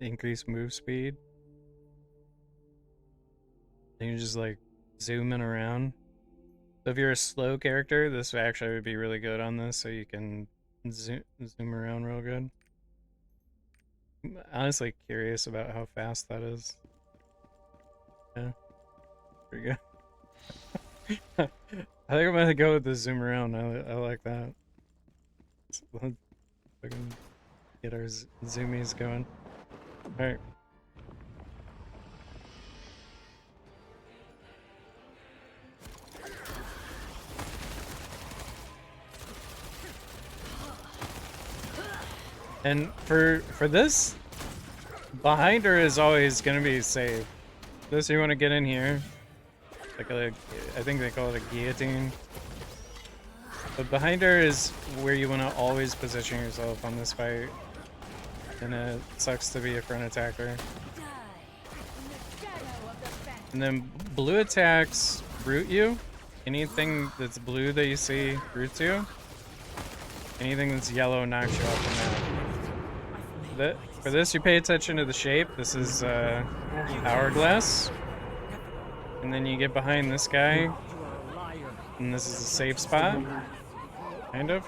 increased move speed. You can just like zooming around. So if you're a slow character, this actually would be really good on this, so you can zoom around real good. I'm honestly curious about how fast that is. Yeah, pretty good. I think I'm gonna go with the zoom around. I like that. So let's fucking get our zoomies going. All right. And for this, behind her is always gonna be safe. This you want to get in here, like I think they call it a guillotine. But behind her is where you want to always position yourself on this fight. And it sucks to be a front attacker. And then blue attacks root you. Anything that's blue that you see roots you. Anything that's yellow knocks you off the map. For this, you pay attention to the shape. This is hourglass. And then you get behind this guy. And this is a safe spot. Kind of.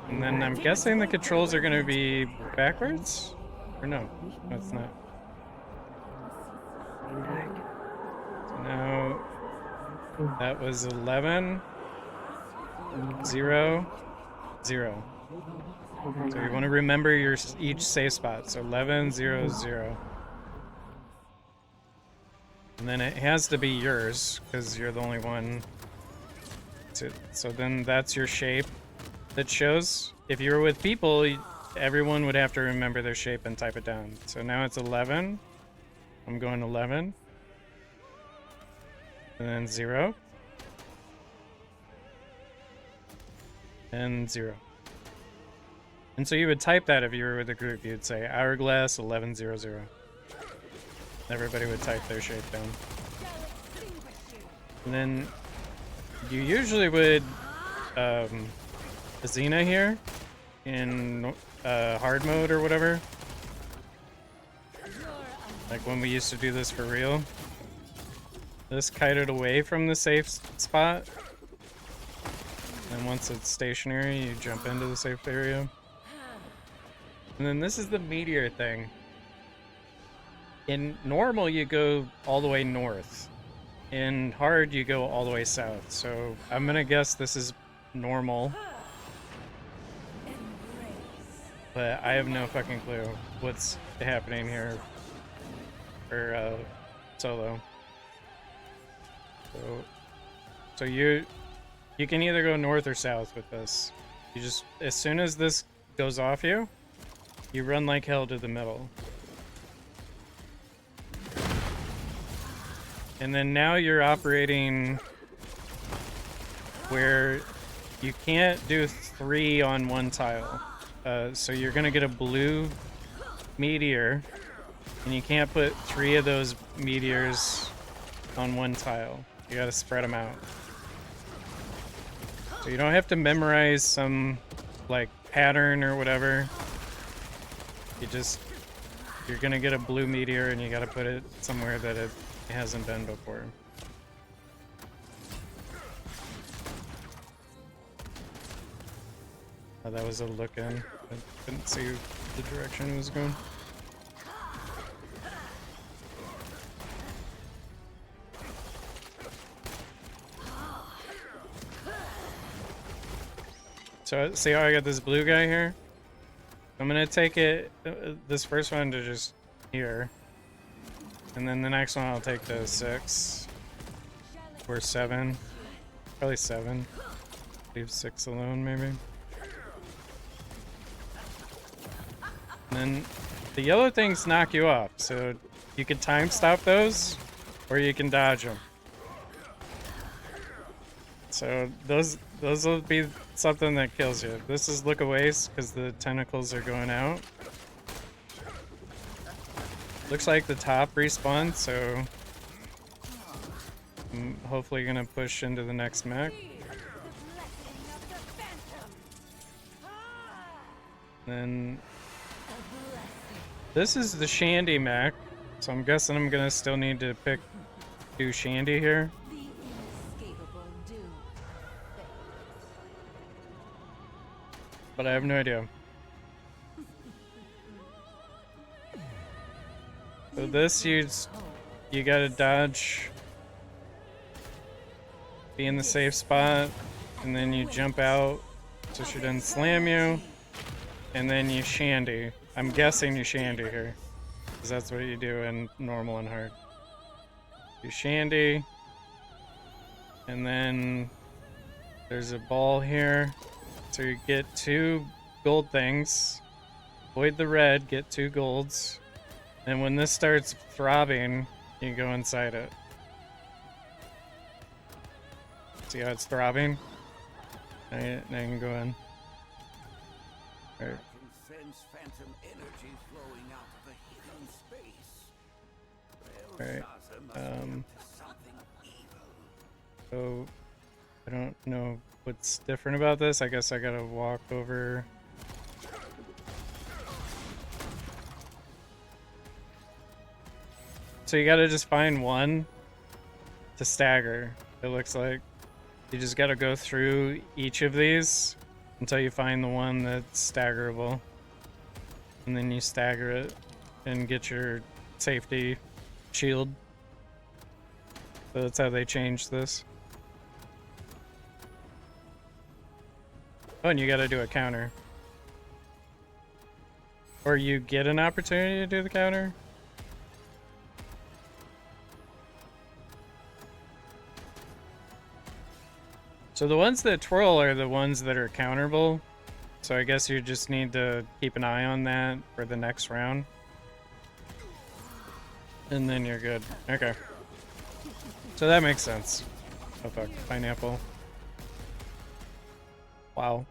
And then I'm guessing the controls are going to be backwards? Or no? No, it's not. So now, that was 11, 0, 0. So you want to remember your each safe spot. So 11, 0, 0. And then it has to be yours, because you're the only one. So then that's your shape that shows. If you were with people, everyone would have to remember their shape and type it down. So now it's 11. I'm going 11. And then 0. And 0. And so you would type that if you were with a group. You'd say hourglass 1100. Everybody would type their shape down. And then you usually would Xena here in hard mode or whatever. Like when we used to do this for real. This kited away from the safe spot. And once it's stationary, you jump into the safe area. And then this is the meteor thing. In normal, you go all the way north. In hard, you go all the way south. So I'm gonna guess this is normal. But I have no fucking clue what's happening here for solo. So you can either go north or south with this. You just, as soon as this goes off you run like hell to the middle. And then now you're operating where you can't do 3 on one tile. So you're gonna get a blue meteor, and you can't put 3 of those meteors on one tile. You gotta spread them out. So you don't have to memorize some like pattern or whatever. You're gonna get a blue meteor and you gotta put it somewhere that it hasn't been before. Oh, that was a look in. I couldn't see the direction it was going. So see how I got this blue guy here? I'm gonna take it, this first one to just here. And then the next one I'll take to 6. Or 7. Probably 7. Leave 6 alone maybe. And then the yellow things knock you off, so you can time stop those, or you can dodge them. So those will be something that kills you. This is look away because the tentacles are going out. Looks like the top respawned, so I'm hopefully gonna push into the next mech. Then this is the Shandy mech, so I'm guessing I'm gonna still need to do Shandy here. But I have no idea. So this you gotta dodge, be in the safe spot, and then you jump out so she doesn't slam you, and then you Shandy. I'm guessing you Shandy here, because that's what you do in normal and hard. You Shandy, and then there's a ball here. So you get 2 gold things, avoid the red, get 2 golds, and when this starts throbbing, you go inside it. See how it's throbbing? Now you can go in. Alright. I can sense phantom energy flowing out of a hidden space. Alright. Belshazzar must be up to something evil. So I don't know what's different about this. I guess I gotta walk over. So you gotta just find one to stagger, it looks like. You just gotta go through each of these until you find the one that's staggerable. And then you stagger it and get your safety shield. So that's how they changed this. Oh, and you gotta do a counter. Or you get an opportunity to do the counter. So the ones that twirl are the ones that are counterable. So I guess you just need to keep an eye on that for the next round. And then you're good. Okay. So that makes sense. Oh fuck, pineapple. Wow.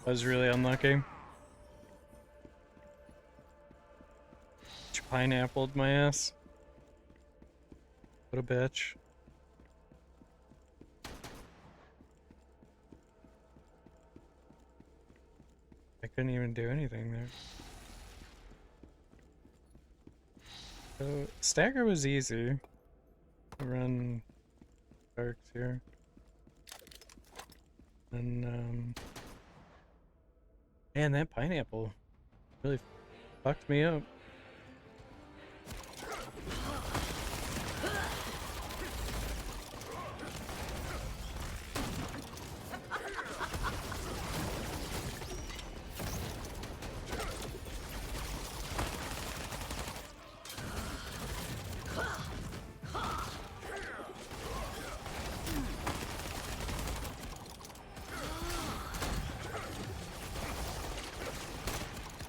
I was really unlucky. She pineappled my ass. What a bitch. I couldn't even do anything there. So, stagger was easy. Run darks here. And, man, that pineapple really fucked me up.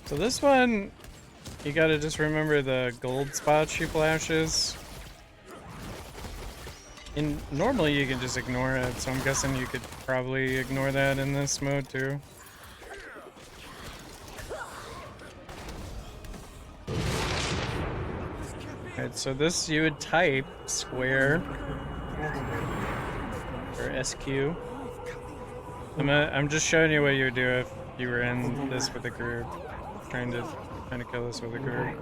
So this one, you gotta just remember the gold spot she flashes. And normally you can just ignore it, so I'm guessing you could probably ignore that in this mode too. Alright, so this you would type square, or SQ. I'm just showing you what you would do if you were in this with a group, trying to kill this with a group.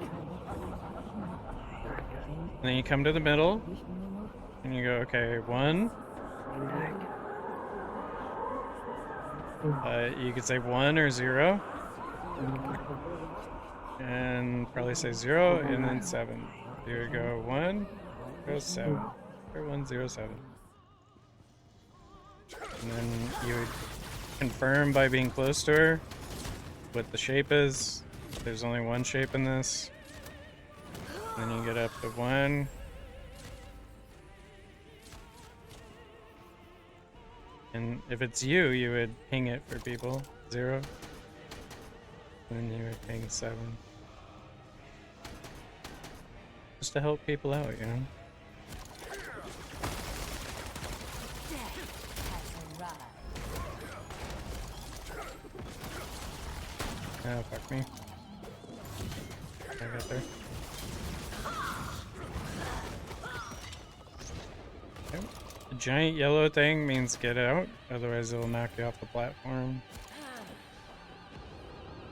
And then you come to the middle, and you go, okay, 1. You could say 1 or 0, and probably say 0, and then 7. You would go 1, 0, 7, or 1, 0, 7. And then you would confirm by being close to her what the shape is. There's only one shape in this. And then you get up to 1. And if it's you, you would ping it for people. 0. And then you would ping 7. Just to help people out, you know? Oh, fuck me. I got there. Okay. The giant yellow thing means get out, otherwise it'll knock you off the platform.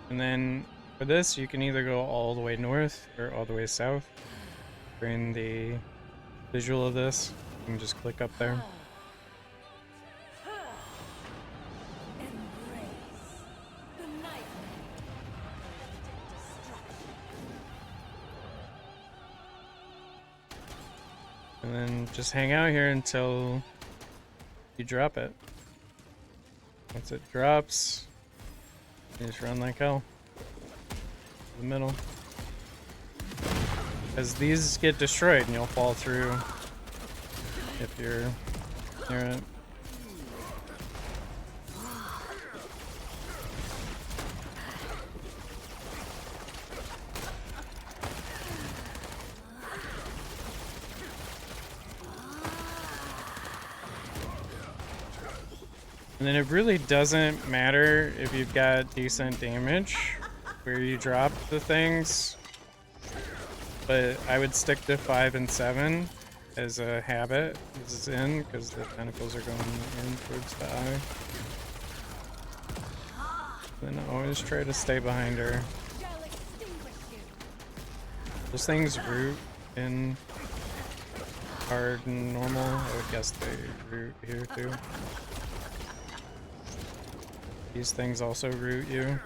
And then for this, you can either go all the way north or all the way south. In the visual of this, you can just click up there. And then just hang out here until you drop it. Once it drops, you just run like hell. To the middle. Because these get destroyed and you'll fall through if you're near it. And then it really doesn't matter if you've got decent damage where you drop the things, but I would stick to 5 and 7 as a habit. This is in because the tentacles are going in towards the eye. Then always try to stay behind her. Those things root in hard and normal. I would guess they root here too. These things also root you.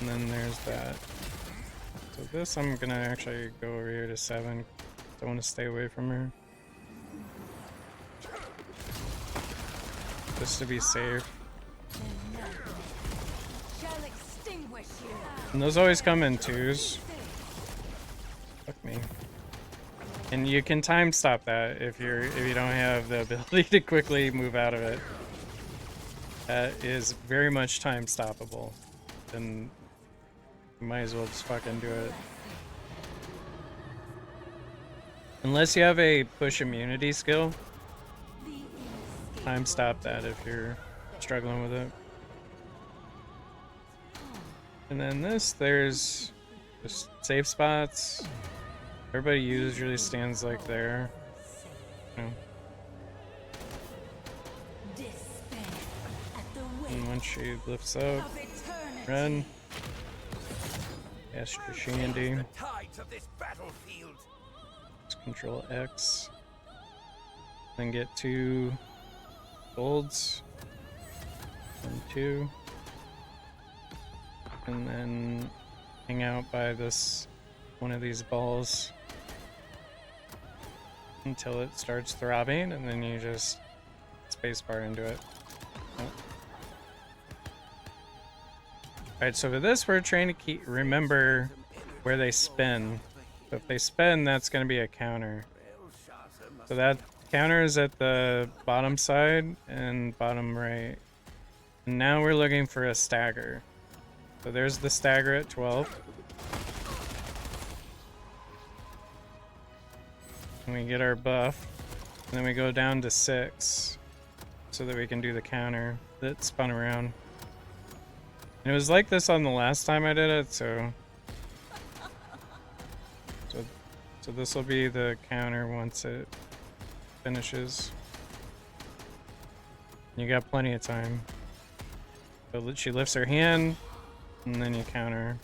And then there's that. So this I'm gonna actually go over here to 7. I want to stay away from her. Just to be safe. And those always come in 2s. Fuck me. And you can time stop that if you don't have the ability to quickly move out of it. That is very much time stoppable. Then you might as well just fucking do it. Unless you have a push immunity skill, time stop that if you're struggling with it. And then there's just safe spots. Everybody usually stands like there. You know. And once she lifts up, run. Ask your Shandy. Just control X. Then get 2 golds. 1, 2. And then hang out by this one of these balls until it starts throbbing, and then you just spacebar into it. Oh. Alright, so for this we're trying to remember where they spin. So if they spin, that's going to be a counter. So that counter is at the bottom side and bottom right. And now we're looking for a stagger. So there's the stagger at 12. And we get our buff. And then we go down to 6 so that we can do the counter that spun around. And it was like this on the last time I did it, so this will be the counter once it finishes. You got plenty of time. So she lifts her hand, and then you counter.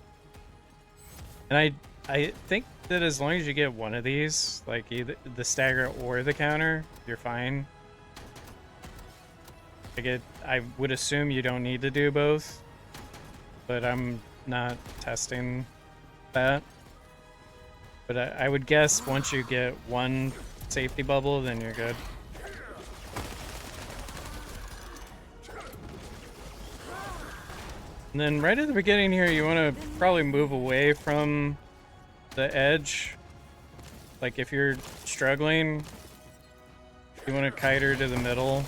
And I think that as long as you get one of these, like either the stagger or the counter, you're fine. I would assume you don't need to do both, but I'm not testing that. But I would guess once you get one safety bubble, then you're good. And then right at the beginning here, you want to probably move away from the edge. Like if you're struggling, you want to kite her to the middle.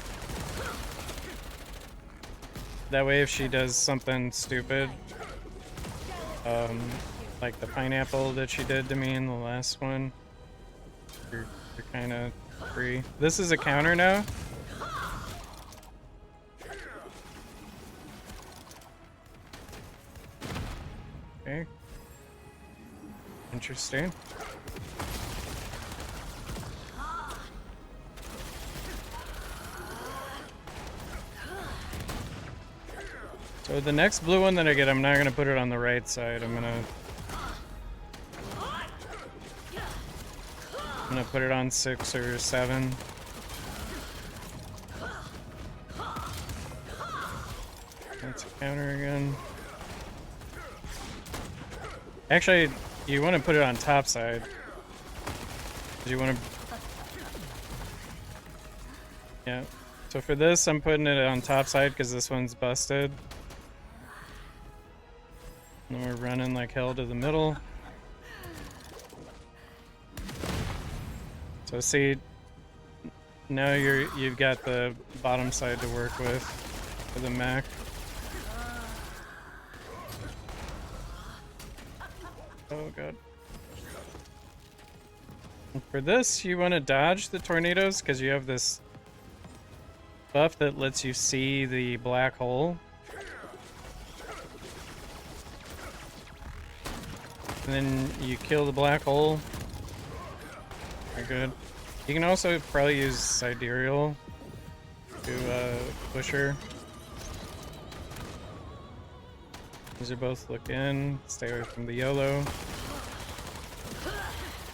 That way if she does something stupid, like the pineapple that she did to me in the last one, you're kind of free. This is a counter now. Okay. Interesting. So the next blue one that I get, I'm not going to put it on the right side. I'm going to put it on 6 or 7. That's a counter again. Actually, you want to put it on top side. You want to... Yeah. So for this, I'm putting it on top side because this one's busted. And then we're running like hell to the middle. So see, now you've got the bottom side to work with for the mech. Oh god. And for this, you want to dodge the tornadoes because you have this buff that lets you see the black hole. And then you kill the black hole. You're good. You can also probably use Sidereal to push her. These are both look in. Stay away from the yellow.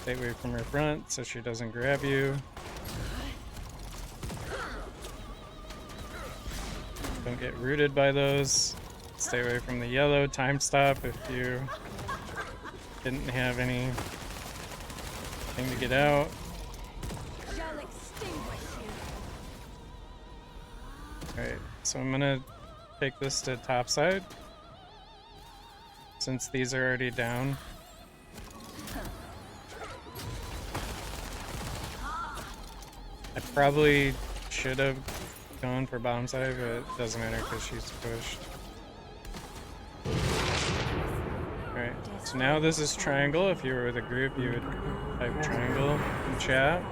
Stay away from her front so she doesn't grab you. Don't get rooted by those. Stay away from the yellow. Time stop if you didn't have anything to get out. Alright, so I'm gonna take this to top side since these are already down. I probably should have gone for bottom side, but it doesn't matter because she's pushed. Alright, so now this is triangle. If you were with a group, you would type triangle in chat.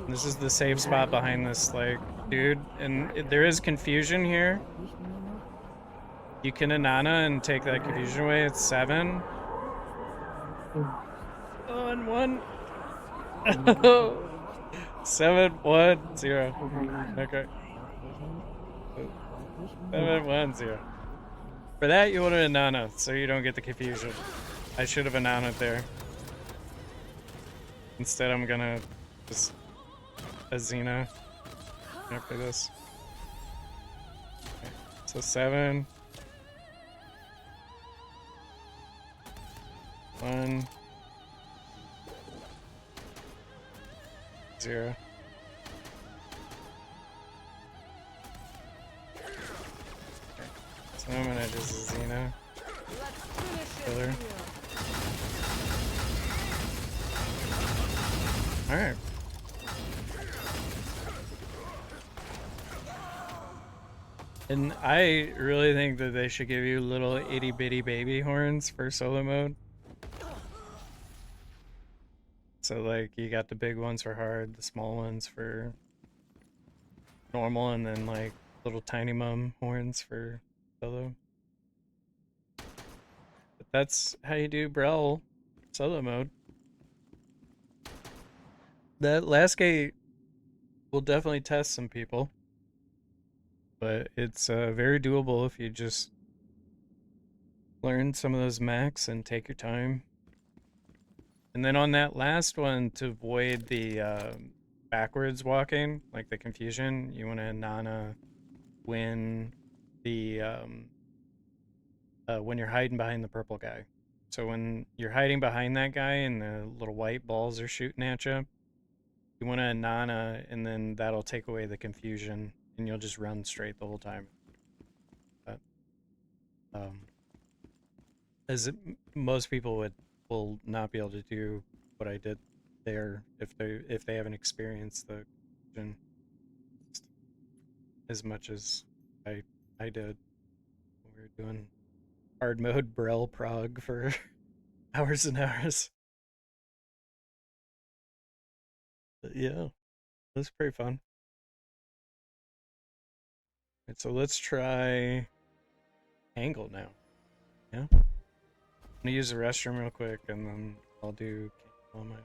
This is the safe spot behind this, like, dude, and there is confusion here. You can Anana and take that confusion away. It's 7. Oh, and 1. 7, 1, 0. Okay. 7, 1, 0. For that, you want to Anana, so you don't get the confusion. I should have Anana'd there. Instead, I'm gonna just Azina after this. Okay. So 7. 1. 0. Okay. So I'm gonna just Azina. Killer. Alright. And I really think that they should give you little itty bitty baby horns for solo mode. So like you got the big ones for hard, the small ones for normal, and then like little tiny mum horns for solo. But that's how you do Brawl solo mode. That last gate will definitely test some people, but it's very doable if you just learn some of those mechs and take your time. And then on that last one, to avoid the backwards walking, like the confusion, you want to Nana the when you're hiding behind the purple guy. So when you're hiding behind that guy and the little white balls are shooting at you, you want to Nana, and then that'll take away the confusion, and you'll just run straight the whole time. But, um, most people will not be able to do what I did there if they haven't experienced the confusion as much as I did. We were doing hard mode Braille prog for hours and hours. But yeah, it was pretty fun. Right, so let's try Angle now. Yeah, I'm gonna use the restroom real quick, and then I'll do on my.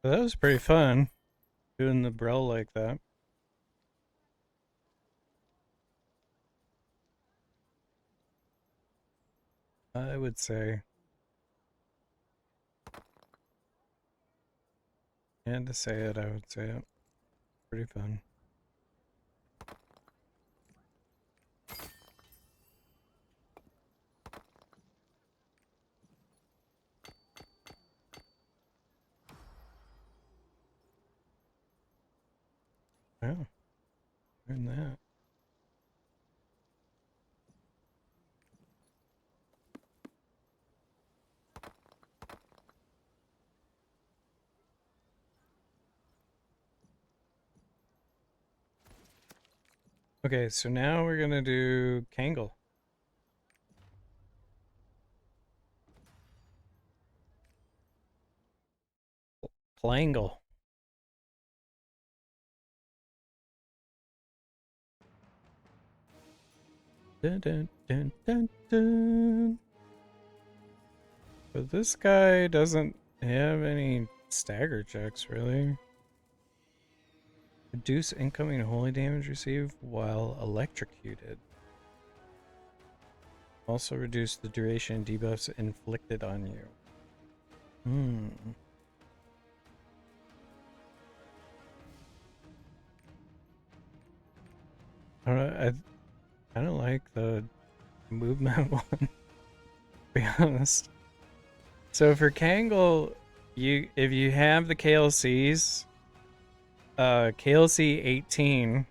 So that was pretty fun, doing the Braille like that. I would say. And to say it, I would say it. Pretty fun. Yeah, learn that. Okay, so now we're gonna do Kangle. Plangle. Dun, dun, dun, dun, dun. But this guy doesn't have any stagger checks, really. Reduce incoming holy damage received while electrocuted. Also reduce the duration debuffs inflicted on you. I don't know, I don't like the movement one, to be honest. So for Kangol, if you have the KLCs, KLC 18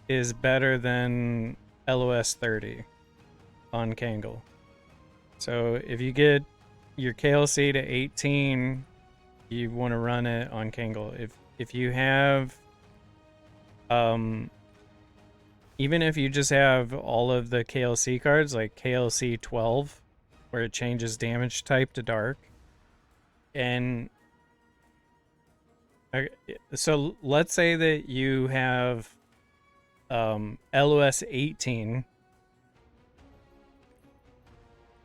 is better than LOS 30 on Kangol. So if you get your KLC to 18, you want to run it on Kangol. If you have even if you just have all of the KLC cards, like KLC 12, where it changes damage type to dark, and so let's say that you have LOS 18,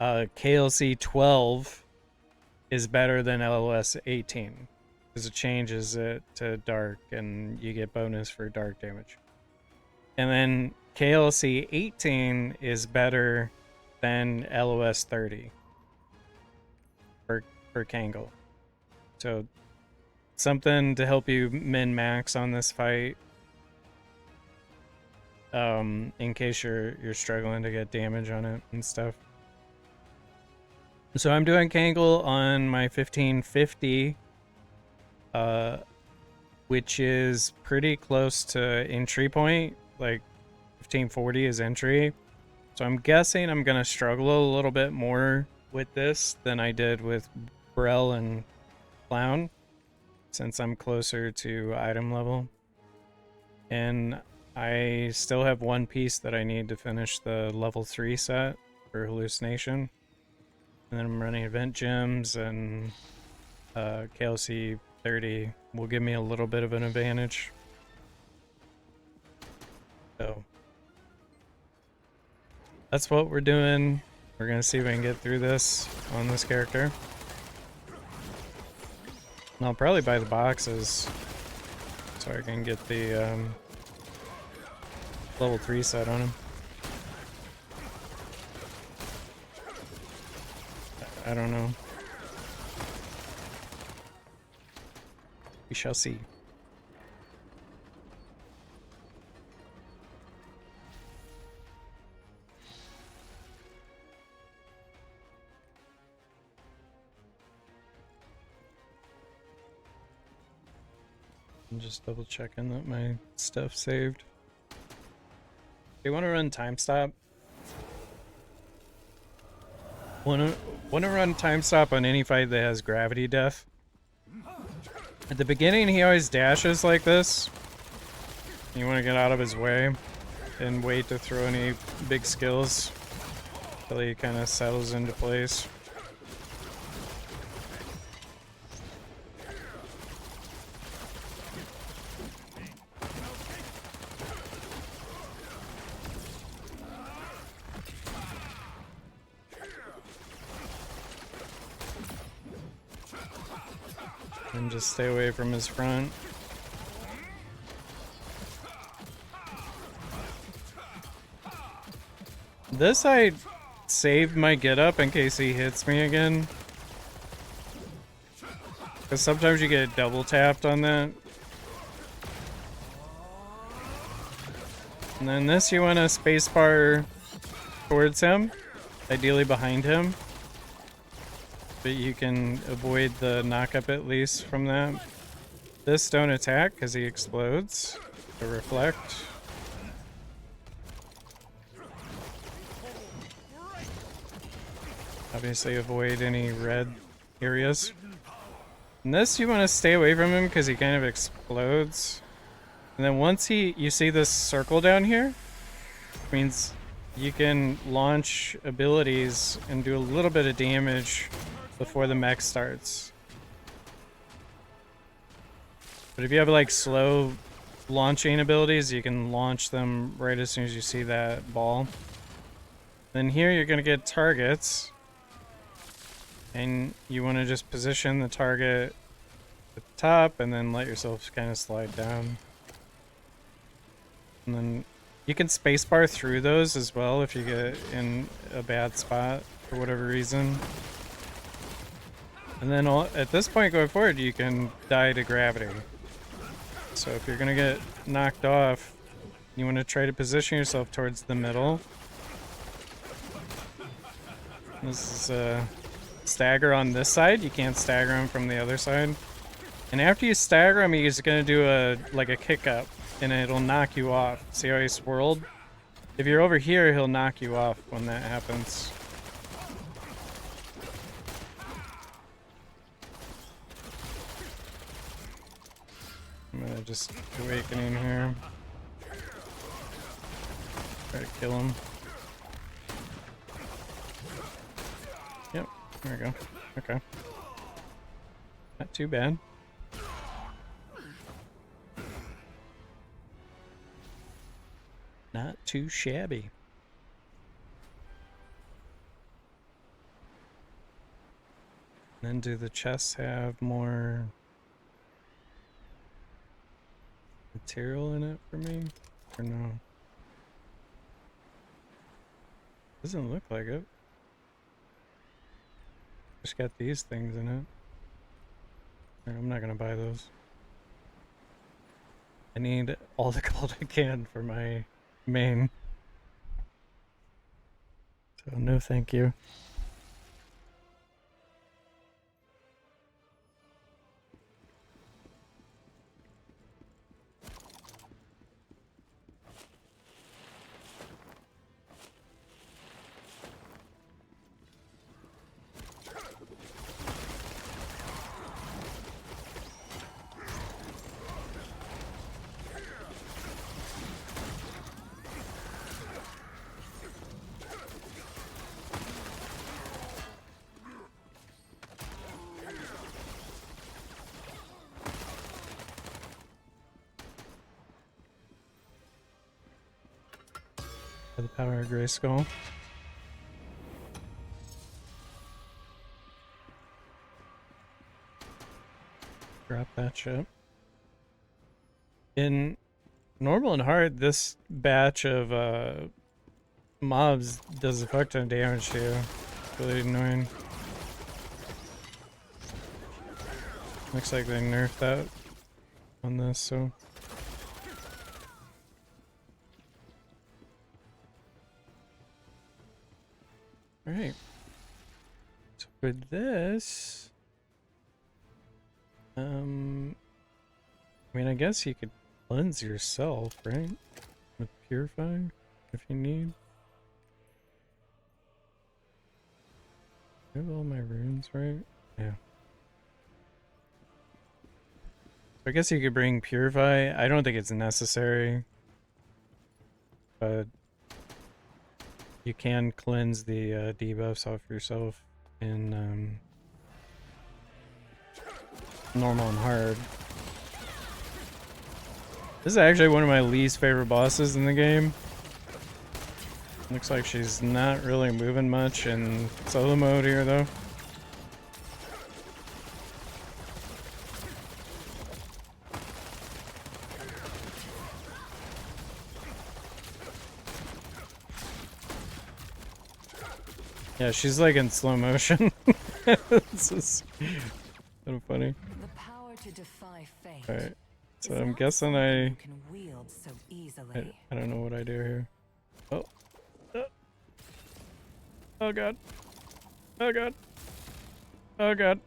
KLC 12 is better than LOS 18 because it changes it to dark and you get bonus for dark damage. And then KLC 18 is better than LOS 30 for Kangol. So something to help you min-max on this fight. In case you're struggling to get damage on it and stuff. So I'm doing Kangol on my 1550, which is pretty close to entry point. Like 1540 is entry. So I'm guessing I'm gonna struggle a little bit more with this than I did with Brel and Clown, since I'm closer to item level. And I still have one piece that I need to finish the level 3 set for Hallucination. And then I'm running event gems, and KLC 30 will give me a little bit of an advantage. So that's what we're doing. We're gonna see if I can get through this on this character. And I'll probably buy the boxes so I can get the level 3 set on him. I don't know. We shall see. I'm just double checking that my stuff's saved. Do you want to run time stop? Want to run time stop on any fight that has gravity death? At the beginning, he always dashes like this. You want to get out of his way and wait to throw any big skills until he kind of settles into place. And just stay away from his front. This I saved my get up in case he hits me again. Because sometimes you get double tapped on that. And then this you want to spacebar towards him, ideally behind him. But you can avoid the knockup at least from that. This don't attack because he explodes. To reflect. Obviously avoid any red areas. And this you want to stay away from him because he kind of explodes. And then once you see this circle down here, means you can launch abilities and do a little bit of damage before the mech starts. But if you have like slow launching abilities, you can launch them right as soon as you see that ball. Then here you're gonna get targets, and you want to just position the target at the top and then let yourself kind of slide down. And then you can spacebar through those as well if you get in a bad spot for whatever reason. And then at this point going forward, you can die to gravity. So if you're gonna get knocked off, you want to try to position yourself towards the middle. This is stagger on this side, you can't stagger him from the other side. And after you stagger him, he's gonna do a kick up, and it'll knock you off. See how he swirled? If you're over here, he'll knock you off when that happens. I'm gonna just awakening here. Try to kill him. Yep, there we go. Okay. Not too bad. Not too shabby. Then do the chests have more material in it for me? Or no? Doesn't look like it. Just got these things in it. I'm not gonna buy those. I need all the gold I can for my main. So no thank you. For the power of Grayskull. Drop that shit. In normal and hard, this batch of mobs does a fuck ton of damage to you. Really annoying. Looks like they nerfed that on this, so. Alright. So for this, I mean, I guess you could cleanse yourself, right? With Purify, if you need. I have all my runes, right? Yeah. So I guess you could bring Purify. I don't think it's necessary. But you can cleanse the debuffs off yourself in normal and hard. This is actually one of my least favorite bosses in the game. Looks like she's not really moving much in solo mode here though. Yeah, she's like in slow motion. This is kind of funny. The power to defy fate. Alright, so I'm guessing I can wield so easily. I don't know what I do here. Oh. Oh god. Oh god. Oh god.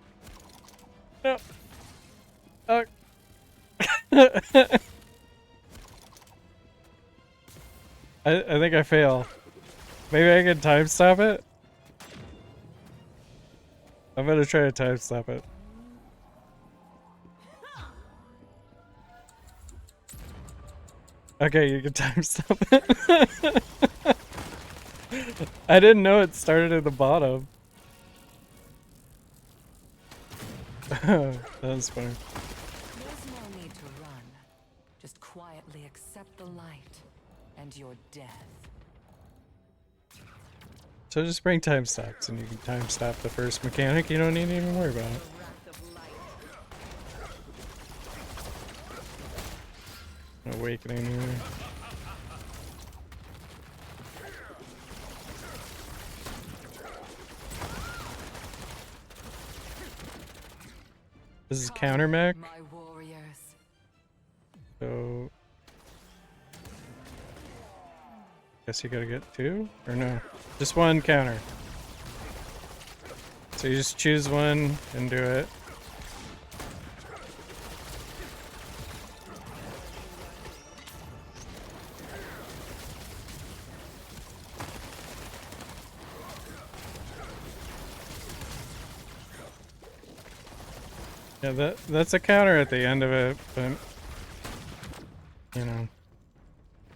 No. Oh. I think I fail. Maybe I can time stop it? I'm gonna try to time stop it. Okay, you can time stop it. I didn't know it started at the bottom. That was funny. There's no need to run. Just quietly accept the light and your death. So just bring time stops and you can time stop the first mechanic. You don't need to even worry about it. Awakening here. This is counter mech. My warriors. So guess you gotta get two? Or no? Just one counter. So you just choose one and do it. Yeah, that's a counter at the end of it, but you know.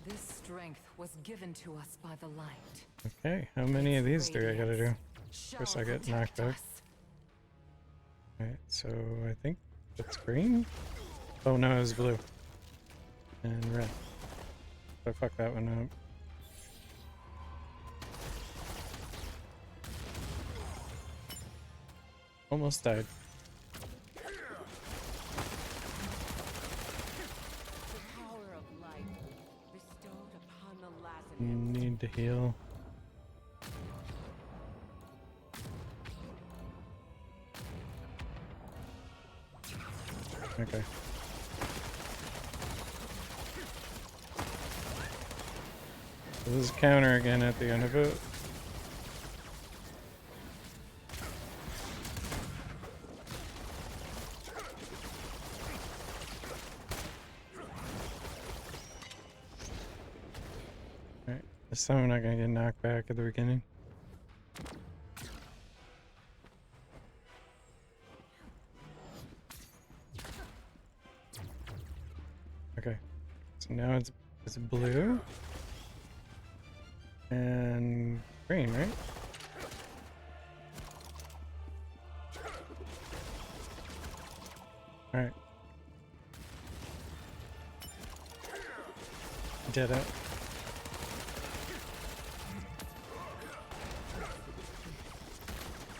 This strength was given to us by the light. Okay, how many of these do I gotta do? Shall First I get knocked protect back. us. Alright, so I think it's green? Oh no, it's blue. And red. So fuck that one up. Almost died. Need to heal. Okay. So this is counter again at the end of it. Alright, this time I'm not gonna get knocked back at the beginning. Okay, so now it's blue and green, right? All right, did it.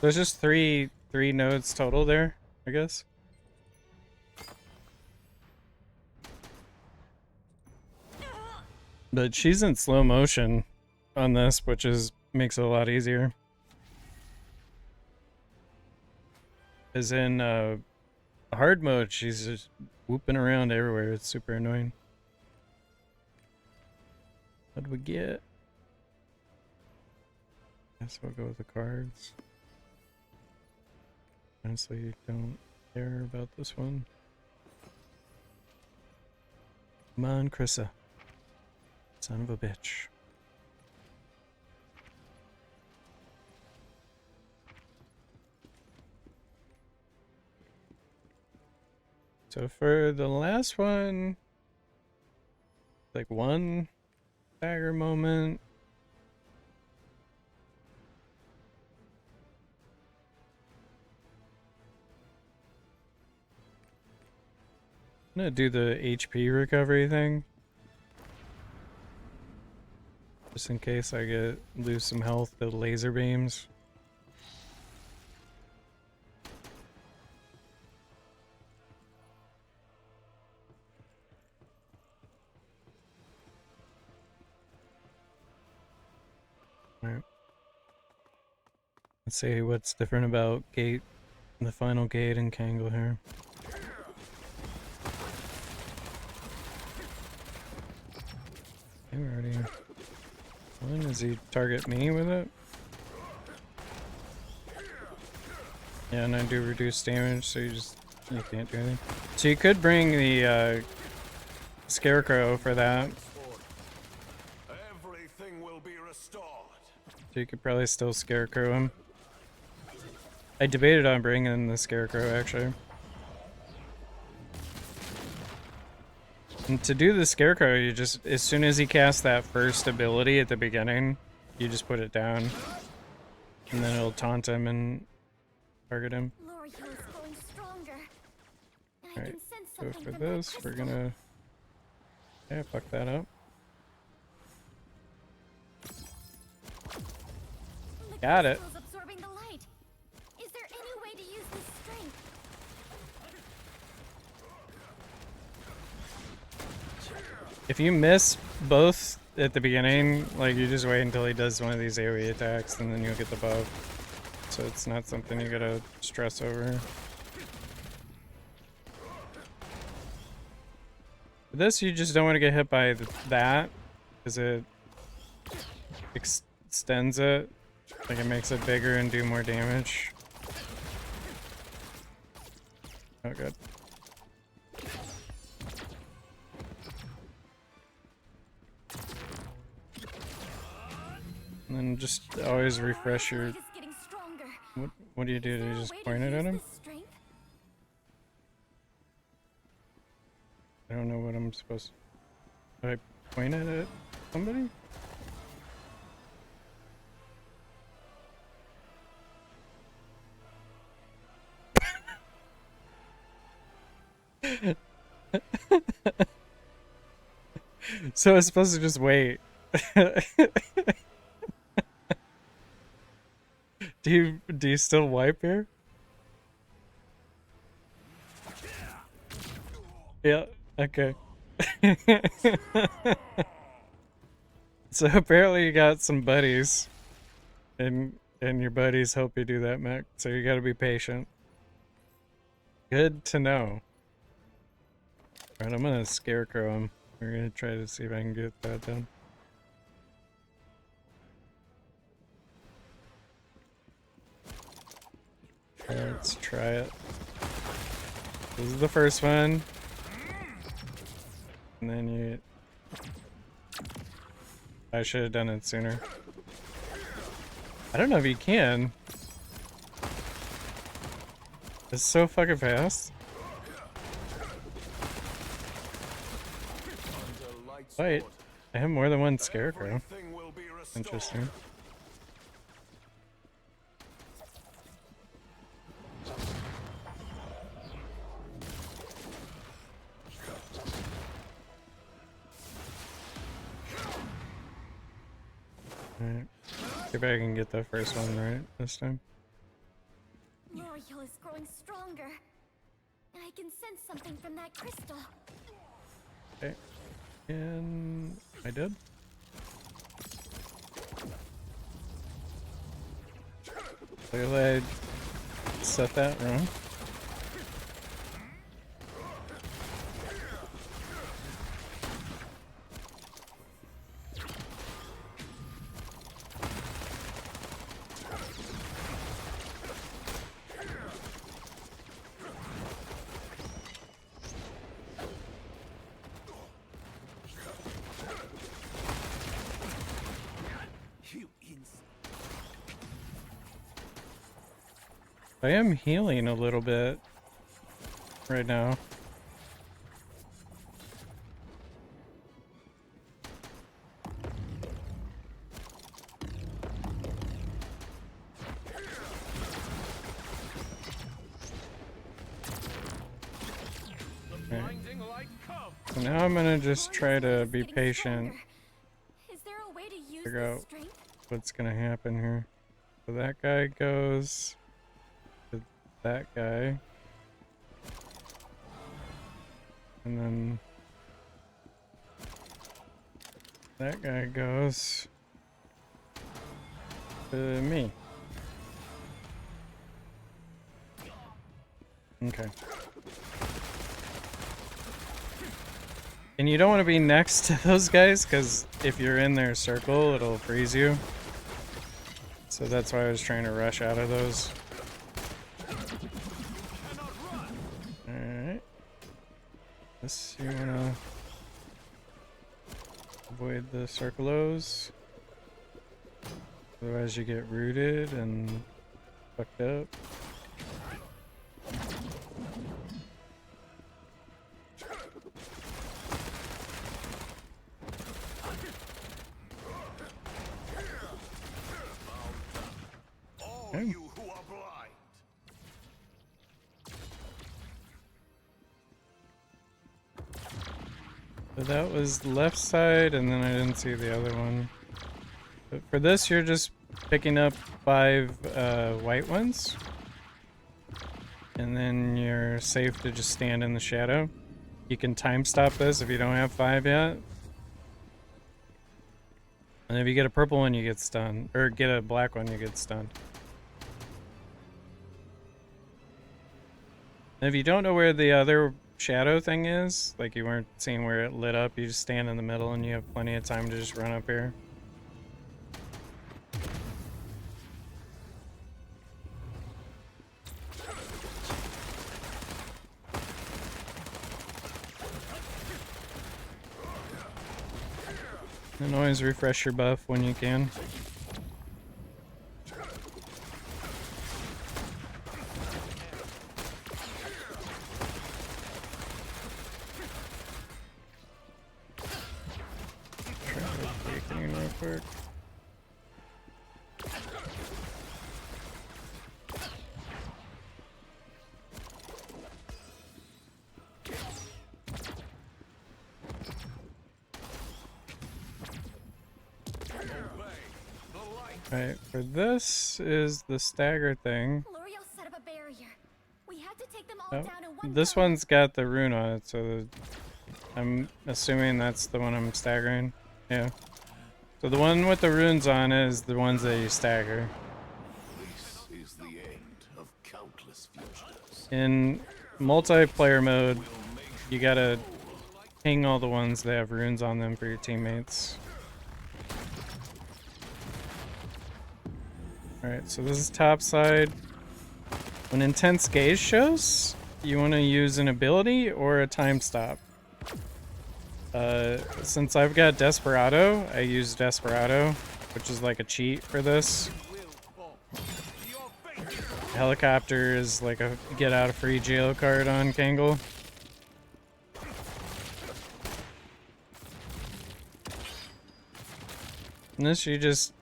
There's just three nodes total there, I guess. But she's in slow motion on this, which makes it a lot easier. As in hard mode, she's just whooping around everywhere. It's super annoying. What do we get? Guess we'll go with the cards. Honestly, don't care about this one. Come on, Krissa. Son of a bitch. So for the last one, like one dagger moment. I'm gonna do the HP recovery thing. Just in case I lose some health to laser beams. Alright. Let's see what's different about the final gate in Kangle here. Okay, we're already... Does he target me with it? Yeah, and I do reduce damage, so you can't do anything. So you could bring the Scarecrow for that. Everything will be restored. So you could probably still Scarecrow him. I debated on bringing the Scarecrow, actually. And to do the Scarecrow, you just, as soon as he casts that first ability at the beginning, you just put it down. And then it'll taunt him and target him. Alright, so for this, we're gonna... Yeah, fuck that up. Got it. If you miss both at the beginning, like you just wait until he does one of these AoE attacks and then you'll get the buff. So it's not something you gotta stress over. For this, you just don't want to get hit by that, because it extends it. Like it makes it bigger and do more damage. Oh, good. And then just always refresh your... Light is getting stronger. What do you do? Is Do there you a just way to point it at use him? this strength? I don't know what I'm supposed to... Do I point it at somebody? So I was supposed to just wait. Do you still wipe here? Yeah, okay. So apparently you got some buddies, and your buddies help you do that, Mac. So you gotta be patient. Good to know. Alright, I'm gonna scarecrow him. We're gonna try to see if I can get that done. Let's try it. This is the first one. And then you... I should have done it sooner. I don't know if you can. It's so fucking fast. Wait, I have more than one scarecrow. Interesting. Alright. See if I can get the first one right this time. Your heal is growing stronger. And I can sense something from that crystal. Okay. And I did. Clearly I set that wrong. I am healing a little bit right now. Okay. So now I'm gonna just try to be patient, Is there a way to use figure this out strength? what's gonna happen here. So that guy goes to that guy. And then that guy goes to me. Okay. And you don't want to be next to those guys, because if you're in their circle, it'll freeze you. So that's why I was trying to rush out of those. Alright. This, you wanna avoid the circlos. Otherwise you get rooted and fucked up. Okay. You who are blind. So that was the left side, and then I didn't see the other one. But for this, you're just picking up 5 white ones. And then you're safe to just stand in the shadow. You can time stop this if you don't have 5 yet. And if you get a purple one, you get stunned. Or get a black one, you get stunned. And if you don't know where the other shadow thing is, like you weren't seeing where it lit up, you just stand in the middle and you have plenty of time to just run up here. And always refresh your buff when you can. Try to awakening real quick. Alright, for this is the stagger thing. L'Oreal set up a barrier. We had to take them all Oh, down in one this go. one's got the rune on it, so I'm assuming that's the one I'm staggering. Yeah. So the one with the runes on is the ones that you stagger. This is the end of countless fugitives. In multiplayer mode, you gotta ping all the ones that have runes on them for your teammates. Alright, so this is top side. When Intense Gaze shows, you want to use an ability or a time stop. Since I've got Desperado, I use Desperado, which is like a cheat for this. Helicopter is like a get out of free jail card on Kangol. And this, you just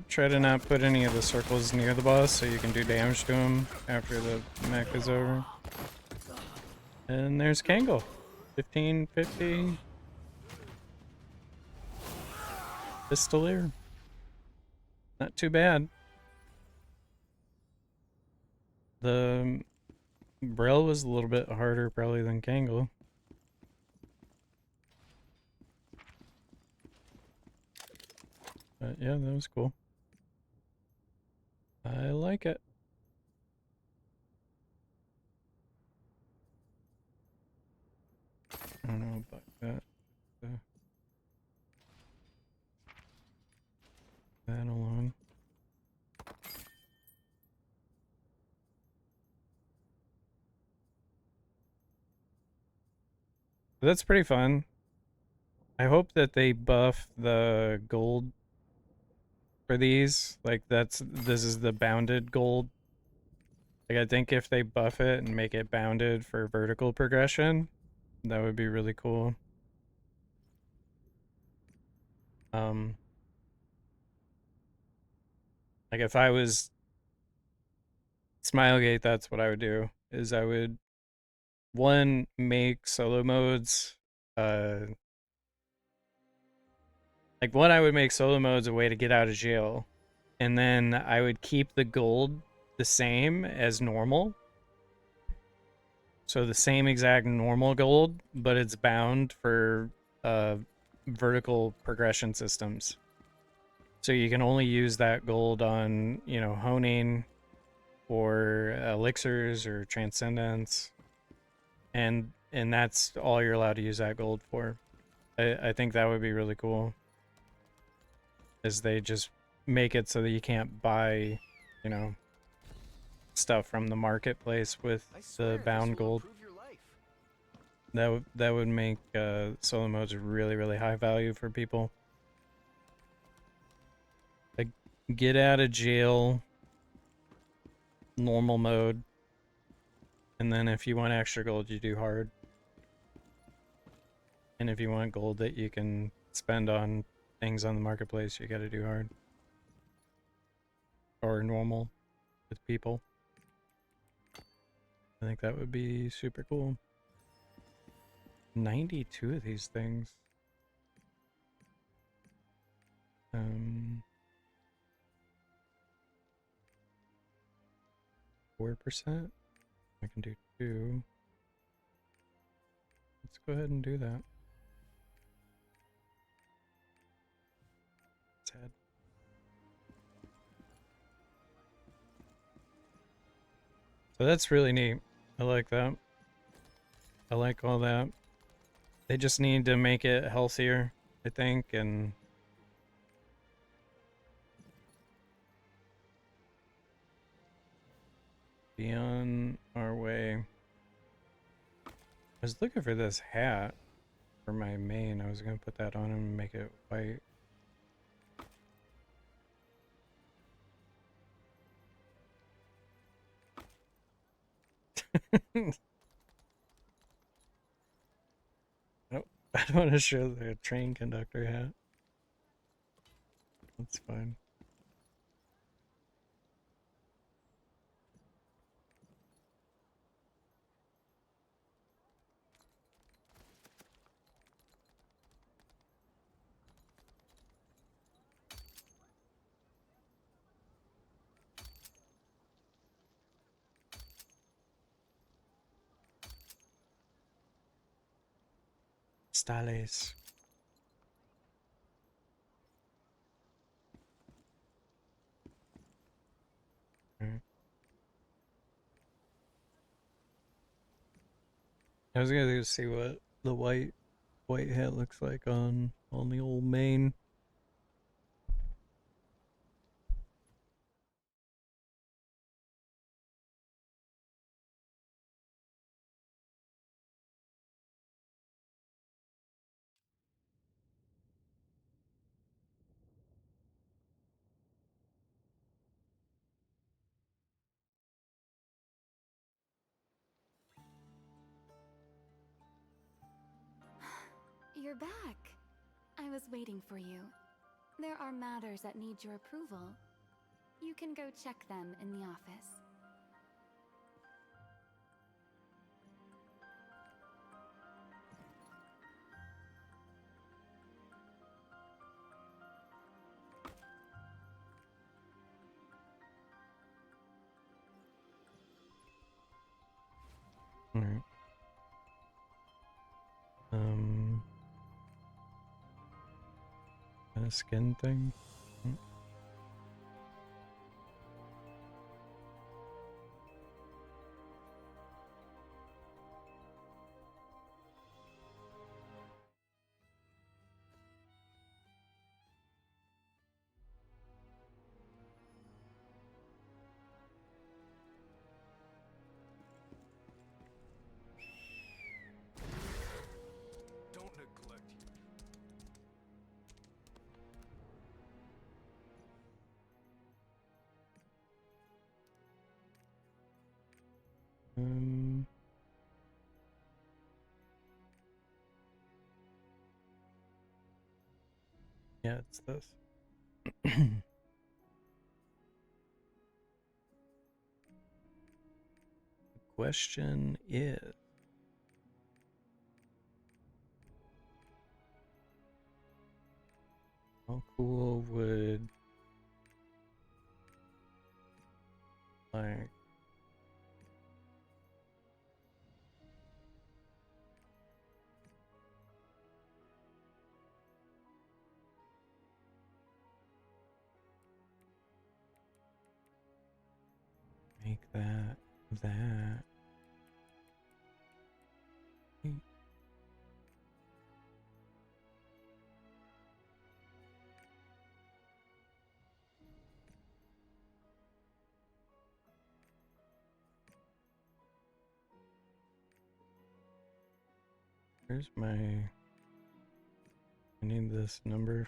try to not put any of the circles near the boss so you can do damage to him after the mech is over. And there's Kangol. 1550. Pistolier. Not too bad. The Brill was a little bit harder probably than Kangol. But yeah, that was cool. I like it. I don't know about that. That alone. But that's pretty fun. I hope that they buff the gold for these. Like this is the bounded gold. Like I think if they buff it and make it bounded for vertical progression, that would be really cool. Like if I was Smilegate, that's what I would do. Is I would one make solo modes like one, I would make solo modes a way to get out of jail, and then I would keep the gold the same as normal. So the same exact normal gold, but it's bound for vertical progression systems. So you can only use that gold on, you know, honing or elixirs or transcendence, and that's all you're allowed to use that gold for. I think that would be really cool. Is they just make it so that you can't buy, you know, stuff from the marketplace with the bound gold. That would make solo modes really, really high value for people. Like get out of jail normal mode, and then if you want extra gold, you do hard. And if you want gold that you can spend on things on the marketplace, you gotta do hard. Or normal with people. I think that would be super cool. 92 of these things. 4%? I can do 2. Let's go ahead and do that. Sad. So that's really neat. I like that. I like all that. They just need to make it healthier, I think, and be on our way. I was looking for this hat. for my main. I was gonna put that on and make it white. Nope, I don't want to show the train conductor hat. That's fine. Stales. Alright. I was gonna go see what the white hat looks like on the old main. You're back. I was waiting for you. There are matters that need your approval. You can go check them in the office. Alright. A skin thing? Don't neglect you. Yeah, it's this. The question is, how cool would like make that? Where's my... I need this number.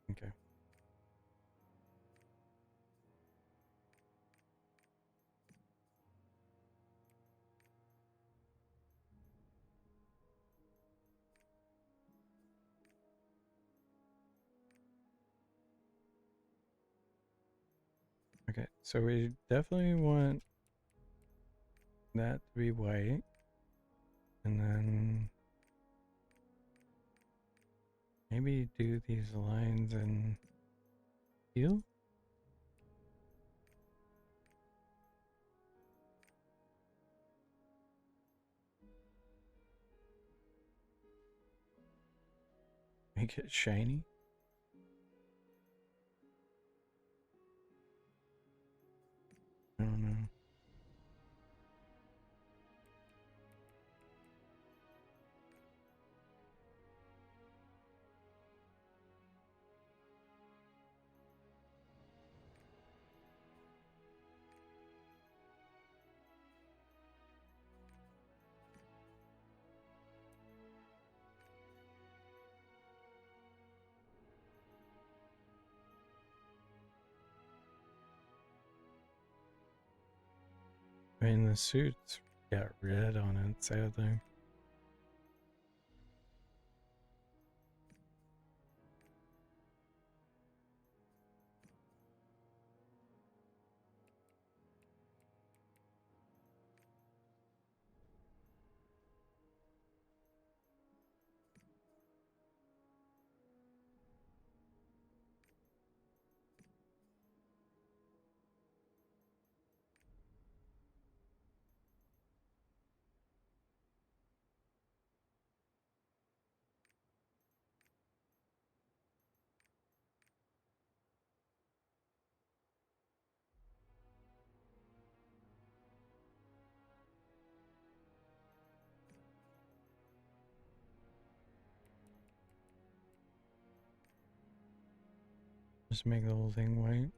Okay. Okay, so we definitely want that to be white. And then maybe do these lines in teal? Make it shiny? I don't know. I mean, the suit's got red on it, sadly. Just make the whole thing white.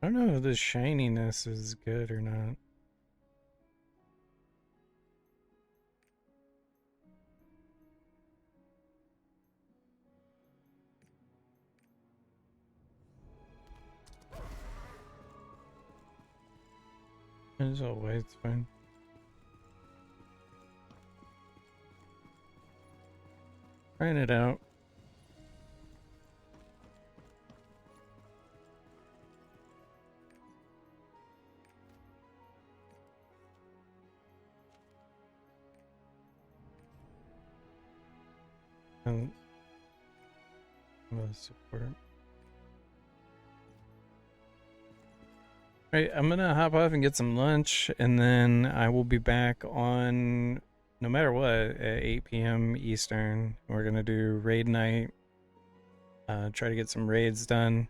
I don't know if the shininess is good or not. It's all white, it's fine. Trying it out. And support. Alright, I'm gonna hop off and get some lunch, and then I will be back on, no matter what, at 8 p.m. Eastern. We're gonna do raid night. Try to get some raids done.